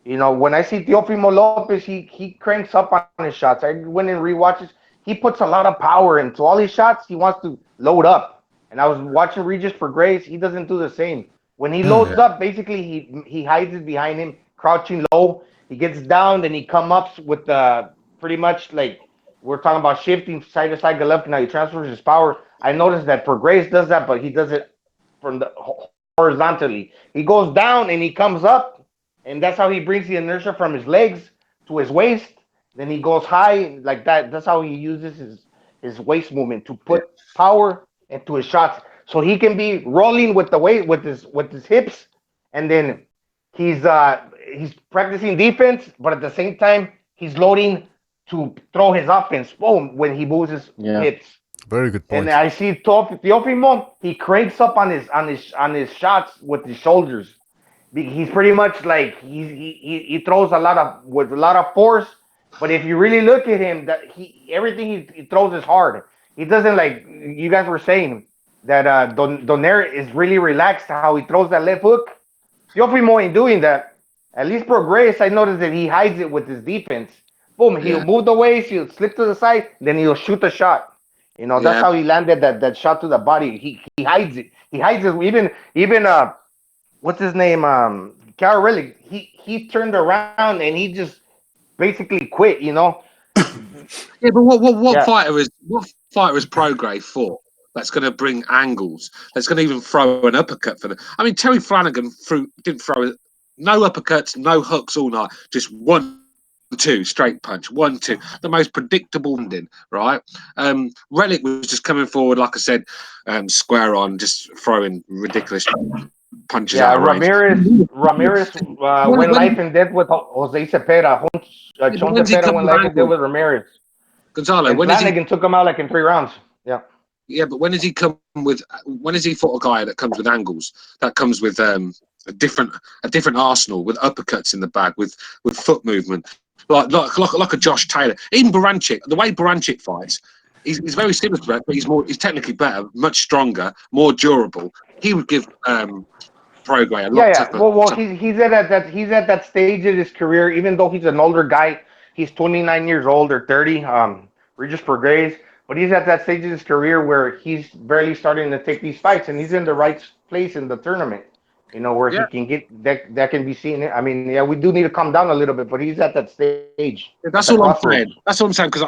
[SPEAKER 12] You know, when I see Teofimo Lopez, he cranks up on his shots. I went and rewatches. He puts a lot of power into all his shots. He wants to load up. And I was watching Regis Prograis. He doesn't do the same. When he loads up, basically he hides it behind him, crouching low. He gets down, then he comes up with pretty much like we're talking about shifting side to side, Golovkin. Now he transfers his power. I noticed that Prograis does that, but he does it from the horizontally. He goes down and he comes up, and that's how he brings the inertia from his legs to his waist. Then he goes high like that. That's how he uses his waist movement to put power into his shots, so he can be rolling with the weight with his hips, and then he's practicing defense, but at the same time he's loading to throw his offense. Boom, when he moves his hips.
[SPEAKER 9] Very good point.
[SPEAKER 12] And I see Teofimo, he cranks up on his shots with his shoulders. He's pretty much like he throws with a lot of force. But if you really look at him, that everything he throws is hard. He doesn't, like you guys were saying, that Donaire is really relaxed how he throws that left hook. Teofimo ain't doing that. At least Prograis, I noticed that he hides it with his defense. Boom, he'll move the waist, he'll slip to the side, then he'll shoot the shot. You know, that's how he landed that shot to the body. He hides it. He hides it. Even what's his name? Kiryl Relikh. He turned around and he just basically quit. You know.
[SPEAKER 11] Yeah, but what fighter is Prograis for? That's going to bring angles. That's going to even throw an uppercut for them. I mean, Terry Flanagan didn't throw no uppercuts, no hooks all night. Just 1-2 straight punch, 1-2. The most predictable ending, right? Relikh was just coming forward, like I said, square on, just throwing ridiculous punches out of range.
[SPEAKER 12] Ramirez went life and death with Jose Cepeda. Chon Cepeda went life and death with Ramirez.
[SPEAKER 11] Gonzalo, when
[SPEAKER 12] Flanagan took him out like in 3 rounds. Yeah.
[SPEAKER 11] Yeah, but when has he fought a guy that comes with angles, that comes with a different arsenal, with uppercuts in the bag, with foot movement, like a Josh Taylor, even Baranchik. The way Baranchik fights, he's very similar to that, but he's technically better, much stronger, more durable. He would give Prograis a lot tougher.
[SPEAKER 12] Well, he's at that stage in his career. Even though he's an older guy, he's 29 years old or 30. Regis Prograis. But he's at that stage in his career where he's barely starting to take these fights, and he's in the right place in the tournament, you know, where he can get that can be seen. I mean, we do need to calm down a little bit, but he's at that stage.
[SPEAKER 11] Yeah, that's all I'm saying. That's all I'm saying, because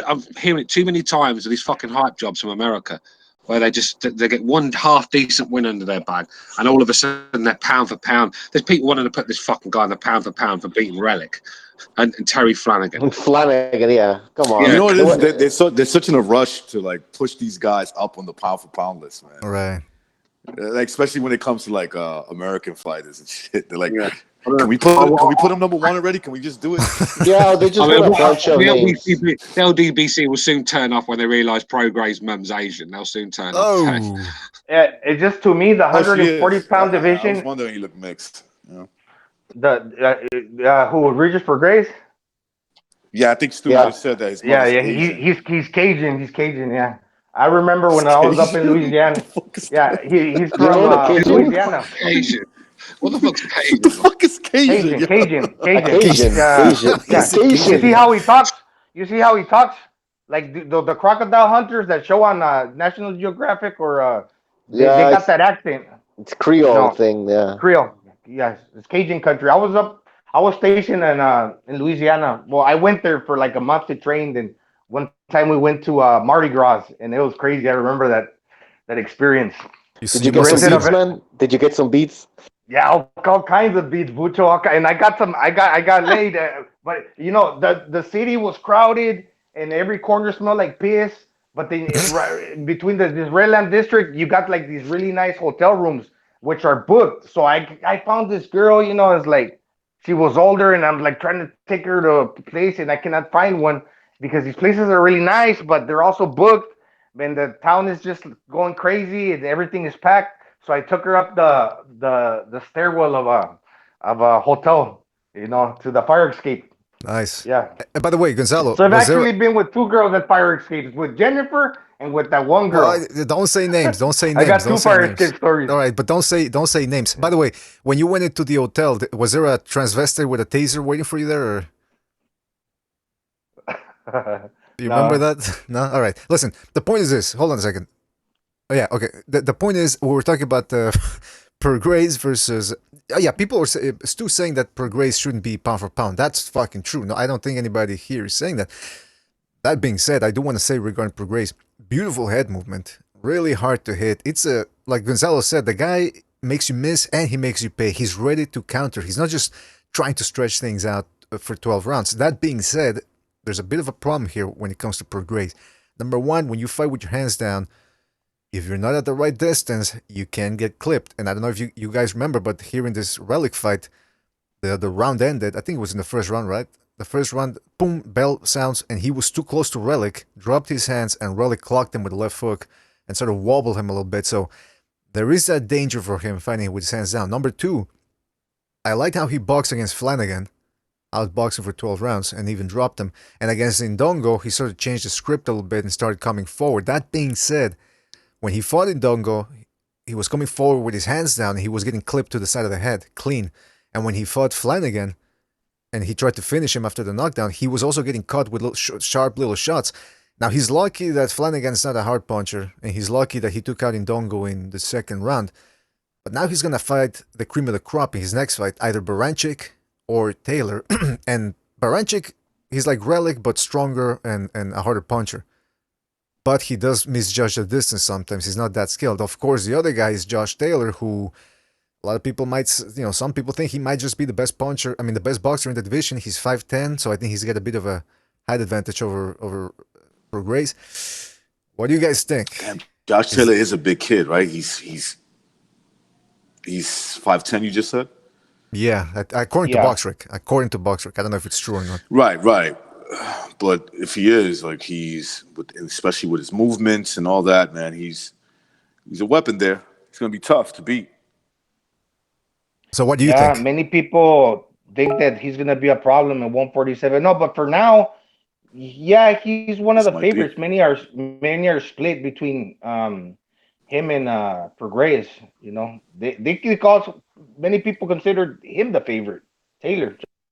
[SPEAKER 11] I'm hearing it too many times of these fucking hype jobs from America, where they get one half decent win under their bag, and all of a sudden they're pound for pound. There's people wanting to put this fucking guy in the pound for pound for beating Relikh. And Terry Flanagan.
[SPEAKER 4] Flanagan, come on.
[SPEAKER 13] You know what it is? They're such in a rush to like push these guys up on the pound for pound list, man.
[SPEAKER 9] Right.
[SPEAKER 13] Like especially when it comes to like American fighters and shit. They're like Can we put him number one already? Can we just do it?
[SPEAKER 4] Yeah, they just want a bunch of
[SPEAKER 11] the
[SPEAKER 4] names.
[SPEAKER 11] LDBC will soon turn off when they realise Prograis' mum's Asian. They'll soon turn off.
[SPEAKER 9] Oh,
[SPEAKER 12] Yeah, it's just to me the
[SPEAKER 13] Oh, she
[SPEAKER 12] 140
[SPEAKER 13] is.
[SPEAKER 12] pound
[SPEAKER 13] I was
[SPEAKER 12] division.
[SPEAKER 13] wondering he looked mixed. You know?
[SPEAKER 12] Who Regis for Grace?
[SPEAKER 13] Yeah, I think Stu
[SPEAKER 4] Yeah.
[SPEAKER 13] just said that his
[SPEAKER 12] Yeah,
[SPEAKER 13] mother's
[SPEAKER 12] yeah,
[SPEAKER 13] Asian.
[SPEAKER 12] he's Cajun. He's Cajun. Yeah, I remember when I was up in Louisiana. Yeah, he's
[SPEAKER 4] You
[SPEAKER 12] from
[SPEAKER 4] know the Cajun?
[SPEAKER 12] Louisiana.
[SPEAKER 11] Asian. What the fuck's
[SPEAKER 13] What the
[SPEAKER 11] Asian?
[SPEAKER 13] fuck is Cajun?
[SPEAKER 12] Cajun.
[SPEAKER 4] A Cajun.
[SPEAKER 12] Yeah,
[SPEAKER 4] Cajun.
[SPEAKER 12] yeah.
[SPEAKER 9] Is it
[SPEAKER 12] You
[SPEAKER 9] Cajun?
[SPEAKER 12] see how he talks? You see how he talks? Like the crocodile hunters that show on National Geographic, or they
[SPEAKER 4] Yeah,
[SPEAKER 12] got that accent.
[SPEAKER 4] it's Creole
[SPEAKER 12] No,
[SPEAKER 4] thing. Yeah.
[SPEAKER 12] Creole. Yes, it's Cajun country. I was stationed in Louisiana. Well, I went there for like a month to train. And one time we went to Mardi Gras, and it was crazy. I remember that experience.
[SPEAKER 4] Did you get some beats, man? Did you get some beats?
[SPEAKER 12] Yeah, all kinds of beats, Bucho. And I got laid. But you know, the city was crowded, and every corner smelled like piss. But then between this Redland district, you got like these really nice hotel rooms, which are booked. So I found this girl, you know, it's like she was older, and I'm like trying to take her to a place, and I cannot find one because these places are really nice, but they're also booked. And the town is just going crazy, and everything is packed. So I took her up the stairwell of a hotel, you know, to the fire escape.
[SPEAKER 9] Nice.
[SPEAKER 12] Yeah.
[SPEAKER 9] And by the way, Gonzalo,
[SPEAKER 12] So I've
[SPEAKER 9] was there-
[SPEAKER 12] actually been with two girls at fire escapes, with Jennifer and with that one girl.
[SPEAKER 9] Well, don't say names. Don't say names.
[SPEAKER 12] I got
[SPEAKER 9] don't
[SPEAKER 12] two
[SPEAKER 9] say
[SPEAKER 12] fire
[SPEAKER 9] names.
[SPEAKER 12] escape stories.
[SPEAKER 9] All right, but don't say names. By the way, when you went into the hotel, was there a transvestite with a taser waiting for you there? Or? Do you remember that? No? All right. Listen, the point is this. Hold on a second. Oh, yeah, okay. The point is, we were talking about Prograis versus... yeah, people are Stu saying that Prograis shouldn't be pound for pound. That's fucking true. No, I don't think anybody here is saying that. That being said, I do want to say regarding Prograis, beautiful head movement. Really hard to hit. It's like Gonzalo said, the guy makes you miss and he makes you pay. He's ready to counter. He's not just trying to stretch things out for 12 rounds. That being said, there's a bit of a problem here when it comes to Prograis. Number one, when you fight with your hands down, if you're not at the right distance, you can get clipped. And I don't know if you guys remember, but here in this Relikh fight, the round ended, I think it was in the first round, right? The first round, boom, bell sounds, and he was too close to Relikh, dropped his hands, and Relikh clocked him with a left hook and sort of wobbled him a little bit. So there is that danger for him fighting with his hands down. Number two, I liked how he boxed against Flanagan, outboxing for 12 rounds, and even dropped him. And against Ndongo, he sort of changed the script a little bit and started coming forward. That being said, when he fought Ndongo, he was coming forward with his hands down, and he was getting clipped to the side of the head, clean. And when he fought Flanagan, and he tried to finish him after the knockdown, he was also getting caught with little sharp little shots. Now, he's lucky that Flanagan's not a hard puncher, and he's lucky that he took out Ndongo in the second round. But now he's going to fight the cream of the crop in his next fight, either Baranchik or Taylor. And Baranchik, he's like Relikh, but stronger and a harder puncher. But he does misjudge the distance sometimes. He's not that skilled. Of course, the other guy is Josh Taylor, who a lot of people might, some people think he might just be the best puncher. I mean, the best boxer in the division. He's 5'10", so I think he's got a bit of a height advantage over Prograis. What do you guys think?
[SPEAKER 13] Damn, Josh Taylor is a big kid, right? He's 5'10", you just said?
[SPEAKER 9] Yeah, according to BoxRec. According to BoxRec. I don't know if it's true or not.
[SPEAKER 13] Right. But if he is, like, especially with his movements and all that, man, he's a weapon there. It's going to be tough to beat.
[SPEAKER 9] So what do you think?
[SPEAKER 12] Many people think that he's going to be a problem at 147. No, but for now, yeah, he's one of the favorites. Many are split between him and Prograis. You know, they call, many people consider him the favorite.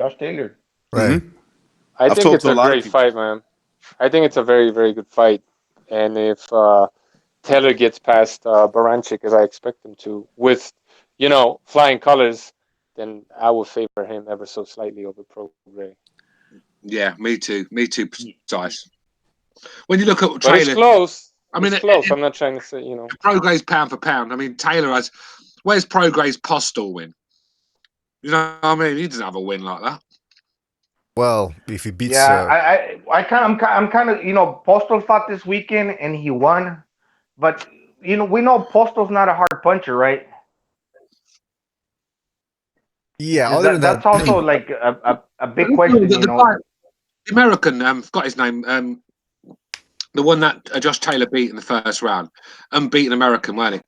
[SPEAKER 12] Josh Taylor.
[SPEAKER 9] Right.
[SPEAKER 10] I think it's a great fight, man. I think it's a very, very good fight. And if Taylor gets past Baranchik, as I expect him to, with, flying colors, then I would favor him ever so slightly over Prograis.
[SPEAKER 11] Yeah, me too, precise. When you look at Taylor...
[SPEAKER 10] But it's close.
[SPEAKER 11] I mean,
[SPEAKER 10] it's close. I'm not trying to say,
[SPEAKER 11] Prograis pound for pound. I mean, Taylor has... Where's Prograis' postal win? You know what I mean? He doesn't have a win like that.
[SPEAKER 9] Well, if he beats...
[SPEAKER 12] I'm kind of, Postal fought this weekend and he won. But, we know Postal's not a hard puncher, right?
[SPEAKER 9] Yeah, other than
[SPEAKER 12] That's
[SPEAKER 9] that,
[SPEAKER 12] also like a big
[SPEAKER 11] The,
[SPEAKER 12] question, you know.
[SPEAKER 11] the American, forgot his name. The one that Josh Taylor beat in the first round, unbeaten American, weren't it?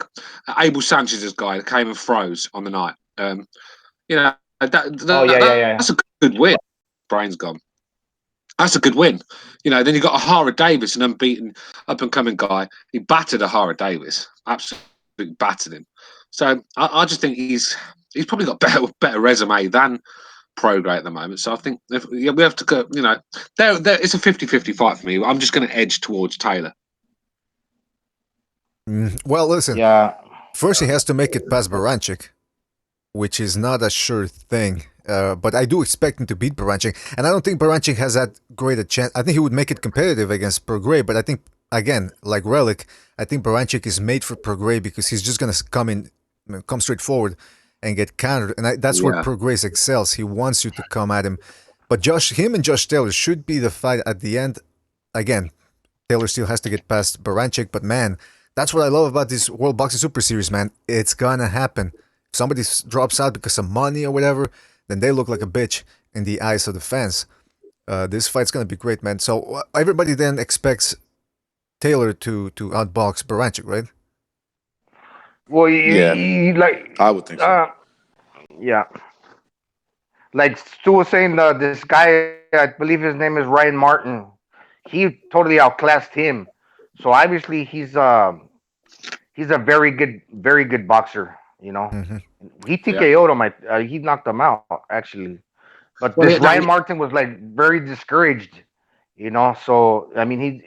[SPEAKER 11] Abel Sanchez's guy that came and froze on the night. You know,
[SPEAKER 12] Oh yeah, yeah, yeah.
[SPEAKER 11] that's a good win. Brain's gone. That's a good win. You know, then you got Ahara Davis, an unbeaten up and coming guy. He battered Ahara Davis, absolutely battered him. So I just think he's probably got better resume than Prograis at the moment. So I think we have to go. You know, it's a 50-50 fight for me. I'm just going to edge towards Taylor.
[SPEAKER 9] Well, listen.
[SPEAKER 12] Yeah.
[SPEAKER 9] First, he has to make it past Baranchik, which is not a sure thing. But I do expect him to beat Baranchik, and I don't think Baranchik has that great a chance. I think he would make it competitive against Prograis, but I think, again, like Relikh, I think Baranchik is made for Prograis because he's just going to come straight forward and get countered, and that's where Prograis excels. He wants you to come at him. But him and Josh Taylor should be the fight at the end. Again, Taylor still has to get past Baranchik, but man, that's what I love about this World Boxing Super Series, man. It's gonna happen. If somebody drops out because of money or whatever, then they look like a bitch in the eyes of the fans. This fight's gonna be great, man. So everybody then expects Taylor to outbox Baranchik, right?
[SPEAKER 12] Well,
[SPEAKER 13] like I would think so.
[SPEAKER 12] Yeah. Like Stu was saying, this guy, I believe his name is Ryan Martin. He totally outclassed him. So obviously he's a very good boxer. You know, he TKO'd him. He knocked him out actually. But this Ryan Martin was like very discouraged. You know, so I mean,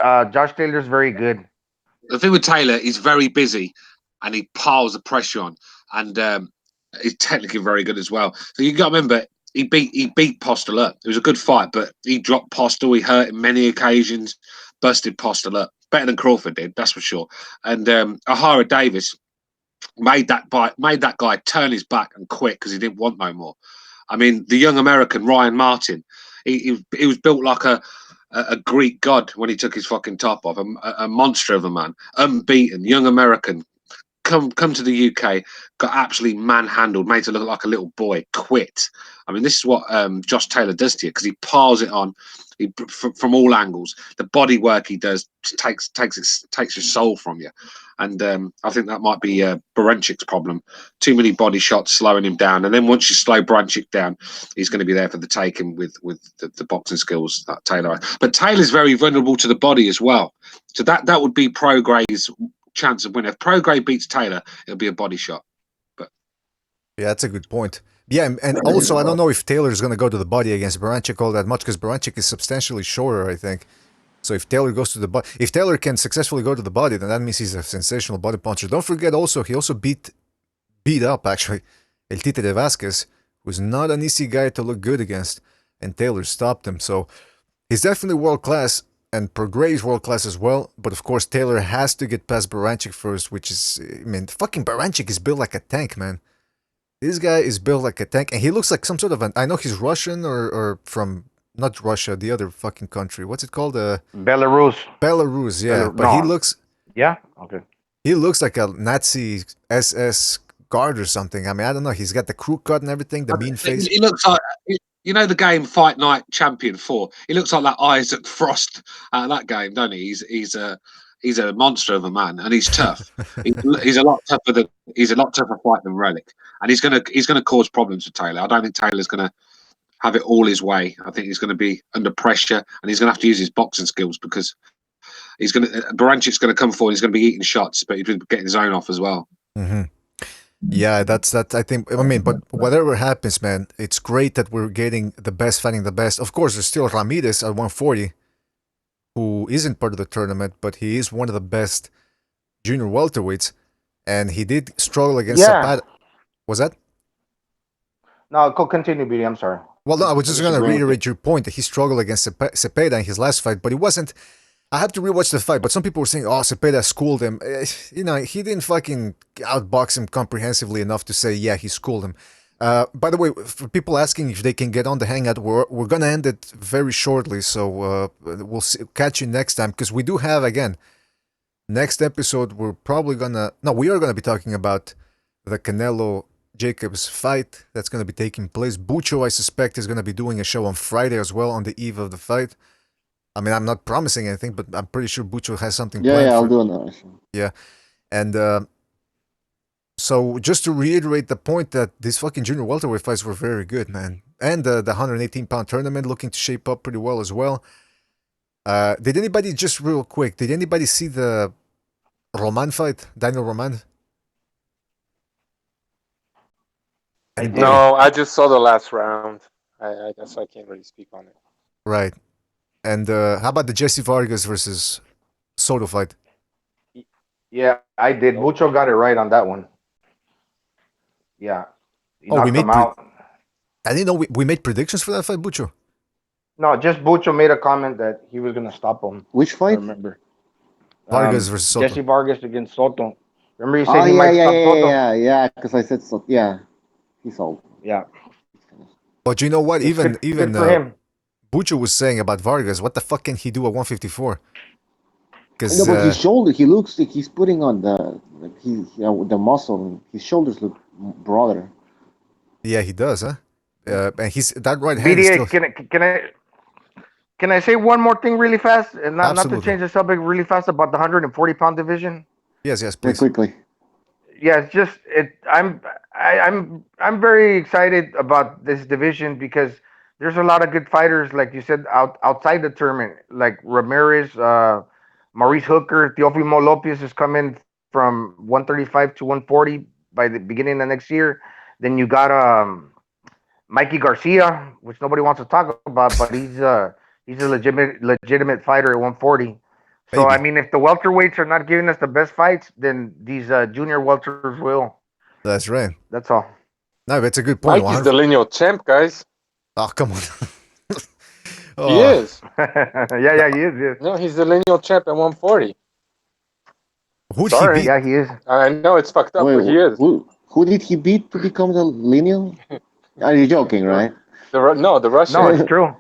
[SPEAKER 12] Josh Taylor's very good.
[SPEAKER 11] The thing with Taylor, he's very busy, and he piles the pressure on, and he's technically very good as well. So you got to remember, he beat Postel up. It was a good fight, but he dropped Postel. He hurt him many occasions, busted Postel up. Better than Crawford did, that's for sure. And Ahara Davis made that guy turn his back and quit because he didn't want no more. I mean, the young American Ryan Martin, he was built like a Greek god when he took his fucking top off, a monster of a man, unbeaten, young American. Come to the UK, got absolutely manhandled, made to look like a little boy, quit. I mean, this is what Josh Taylor does to you because he piles it on from all angles. The body work he does takes your soul from you, and I think that might be Baranchik's problem. Too many body shots slowing him down, and then once you slow Baranchik down, he's going to be there for the taking with the boxing skills that Taylor has. But Taylor's very vulnerable to the body as well, so that would be Prograis' chance of winning. If Prograis beats Taylor, it'll be a body shot. But
[SPEAKER 9] yeah, that's a good point. Yeah, and also I don't know if Taylor's going to go to the body against Baranchik all that much because Baranchik is substantially shorter, I think. So if Taylor goes to the body, if Taylor can successfully go to the body, then that means he's a sensational body puncher. Don't forget also, he also beat up actually El Tite de Vasquez, who's not an easy guy to look good against, and Taylor stopped him. So he's definitely world class. And Prograis is world class as well, but of course Taylor has to get past Baranchik first, which is, I mean, fucking Baranchik is built like a tank, man. This guy is built like a tank, and he looks like some sort of I know he's Russian or from, not Russia, the other fucking country. What's it called?
[SPEAKER 12] Belarus.
[SPEAKER 9] Belarus, yeah. But he looks...
[SPEAKER 12] Yeah? Okay.
[SPEAKER 9] He looks like a Nazi SS guard or something. I mean, I don't know. He's got the crew cut and everything, the mean face.
[SPEAKER 11] He looks like... You know the game Fight Night Champion 4? He looks like that Isaac Frost at that game, don't he? He's a monster of a man, and he's tough. he's a lot tougher fight than Relikh, and he's gonna cause problems for Taylor. I don't think Taylor's gonna have it all his way. I think he's gonna be under pressure, and he's gonna have to use his boxing skills because Baranchik's gonna come forward. He's gonna be eating shots, but he's getting his own off as well.
[SPEAKER 9] Mm-hmm. Yeah, that's I think. I mean, but whatever happens, man, it's great that we're getting the best fighting the best. Of course, there's still Ramirez at 140, who isn't part of the tournament, but he is one of the best junior welterweights, and he did struggle against Zapata. Was that?
[SPEAKER 12] No, continue, BD. I'm sorry.
[SPEAKER 9] Well, no, I was just going to reiterate your point that he struggled against Cepeda in his last fight, but it wasn't. I have to rewatch the fight, but some people were saying, "Oh, Cepeda schooled him." You know, he didn't fucking outbox him comprehensively enough to say, "Yeah, he schooled him." By the way, for people asking if they can get on the hangout, we're gonna end it very shortly, so we'll catch you next time because we do have again next episode. We are gonna be talking about the Canelo Jacobs fight that's going to be taking place. Bucho, I suspect, is going to be doing a show on Friday as well on the eve of the fight. I mean, I'm not promising anything, but I'm pretty sure Bucho has something planned.
[SPEAKER 4] Yeah, I'll do another show.
[SPEAKER 9] Yeah. And so just to reiterate the point that these fucking junior welterweight fights were very good, man. And the 118-pound tournament looking to shape up pretty well as well. Did anybody, just real quick, did anybody see the Roman fight? Daniel Roman?
[SPEAKER 10] No, I just saw the last round. I guess I can't really speak on it.
[SPEAKER 9] Right. And how about the Jesse Vargas versus Soto fight?
[SPEAKER 12] Yeah, I did. Bucho got it right on that one. Yeah. He knocked him out.
[SPEAKER 9] I didn't know we made predictions for that fight, Bucho.
[SPEAKER 12] No, just Bucho made a comment that he was going to stop him.
[SPEAKER 4] Which fight?
[SPEAKER 12] I remember.
[SPEAKER 9] Vargas versus Soto.
[SPEAKER 12] Jesse Vargas against Soto. Remember you said he might stop Soto?
[SPEAKER 4] Yeah, because I said so. Yeah, he sold.
[SPEAKER 12] Yeah.
[SPEAKER 9] But you know what? Even
[SPEAKER 12] for him.
[SPEAKER 9] Bucho was saying about Vargas, what the fuck can he do at 154?
[SPEAKER 4] No, but his shoulder, he looks like he's putting on the muscle. His shoulders look broader.
[SPEAKER 9] Yeah, he does, huh? And he's that right hand.
[SPEAKER 12] BDA,
[SPEAKER 9] Is still...
[SPEAKER 12] can I say one more thing really fast, and not to change the subject really fast about the 140-pound division?
[SPEAKER 9] Yes, please.
[SPEAKER 4] Quickly.
[SPEAKER 12] Yeah, it's just I'm very excited about this division because there's a lot of good fighters, like you said, outside the tournament, like Ramirez, Maurice Hooker, Teofimo Lopez is coming from 135 to 140 by the beginning of next year. Then you got Mikey Garcia, which nobody wants to talk about, but he's a legitimate fighter at 140. So, I mean, if the welterweights are not giving us the best fights, then these junior welters will.
[SPEAKER 9] That's right.
[SPEAKER 12] That's all.
[SPEAKER 9] No, that's a good point.
[SPEAKER 10] Mikey's the lineal champ, guys.
[SPEAKER 9] Oh, come on.
[SPEAKER 10] He is.
[SPEAKER 12] yeah, he is. Yeah.
[SPEAKER 10] No, he's the lineal champ at 140.
[SPEAKER 9] Who'd he beat?
[SPEAKER 12] Yeah, he is.
[SPEAKER 10] I know it's fucked up, but he is.
[SPEAKER 4] Who did he beat to become the lineal? Are you joking, right?
[SPEAKER 10] The Russian.
[SPEAKER 12] No, it's true.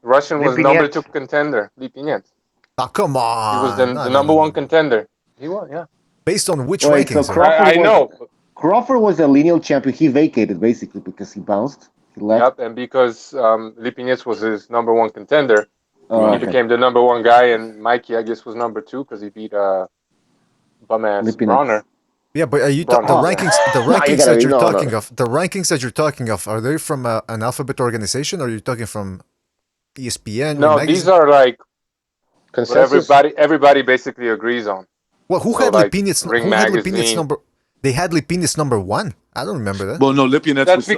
[SPEAKER 10] The Russian was number 2 contender, Lipinets.
[SPEAKER 9] Oh, come on.
[SPEAKER 10] He was the number 1 contender. He won, yeah.
[SPEAKER 9] Based on which rankings?
[SPEAKER 4] So
[SPEAKER 10] I know.
[SPEAKER 4] Crawford was the lineal champion. He vacated, basically, because he bounced. He left.
[SPEAKER 10] Yep, and because Lipinets was his number 1 contender, he became the number 1 guy, and Mikey, I guess, was number 2 because he beat bum-ass Bronner.
[SPEAKER 9] Yeah, but are you the rankings? The rankings that you're talking of. The rankings that you're talking of. Are they from an alphabet organization, or are you talking from ESPN?
[SPEAKER 10] No, these are like what everybody basically agrees on.
[SPEAKER 9] Well, who had Lipinets? Who had Lipinets number? They had Lipinets number 1. I don't remember that.
[SPEAKER 13] Well, no, Lipinets was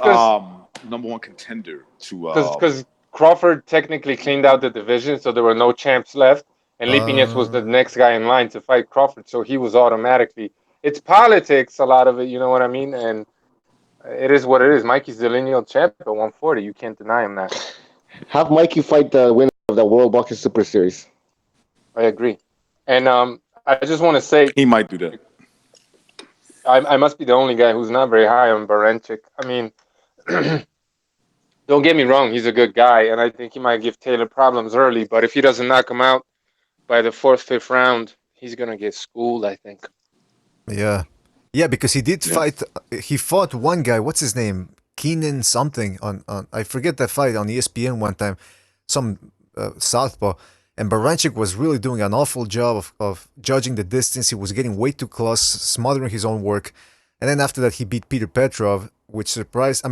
[SPEAKER 13] number 1 contender to.
[SPEAKER 10] Because Crawford technically cleaned out the division, so there were no champs left, and Lipinets was the next guy in line to fight Crawford, so he was automatically. It's politics, a lot of it, you know what I mean? And it is what it is. Mikey's the lineal champ at 140. You can't deny him that.
[SPEAKER 4] Have Mikey fight the winner of the World Boxing Super Series.
[SPEAKER 10] I agree. And I just want to say...
[SPEAKER 13] He might do that.
[SPEAKER 10] I must be the only guy who's not very high on Baranchyk. I mean, don't get me wrong. He's a good guy, and I think he might give Taylor problems early. But if he doesn't knock him out by the 4th, 5th round, he's going to get schooled, I think.
[SPEAKER 9] Yeah, because he did fight. He fought one guy. What's his name? Keenan something on I forget that fight on ESPN one time. Some southpaw, and Baranchyk was really doing an awful job of judging the distance. He was getting way too close, smothering his own work. And then after that, he beat Peter Petrov, which impressed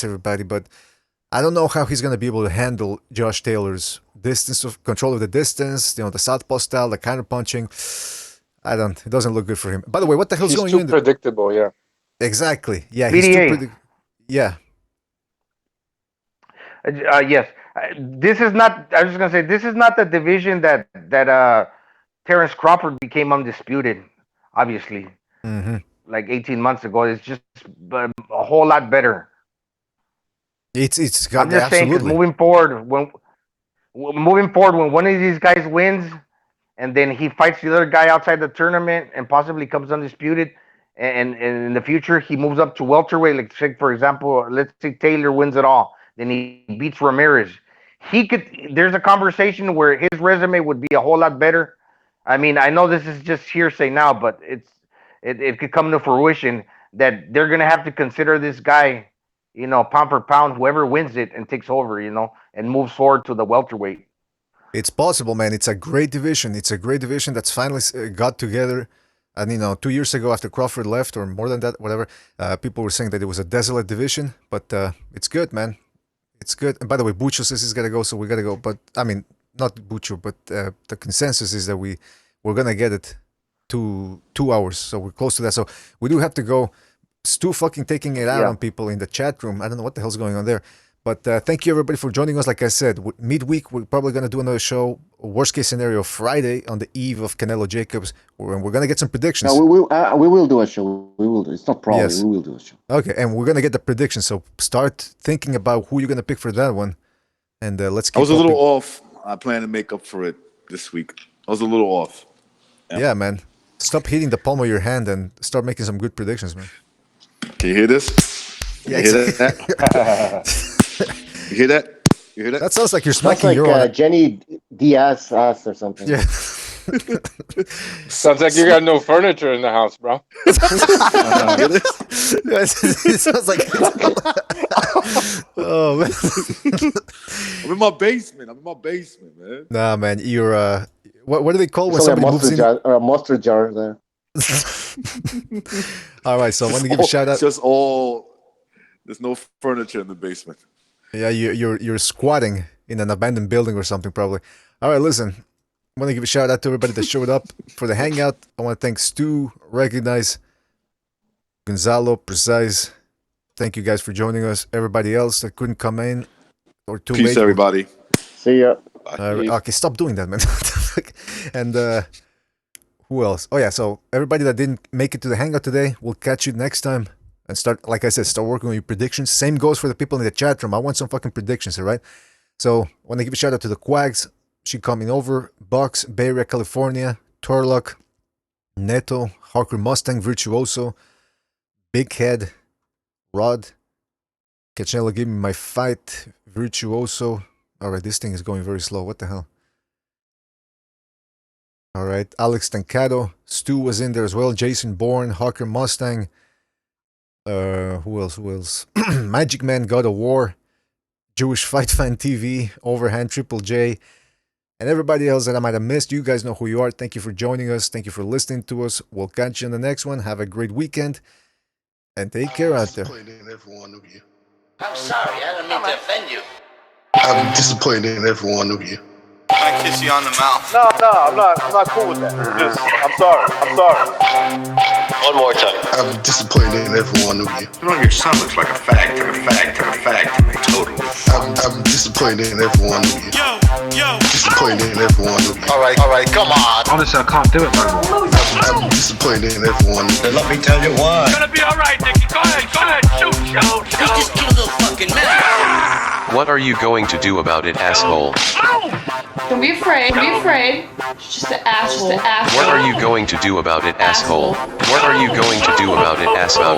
[SPEAKER 9] everybody. But I don't know how he's going to be able to handle Josh Taylor's control of the distance. The southpaw style, the counter punching. It doesn't look good for him. By the way, what the hell's going on?
[SPEAKER 10] He's too predictable, yeah.
[SPEAKER 9] Exactly. Yeah,
[SPEAKER 12] BDA.
[SPEAKER 9] He's too predictable. Yeah.
[SPEAKER 12] Yes. This is not, I was just going to say, this is not the division that Terrence Crawford became undisputed, obviously.
[SPEAKER 9] Mm-hmm.
[SPEAKER 12] Like 18 months ago. It's just a whole lot better.
[SPEAKER 9] It's got,
[SPEAKER 12] I'm just saying, because moving forward, when one of these guys wins, and then he fights the other guy outside the tournament and possibly comes undisputed. And in the future, he moves up to welterweight. Like, say, for example, let's say Taylor wins it all. Then he beats Ramirez. There's a conversation where his resume would be a whole lot better. I mean, I know this is just hearsay now, but it could come to fruition that they're gonna have to consider this guy, pound for pound, whoever wins it and takes over, and moves forward to the welterweight.
[SPEAKER 9] It's possible, man. It's a great division. It's a great division that's finally got together. And 2 years ago, after Crawford left, or more than that, whatever, people were saying that it was a desolate division. But it's good, man. It's good. And by the way, Bucho says he's gotta go, so we gotta go. But I mean, not Bucho, but the consensus is that we're gonna get it 2 hours, so we're close to that. So we do have to go. Stu fucking taking it out on people in the chat room. I don't know what the hell's going on there. But thank you everybody for joining us. Like I said, midweek we're probably gonna do another show. Worst case scenario, Friday on the eve of Canelo Jacobs, and we're gonna get some predictions.
[SPEAKER 4] No, we will do a show. We will do. It's not probably. Yes. We will do a show.
[SPEAKER 9] Okay, and we're gonna get the predictions. So start thinking about who you're gonna pick for that one, and let's. Keep
[SPEAKER 13] I was a little off. I plan to make up for it this week. I was a little off.
[SPEAKER 9] Yeah, man. Stop hitting the palm of your hand and start making some good predictions, man.
[SPEAKER 13] Can you hear this?
[SPEAKER 9] Yeah,
[SPEAKER 13] you hear that? You hear that? You hear that?
[SPEAKER 9] That sounds like you're smacking
[SPEAKER 4] like,
[SPEAKER 9] your own.
[SPEAKER 4] Jenny Diaz ass or something.
[SPEAKER 9] Yeah.
[SPEAKER 10] Sounds like you got no furniture in the house, bro.
[SPEAKER 9] It sounds like. Oh man.
[SPEAKER 13] I'm in my basement. Man.
[SPEAKER 9] Nah, man. You're what do they call when
[SPEAKER 4] it's
[SPEAKER 9] somebody moves in?
[SPEAKER 4] A mustard jar there.
[SPEAKER 9] All right, so I want to give a shout out.
[SPEAKER 13] There's no furniture in the basement.
[SPEAKER 9] Yeah, you're squatting in an abandoned building or something probably. All right, listen. I want to give a shout out to everybody that showed up for the hangout. I want to thank Stu, Recognize, Gonzalo, Precise. Thank you guys for joining us. Everybody else that couldn't come in or too late.
[SPEAKER 13] Peace, everybody.
[SPEAKER 4] See ya.
[SPEAKER 9] Okay, stop doing that, man. And who else? Oh yeah, so everybody that didn't make it to the hangout today, we'll catch you next time and start, like I said, start working on your predictions. Same goes for the people in the chat room. I want some fucking predictions, all right? So I want to give a shout out to the Quags. She coming over. Bucks, Bay Area, California, Turlock, Neto, Harker Mustang, Virtuoso, Big Head, Rod, Cacciello, give me my fight, Virtuoso. Alright, this thing is going very slow. What the hell? Alright, Alex Tancado, Stu was in there as well, Jason Bourne, Harker Mustang, who else? Magic Man, God of War, Jewish Fight Fan TV, Overhand, Triple J, and everybody else that I might have missed. You guys know who you are. Thank you for joining us. Thank you for listening to us. We'll catch you on the next one. Have a great weekend. And take care out there.
[SPEAKER 2] I'm sorry, I don't mean to offend you.
[SPEAKER 1] I'm disappointed in every one of you.
[SPEAKER 5] I kiss you on the mouth.
[SPEAKER 6] No, I'm not cool with that. I'm sorry.
[SPEAKER 2] One more time.
[SPEAKER 1] I'm disappointed in every one of you.
[SPEAKER 3] You know, your son looks like a fag to me, totally.
[SPEAKER 1] I'm disappointed in every one of you.
[SPEAKER 5] Yo.
[SPEAKER 1] Disappointed in every one of you.
[SPEAKER 2] All right, come on.
[SPEAKER 6] Honestly, I can't do it, man.
[SPEAKER 1] I'm disappointed in every one of you.
[SPEAKER 3] Let me tell you why.
[SPEAKER 5] It's gonna be all right, Nicky. Go ahead. Shoot.
[SPEAKER 2] You just killed a fucking man.
[SPEAKER 7] What are you going to do about it, asshole?
[SPEAKER 8] Don't be afraid. She's just an asshole.
[SPEAKER 7] What are you going to do about it, asshole? What are you going to do about it, asshole?